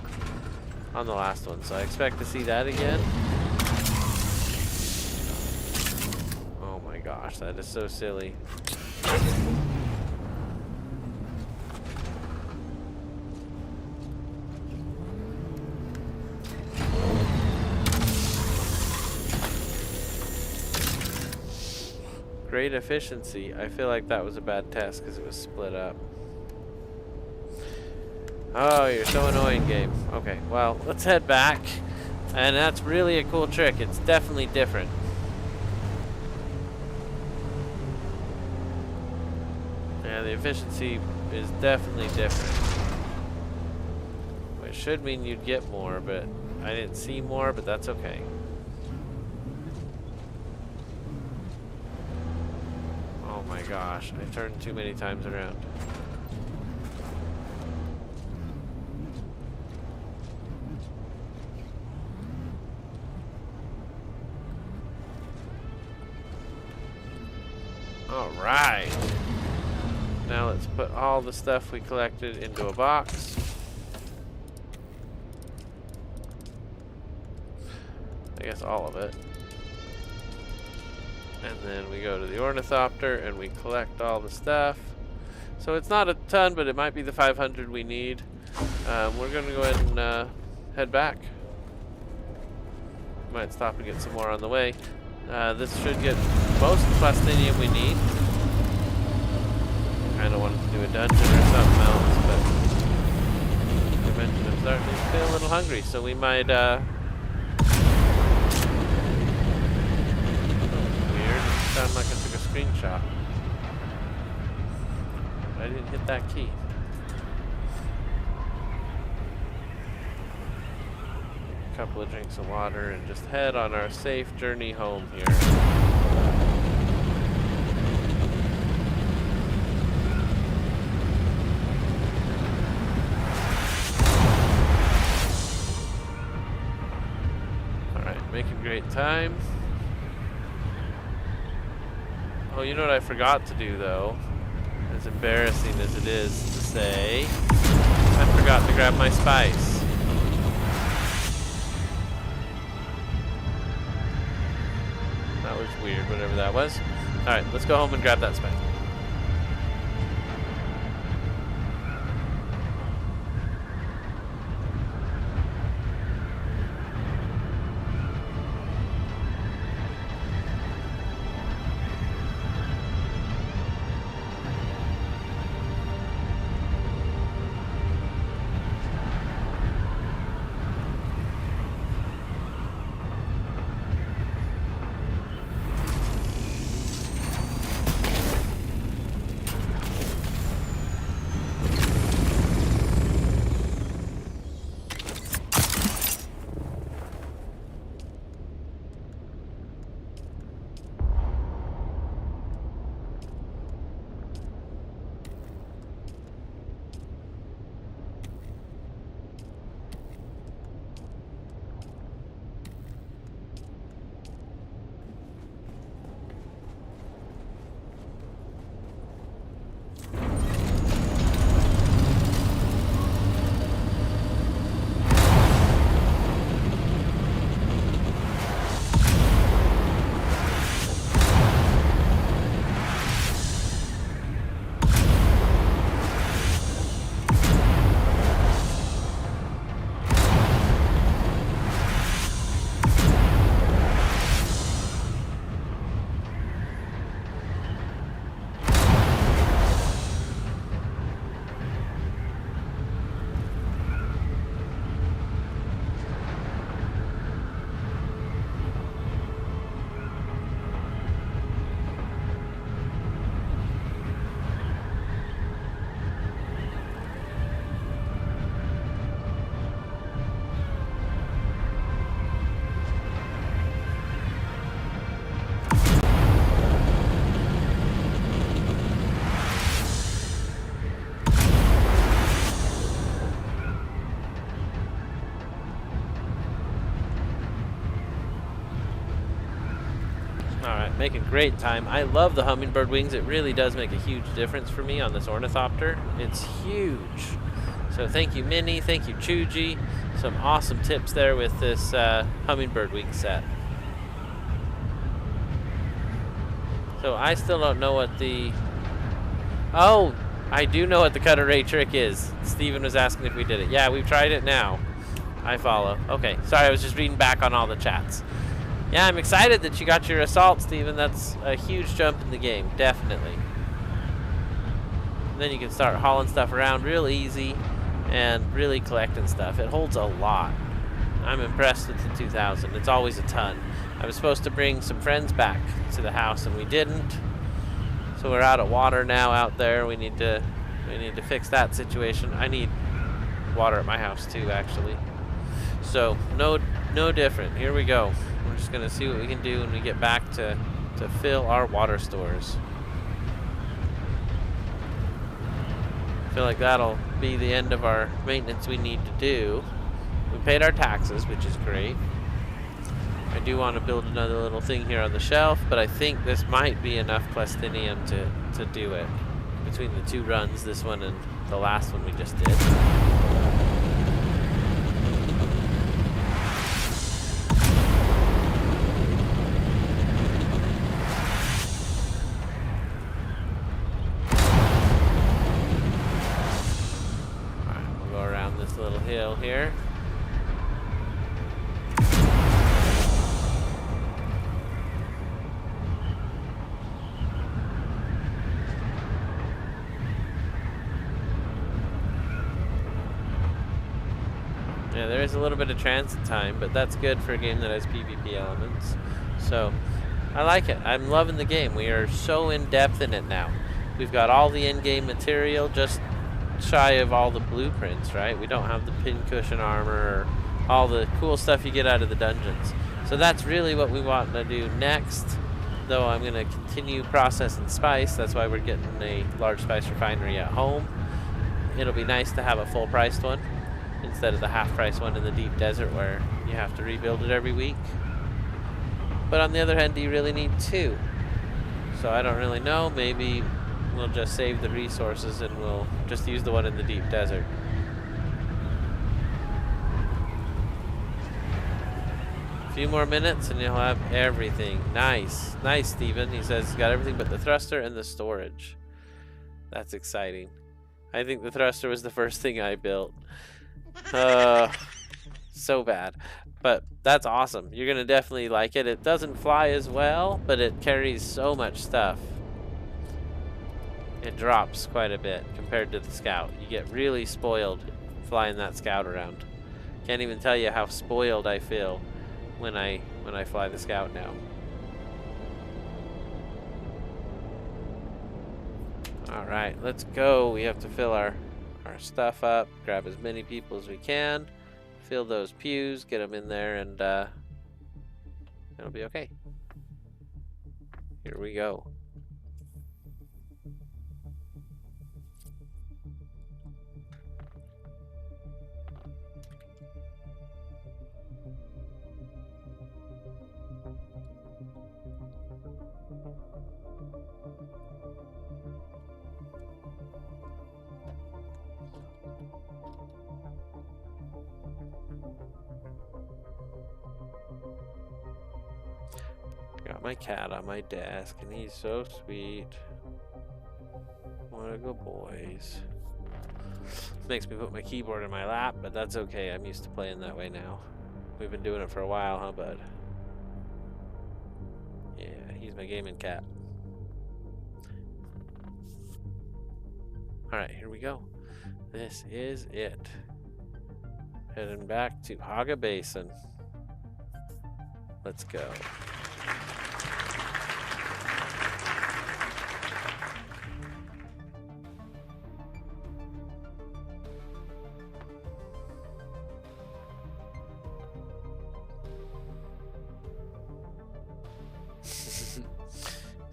on the last one, so I expect to see that again. Oh my gosh, that is so silly. Great efficiency. I feel like that was a bad test because it was split up. Oh, you're so annoying, game. Okay, well, let's head back. And that's really a cool trick. It's definitely different. Yeah, the efficiency is definitely different. Which should mean you'd get more, but I didn't see more, but that's okay. Oh my gosh, I turned too many times around. Alright. Now let's put all the stuff we collected into a box. I guess all of it. And then we go to the ornithopter and we collect all the stuff. So it's not a ton, but it might be the 500 we need. We're going to go ahead and head back. Might stop and get some more on the way. This should get most plastinium we need. Kind of wanted to do a dungeon or something else, but I mentioned I'm starting to feel a little hungry, so we might weird. It sounded like I took a screenshot. But I didn't hit that key. A couple of drinks of water and just head on our safe journey home here. Making great time. Oh, you know what I forgot to do though? As embarrassing as it is to say, I forgot to grab my spice. That was weird, whatever that was. Alright, let's go home and grab that spice. making great time. I love the hummingbird wings. It really does make a huge difference for me on this ornithopter. It's huge. So thank you, Minnie. Thank you, Chuji. Some awesome tips there with this hummingbird wing set. So I still don't know what the... Oh, I do know what the cutter ray trick is. Steven was asking if we did it. Yeah, we've tried it now. I follow. Okay, sorry, I was just reading back on all the chats. Yeah, I'm excited that you got your assault, Steven. That's a huge jump in the game, definitely. And then you can start hauling stuff around real easy and really collecting stuff. It holds a lot. I'm impressed with the 2000. It's always a ton. I was supposed to bring some friends back to the house and we didn't. So we're out of water now out there. We need to fix that situation. I need water at my house too, actually. So no different. Here we go. We're just gonna see what we can do when we get back to fill our water stores. I feel like that'll be the end of our maintenance we need to do. We paid our taxes, which is great. I do want to build another little thing here on the shelf, but I think this might be enough plastinium to do it. Between the two runs, this one and the last one we just did. Alright, we'll go around this little hill here. Yeah, there is a little bit of transit time, but that's good for a game that has PvP elements. So, I like it. I'm loving the game. We are so in-depth in it now. We've got all the in-game material, just shy of all the blueprints, right? We don't have the pincushion armor or all the cool stuff you get out of the dungeons. So that's really what we want to do next, though I'm going to continue processing spice. That's why we're getting a large spice refinery at home. It'll be nice to have a full-priced one, instead of the half-price one in the deep desert where you have to rebuild it every week. But on the other hand, do you really need two? So I don't really know. Maybe we'll just save the resources and we'll just use the one in the deep desert. A few more minutes and you'll have everything. Nice. Nice, Steven. He says he's got everything but the thruster and the storage. That's exciting. I think the thruster was the first thing I built. So bad, but that's awesome. You're gonna definitely like it. It doesn't fly as well, but it carries so much stuff. It drops quite a bit compared to the scout. You get really spoiled flying that scout around. Can't even tell you how spoiled I feel when I fly the scout now. All right, let's go. We have to fill our stuff up, grab as many people as we can, fill those pews, get them in there, and it'll be okay. Here we go. Got my cat on my desk, and he's so sweet. What a good boys. Makes me put my keyboard in my lap, but that's okay. I'm used to playing that way now. We've been doing it for a while, huh, bud? Yeah, he's my gaming cat. Alright, here we go. This is it. Heading back to Haga Basin. Let's go.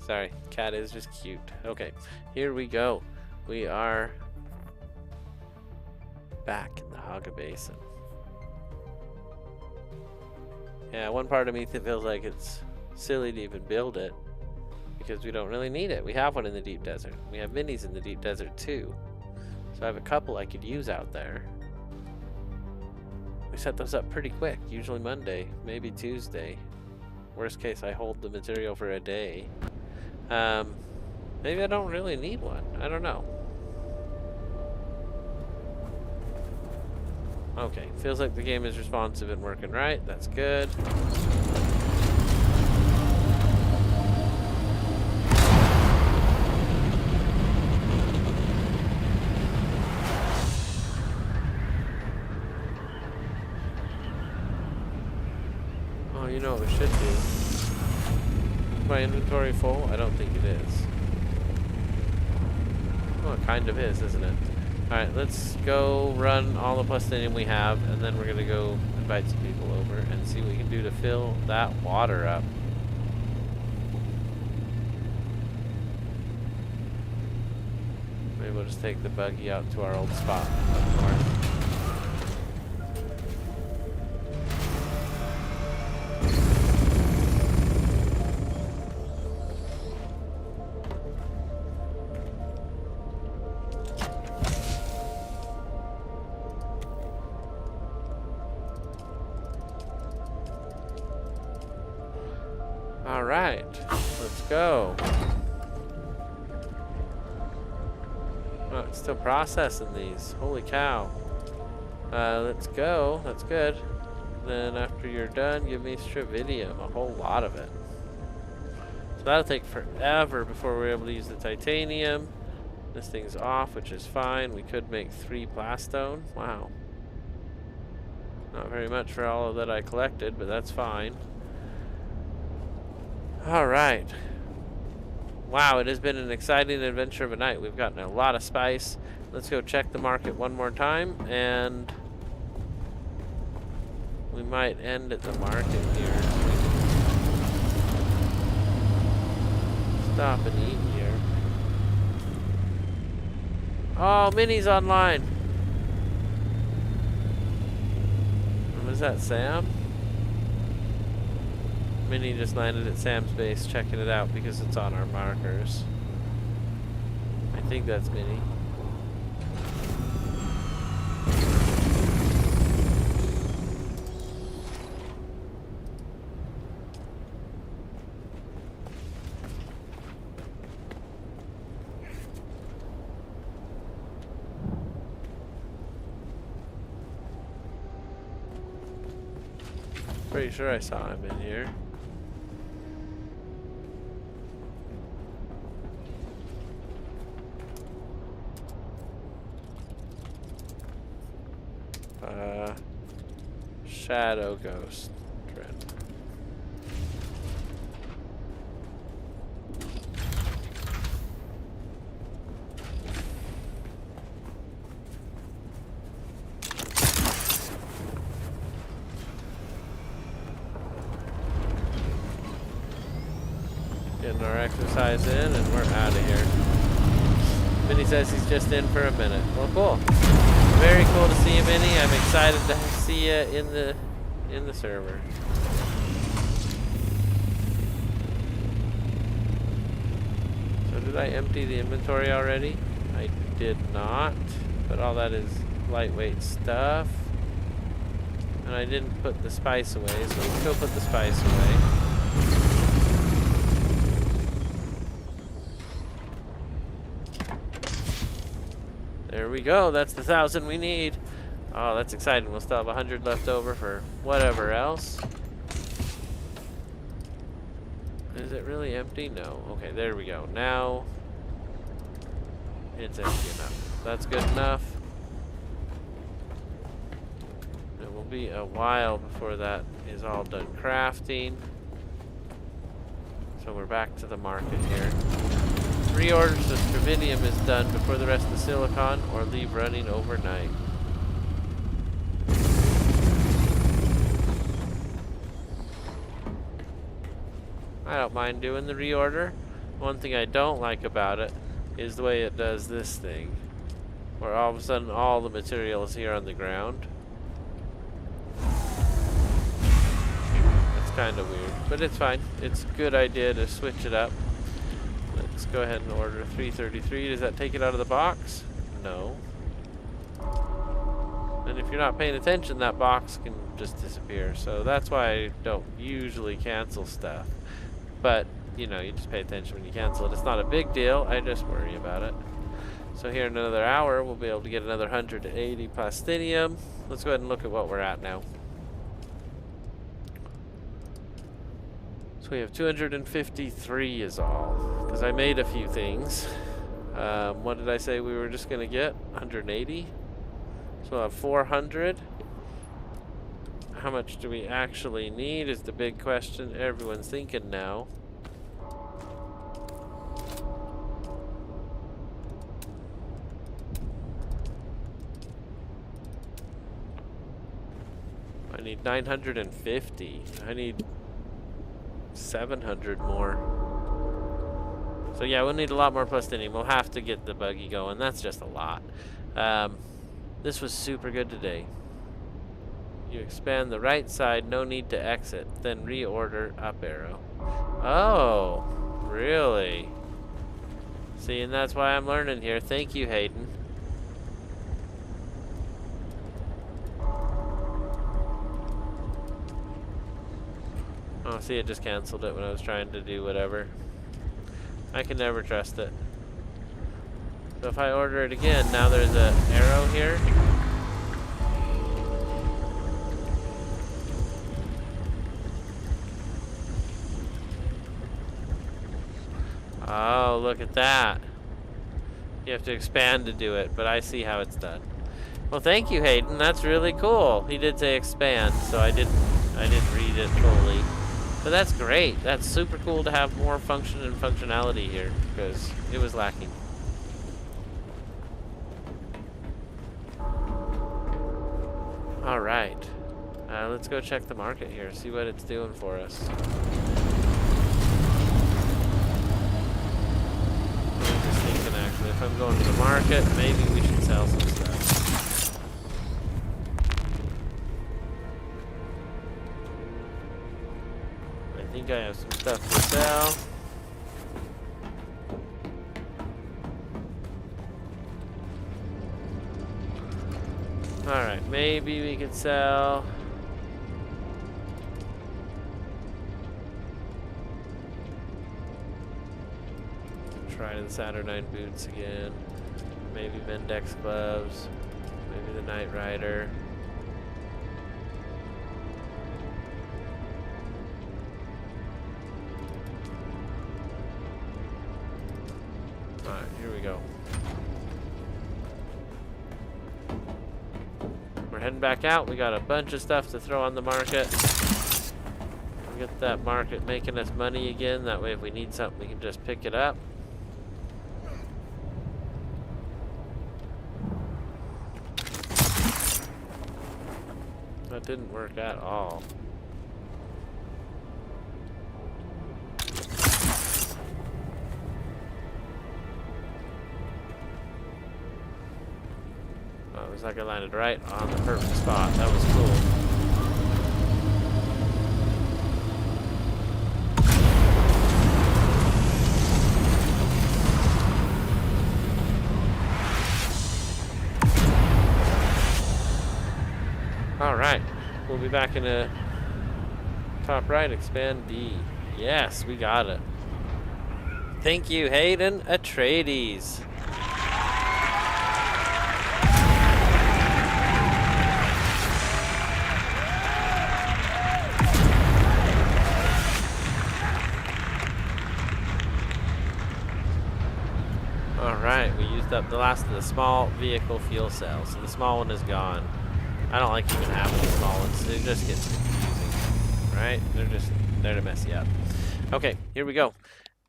Sorry, cat is just cute. Okay, here we go. We are back in the Haga Basin. Yeah, one part of me feels like it's silly to even build it, because we don't really need it. We have one in the deep desert. We have minis in the deep desert too. So I have a couple I could use out there. We set those up pretty quick, usually Monday, maybe Tuesday. Worst case, I hold the material for a day. Maybe I don't really need one. I don't know. Okay, feels like the game is responsive and working right. That's good. Oh, you know what we should do? Is my inventory full? I don't think it is. Well, it kind of is, isn't it? Alright, let's go run all the plastinium we have, and then we're going to go invite some people over and see what we can do to fill that water up. Maybe we'll just take the buggy out to our old spot up north. Alright, let's go. Oh, it's still processing these. Holy cow. Let's go. That's good. Then after you're done, give me stravidium. A whole lot of it. So that'll take forever before we're able to use the titanium. This thing's off, which is fine. We could make 3 plastone. Wow. Not very much for all of that I collected, but that's fine. Alright. Wow, it has been an exciting adventure of a night. We've gotten a lot of spice. Let's go check the market one more time, and we might end at the market here. Stop and eat here. Oh, Minnie's online. Was that Sam? Minnie just landed at Sam's base, checking it out because it's on our markers. I think that's Minnie. Pretty sure I saw him in here. Shadow ghost trend. Getting our exercise in, and we're out of here. Minnie says he's just in for a minute. Well, cool. Very cool to see you, Minnie. I'm excited to see you in the server. So did I empty the inventory already? I did not. But all that is lightweight stuff. And I didn't put the spice away, so let's go put the spice away. There we go. That's the 1,000 we need. Oh, that's exciting. We'll still have 100 left over for whatever else. Is it really empty? No. Okay, there we go. Now it's empty enough. That's good enough. It will be a while before that is all done crafting. So we're back to the market here. 3 orders of stravidium is done before the rest of the silicon, or leave running overnight. I don't mind doing the reorder. One thing I don't like about it is the way it does this thing, where all of a sudden all the material is here on the ground. It's kind of weird, but it's fine. It's a good idea to switch it up. Let's go ahead and order 333. Does that take it out of the box? No. And if you're not paying attention, that box can just disappear. So that's why I don't usually cancel stuff. But, you know, you just pay attention when you cancel it. It's not a big deal. I just worry about it. So here in another hour, we'll be able to get another 180 plastinium. Let's go ahead and look at what we're at now. So we have 253 is all. Because I made a few things. What did I say we were just going to get? 180? So we'll have 400. How much do we actually need is the big question everyone's thinking now. I need 950. I need 700 more. So yeah, we'll need a lot more plastinium. We'll have to get the buggy going. That's just a lot. This was super good today. You expand the right side, no need to exit. Then reorder up arrow. Oh, really? See, and that's why I'm learning here. Thank you, Hayden. Oh, see, it just canceled it when I was trying to do whatever. I can never trust it. So if I order it again, now there's an arrow here. Oh, look at that. You have to expand to do it, but I see how it's done. Well, thank you, Hayden. That's really cool. He did say expand, so I didn't read it fully. But that's great. That's super cool to have more function and functionality here, because it was lacking. All right. Let's go check the market here, see what it's doing for us. I'm just thinking, actually, if I'm going to the market, maybe we should sell some stuff. I think I have some stuff to sell. Alright, maybe we could sell. Try the Saturnine boots again. Maybe Mendex gloves. Maybe the Knight Rider. Alright, here we go. We're heading back out. We got a bunch of stuff to throw on the market. We'll get that market making us money again. That way if we need something, we can just pick it up. That didn't work at all. Oh, it was like I landed right on the perfect spot. That was cool. Alright, we'll be back in a top right, expand D. Yes, we got it. Thank you, Hayden Atreides. Alright, we used up the last of the small vehicle fuel cells, so the small one is gone. I don't like even having the small ones. It just gets confusing, right? They're just there to mess you up. Okay, here we go.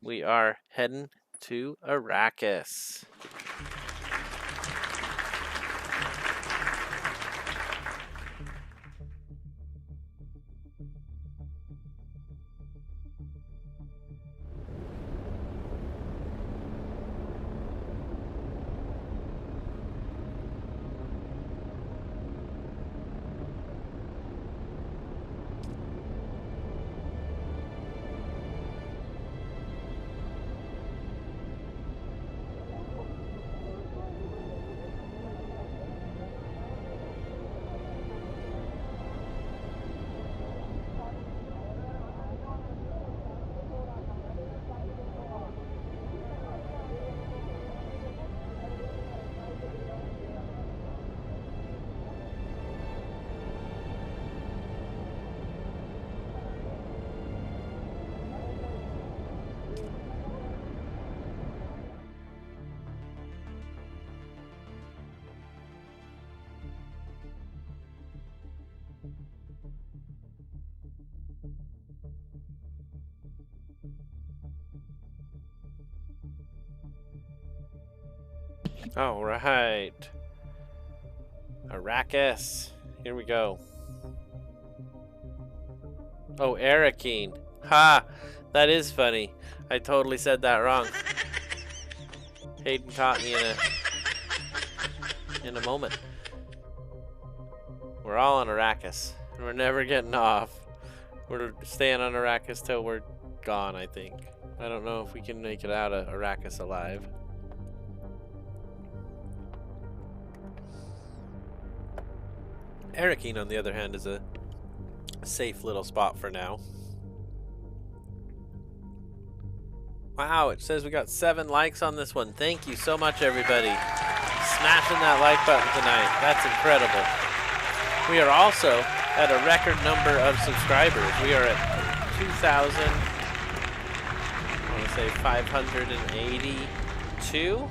We are heading to Arrakis. All right. Arrakis. Here we go. Oh, Arrakis. Ha! That is funny. I totally said that wrong. Hayden caught me in a moment. We're all on Arrakis. We're never getting off. We're staying on Arrakis till we're gone, I think. I don't know if we can make it out of Arrakis alive. Arrakis, on the other hand, is a safe little spot for now. Wow, it says we got 7 likes on this one. Thank you so much, everybody. Smashing that like button tonight. That's incredible. We are also at a record number of subscribers. We are at 582.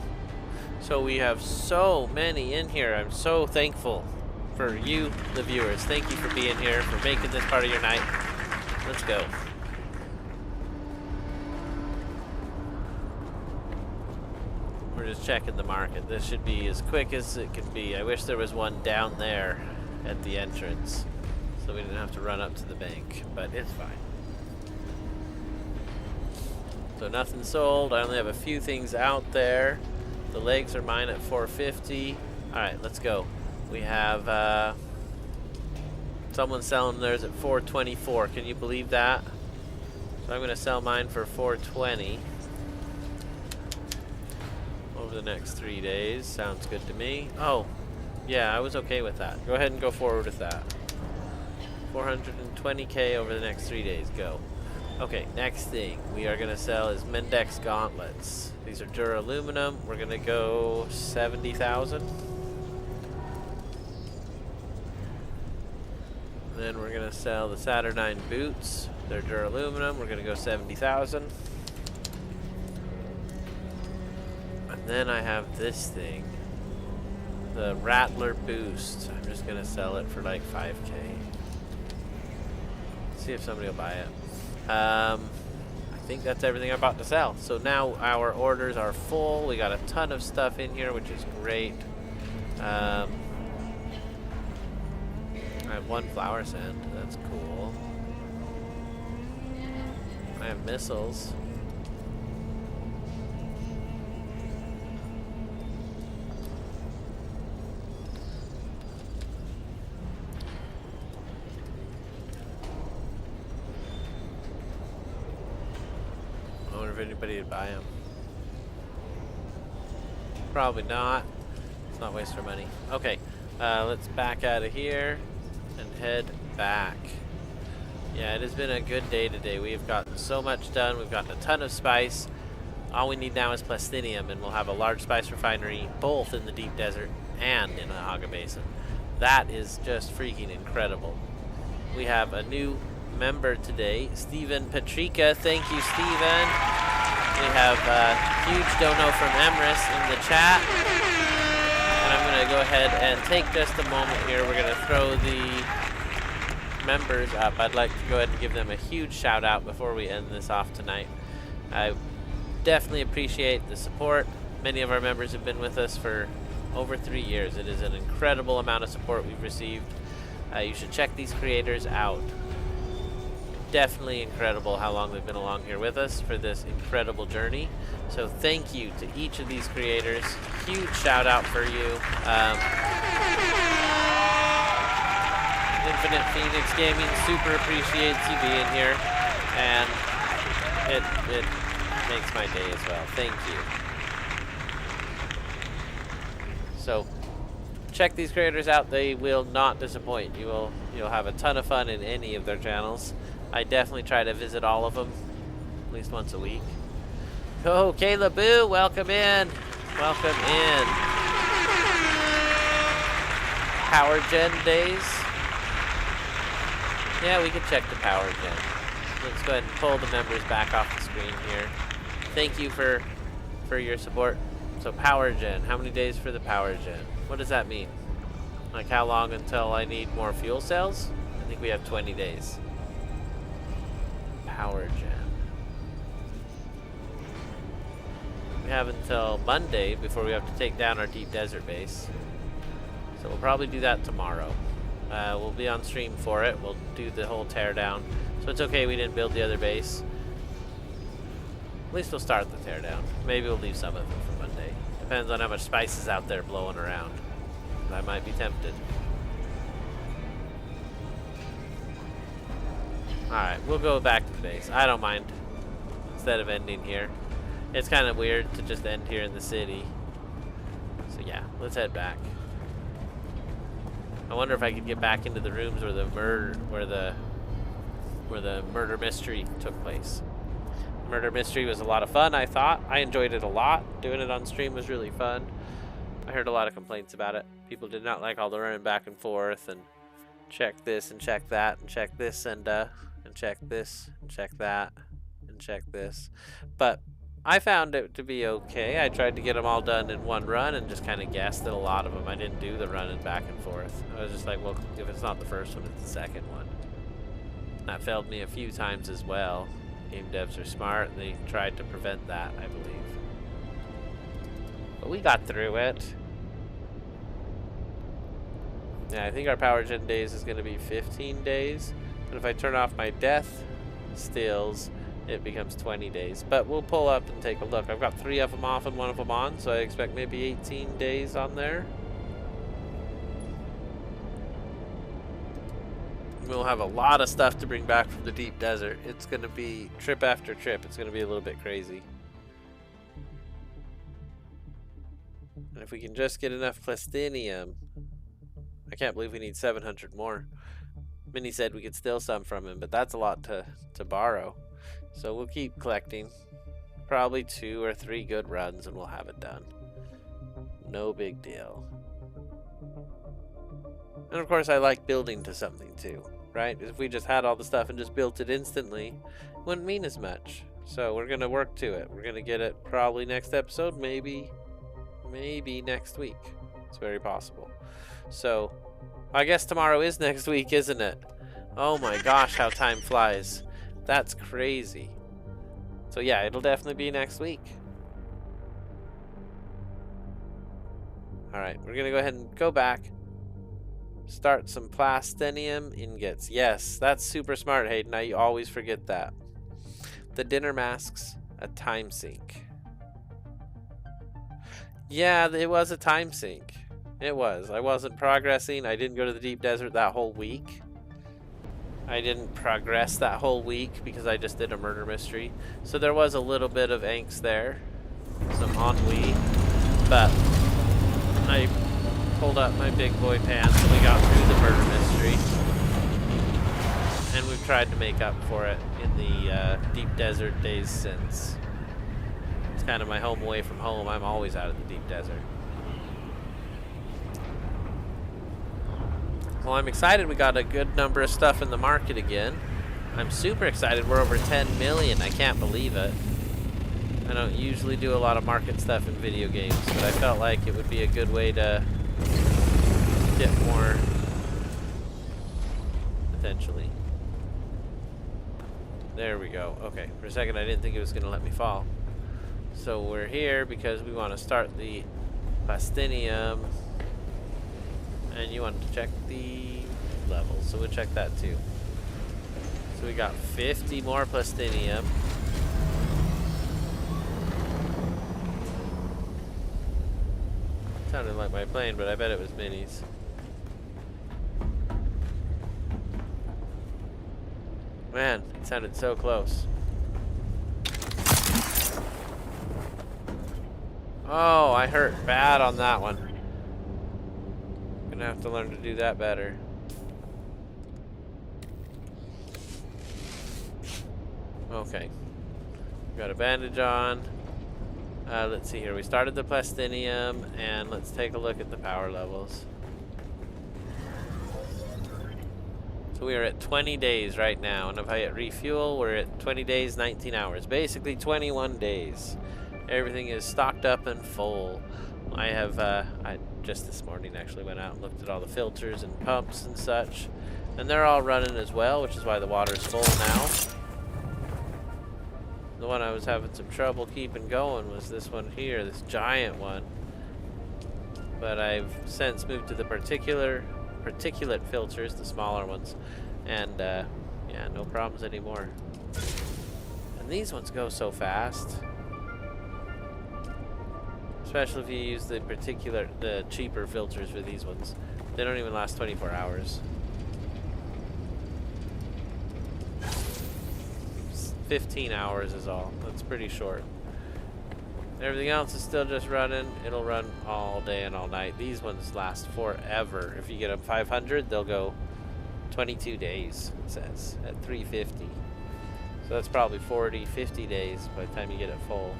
So we have so many in here. I'm so thankful for you, the viewers. Thank you for being here, for making this part of your night. Let's go. We're just checking the market. This should be as quick as it can be. I wish there was one down there at the entrance, so we didn't have to run up to the bank, but it's fine. So nothing sold. I only have a few things out there. The legs are mine at 450. Alright, let's go. We have someone selling theirs at 424. Can you believe that? So I'm going to sell mine for 420 over the next 3 days. Sounds good to me. Oh, yeah, I was okay with that. Go ahead and go forward with that. 420k over the next 3 days. Go. Okay, next thing we are going to sell is Mendex gauntlets. These are duraluminum. We're going to go 70,000. Then we're going to sell the Saturnine boots. They're duraluminum. We're going to go 70,000. And then I have this thing, the Rattler boost. I'm just going to sell it for like 5k. See if somebody will buy it. I think that's everything I'm about to sell. So now our orders are full. We got a ton of stuff in here, which is great. I have 1 flower sand. That's cool. I have missiles. I wonder if anybody would buy them. Probably not. Let's not waste our money. Okay, let's back out of here and head back. Yeah, it has been a good day today. We've gotten so much done. We've gotten a ton of spice. All we need now is plastinium, and we'll have a large spice refinery both in the deep desert and in the Haga Basin. That is just freaking incredible. We have a new member today, Stephen Patrika. Thank you, Stephen. We have a huge dono from Emrys in the chat. And I'm going to go ahead and take just a moment here. We're going to throw the members up. I'd like to go ahead and give them a huge shout out before we end this off tonight. I definitely appreciate the support. Many of our members have been with us for over 3 years. It is an incredible amount of support we've received. You should check these creators out. Definitely incredible how long they've been along here with us for this incredible journey. So thank you to each of these creators. Huge shout out for you. Infinite Phoenix Gaming super appreciates you being here, and it makes my day as well. Thank you. So check these creators out. They will not disappoint. You'll have a ton of fun in any of their channels. I definitely try to visit all of them at least once a week. Oh, Kayla Boo, welcome in. Welcome in. Power Gen days. Yeah, we can check the Power Gen. Let's go ahead and pull the members back off the screen here. Thank you for your support. So Power Gen, how many days for the Power Gen? What does that mean? Like how long until I need more fuel cells? I think we have 20 days. Power Gen. We have until Monday before we have to take down our deep desert base. So we'll probably do that tomorrow. We'll be on stream for it. We'll do the whole teardown. So it's okay we didn't build the other base. At least we'll start the teardown. Maybe we'll leave some of it for Monday. Depends on how much spice is out there blowing around. I might be tempted. Alright, we'll go back to the base. I don't mind. Instead of ending here. It's kind of weird to just end here in the city. So yeah, let's head back. I wonder if I could get back into the rooms where the murder mystery took place. Murder mystery was a lot of fun, I thought. I enjoyed it a lot. Doing it on stream was really fun. I heard a lot of complaints about it. People did not like all the running back and forth and check this and check that and check this and check this and check that and check this. But I found it to be okay. I tried to get them all done in one run and just kind of guessed at a lot of them. I didn't do the running back and forth. I was just like, well, if it's not the first one, it's the second one. That failed me a few times as well. Game devs are smart. They tried to prevent that, I believe. But we got through it. Yeah, I think our power gen days is going to be 15 days. But if I turn off my death stills, it becomes 20 days. But we'll pull up and take a look. I've got 3 of them off and 1 of them on, so I expect maybe 18 days on there. We'll have a lot of stuff to bring back from the deep desert. It's going to be trip after trip. It's going to be a little bit crazy. And if we can just get enough plastinium. I can't believe we need 700 more. Minnie said we could steal some from him, but that's a lot to borrow. So we'll keep collecting. Probably 2 or 3 good runs and we'll have it done. No big deal. And of course I like building to something too, right? If we just had all the stuff and just built it instantly, it wouldn't mean as much. So we're going to work to it. We're going to get it probably next episode, maybe next week. It's very possible. So I guess tomorrow is next week, isn't it? Oh my gosh, how time flies. That's crazy. So yeah, it'll definitely be next week. Alright, we're gonna go ahead and go back. Start some plastinium ingots. Yes, that's super smart, Hayden. I always forget that. The dinner masks, a time sink. Yeah, it was a time sink. It was. I wasn't progressing. I didn't go to the deep desert that whole week. I didn't progress that whole week because I just did a murder mystery. So there was a little bit of angst there. Some ennui. But I pulled up my big boy pants and we got through the murder mystery. And we've tried to make up for it in the deep desert days since. It's kind of my home away from home. I'm always out of the deep desert. Well, I'm excited we got a good number of stuff in the market again. I'm super excited we're over 10 million. I can't believe it. I don't usually do a lot of market stuff in video games, but I felt like it would be a good way to get more potentially. There we go. Okay, for a second I didn't think it was going to let me fall. So we're here because we want to start the plastinium. And you wanted to check the levels, so we'll check that too. So we got 50 more plastinium. Sounded like my plane, but I bet it was Minnie's. Man, it sounded so close. Oh, I hurt bad on that one. Gonna have to learn to do that better. Okay. Got a bandage on. Let's see here. We started the plastinium, and let's take a look at the power levels. So we are at 20 days right now, and if I hit refuel, we're at 20 days, 19 hours. Basically 21 days. Everything is stocked up and full. I have, I just this morning actually went out and looked at all the filters and pumps and such. And they're all running as well, which is why the water is full now. The one I was having some trouble keeping going was this one here, this giant one. But I've since moved to the particulate filters, the smaller ones, and yeah, no problems anymore. And these ones go so fast, especially if you use the cheaper filters for these ones. They don't even last 24 hours. 15 hours is all. That's pretty short. Everything else is still just running. It'll run all day and all night. These ones last forever. If you get them 500, they'll go 22 days, it says, at 350. So that's probably 40, 50 days by the time you get it full.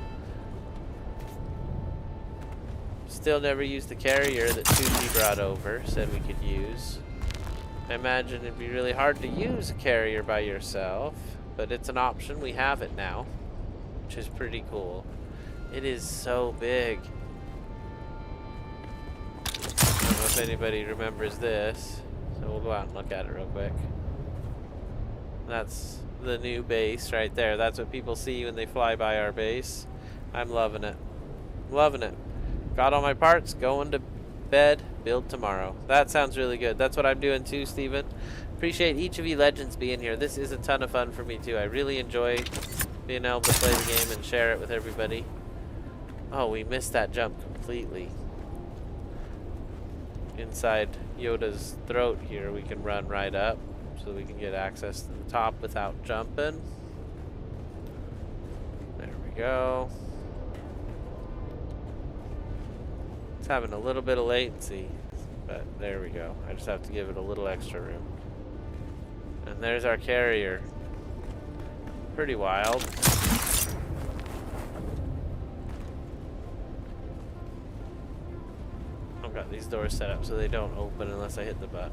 Still never used the carrier that Suji brought over, said we could use. I imagine it'd be really hard to use a carrier by yourself, but it's an option. We have it now, which is pretty cool. It is so big. I don't know if anybody remembers this, so we'll go out and look at it real quick. That's the new base right there. That's what people see when they fly by our base. I'm loving it. Loving it. Got all my parts, going to bed, build tomorrow. That sounds really good. That's what I'm doing too, Steven. Appreciate each of you legends being here. This is a ton of fun for me too. I really enjoy being able to play the game and share it with everybody. Oh, we missed that jump completely. Inside Yoda's throat here, we can run right up so we can get access to the top without jumping. There we go. It's having a little bit of latency, but there we go. I just have to give it a little extra room. And there's our carrier. Pretty wild. I've got these doors set up so they don't open unless I hit the button.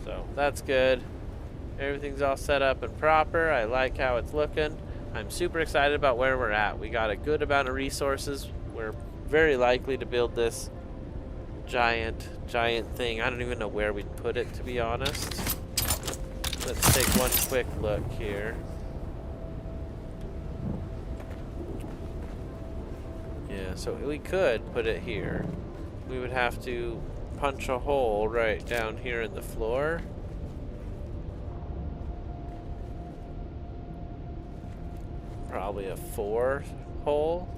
So that's good. Everything's all set up and proper. I like how it's looking. I'm super excited about where we're at. We got a good amount of resources. We're very likely to build this giant thing. I don't even know where we'd put it, to be honest. Let's take one quick look here. Yeah, so we could put it here. We would have to punch a hole right down here in the floor. Probably a 4 hole.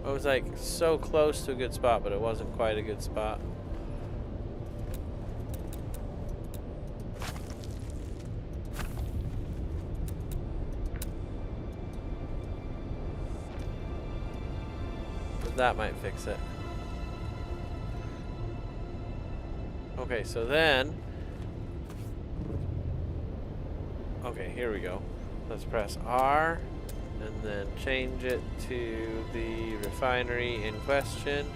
I was like so close to a good spot, but it wasn't quite a good spot. But that might fix it. Okay, so then... Okay, here we go. Let's press R. And then change it to the refinery in question.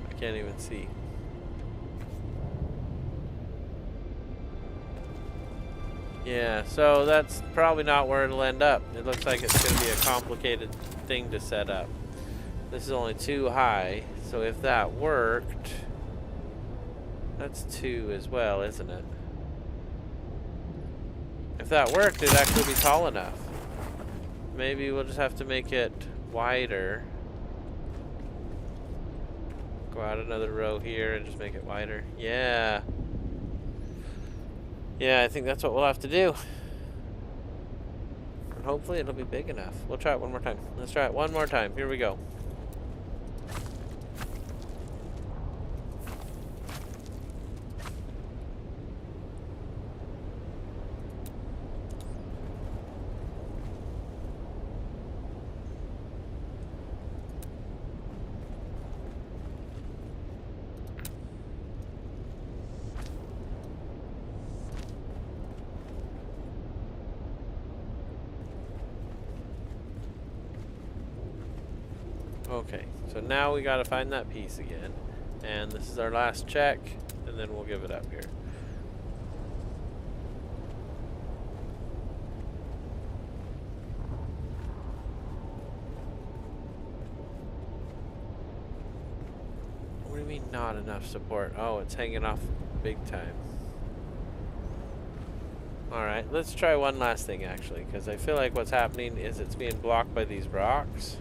I can't even see. Yeah, so that's probably not where it'll end up. It looks like it's going to be a complicated thing to set up. This is only 2 high, so if that worked, that's 2 as well, isn't it? If that worked, it'd actually be tall enough. Maybe we'll just have to make it wider. Go out another row here and just make it wider. Yeah. Yeah, I think that's what we'll have to do. And hopefully it'll be big enough. We'll try it one more time. Let's try it one more time. Here we go. Okay, so now we gotta find that piece again. And this is our last check, and then we'll give it up here. What do you mean not enough support? Oh, it's hanging off big time. Alright, let's try one last thing actually, because I feel like what's happening is it's being blocked by these rocks.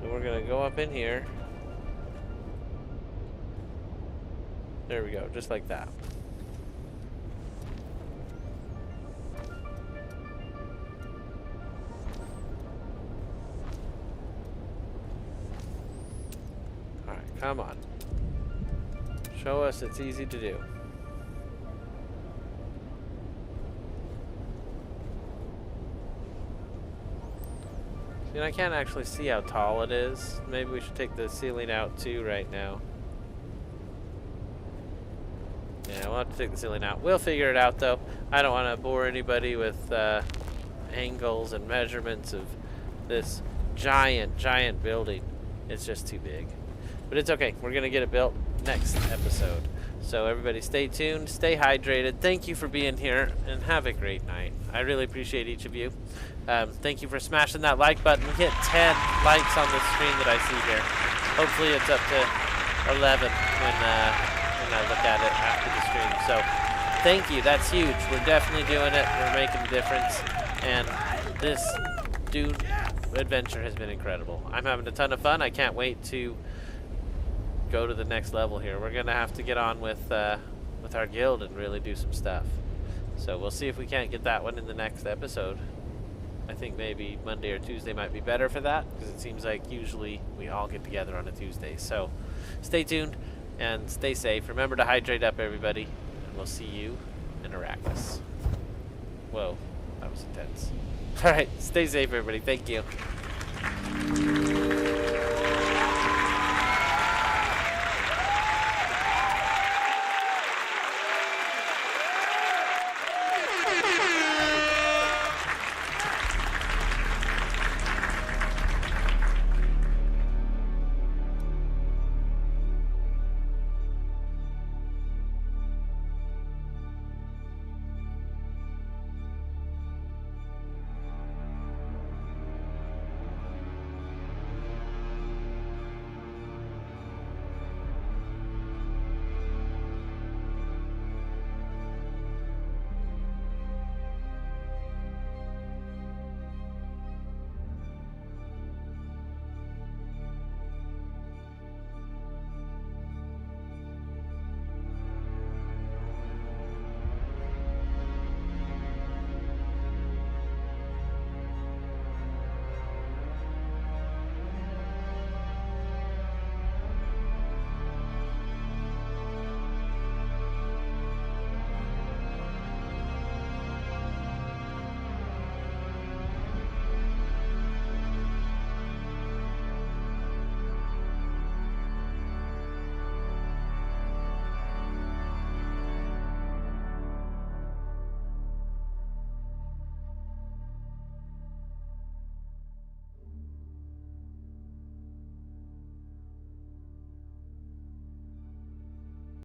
So we're gonna go up in here. There we go, just like that. Alright, come on. Show us it's easy to do. And I can't actually see how tall it is. Maybe we should take the ceiling out too right now. Yeah, we'll have to take the ceiling out. We'll figure it out though. I don't want to bore anybody with angles and measurements of this giant building. It's just too big. But it's okay. We're going to get it built next episode. So everybody stay tuned, stay hydrated. Thank you for being here and have a great night. I really appreciate each of you. Thank you for smashing that like button. We hit 10 likes on the screen that I see here. Hopefully it's up to 11 when I look at it after the stream. So thank you. That's huge. We're definitely doing it. We're making a difference. And this Dune adventure has been incredible. I'm having a ton of fun. I can't wait to go to the next level here. We're gonna have to get on with our guild and really do some stuff. So we'll see if we can't get that one in the next episode. I think maybe Monday or Tuesday might be better for that, because it seems like usually we all get together on a Tuesday. So stay tuned and stay safe. Remember to hydrate up, everybody, and we'll see you in Arrakis. Whoa, that was intense. All right, stay safe, everybody. Thank you.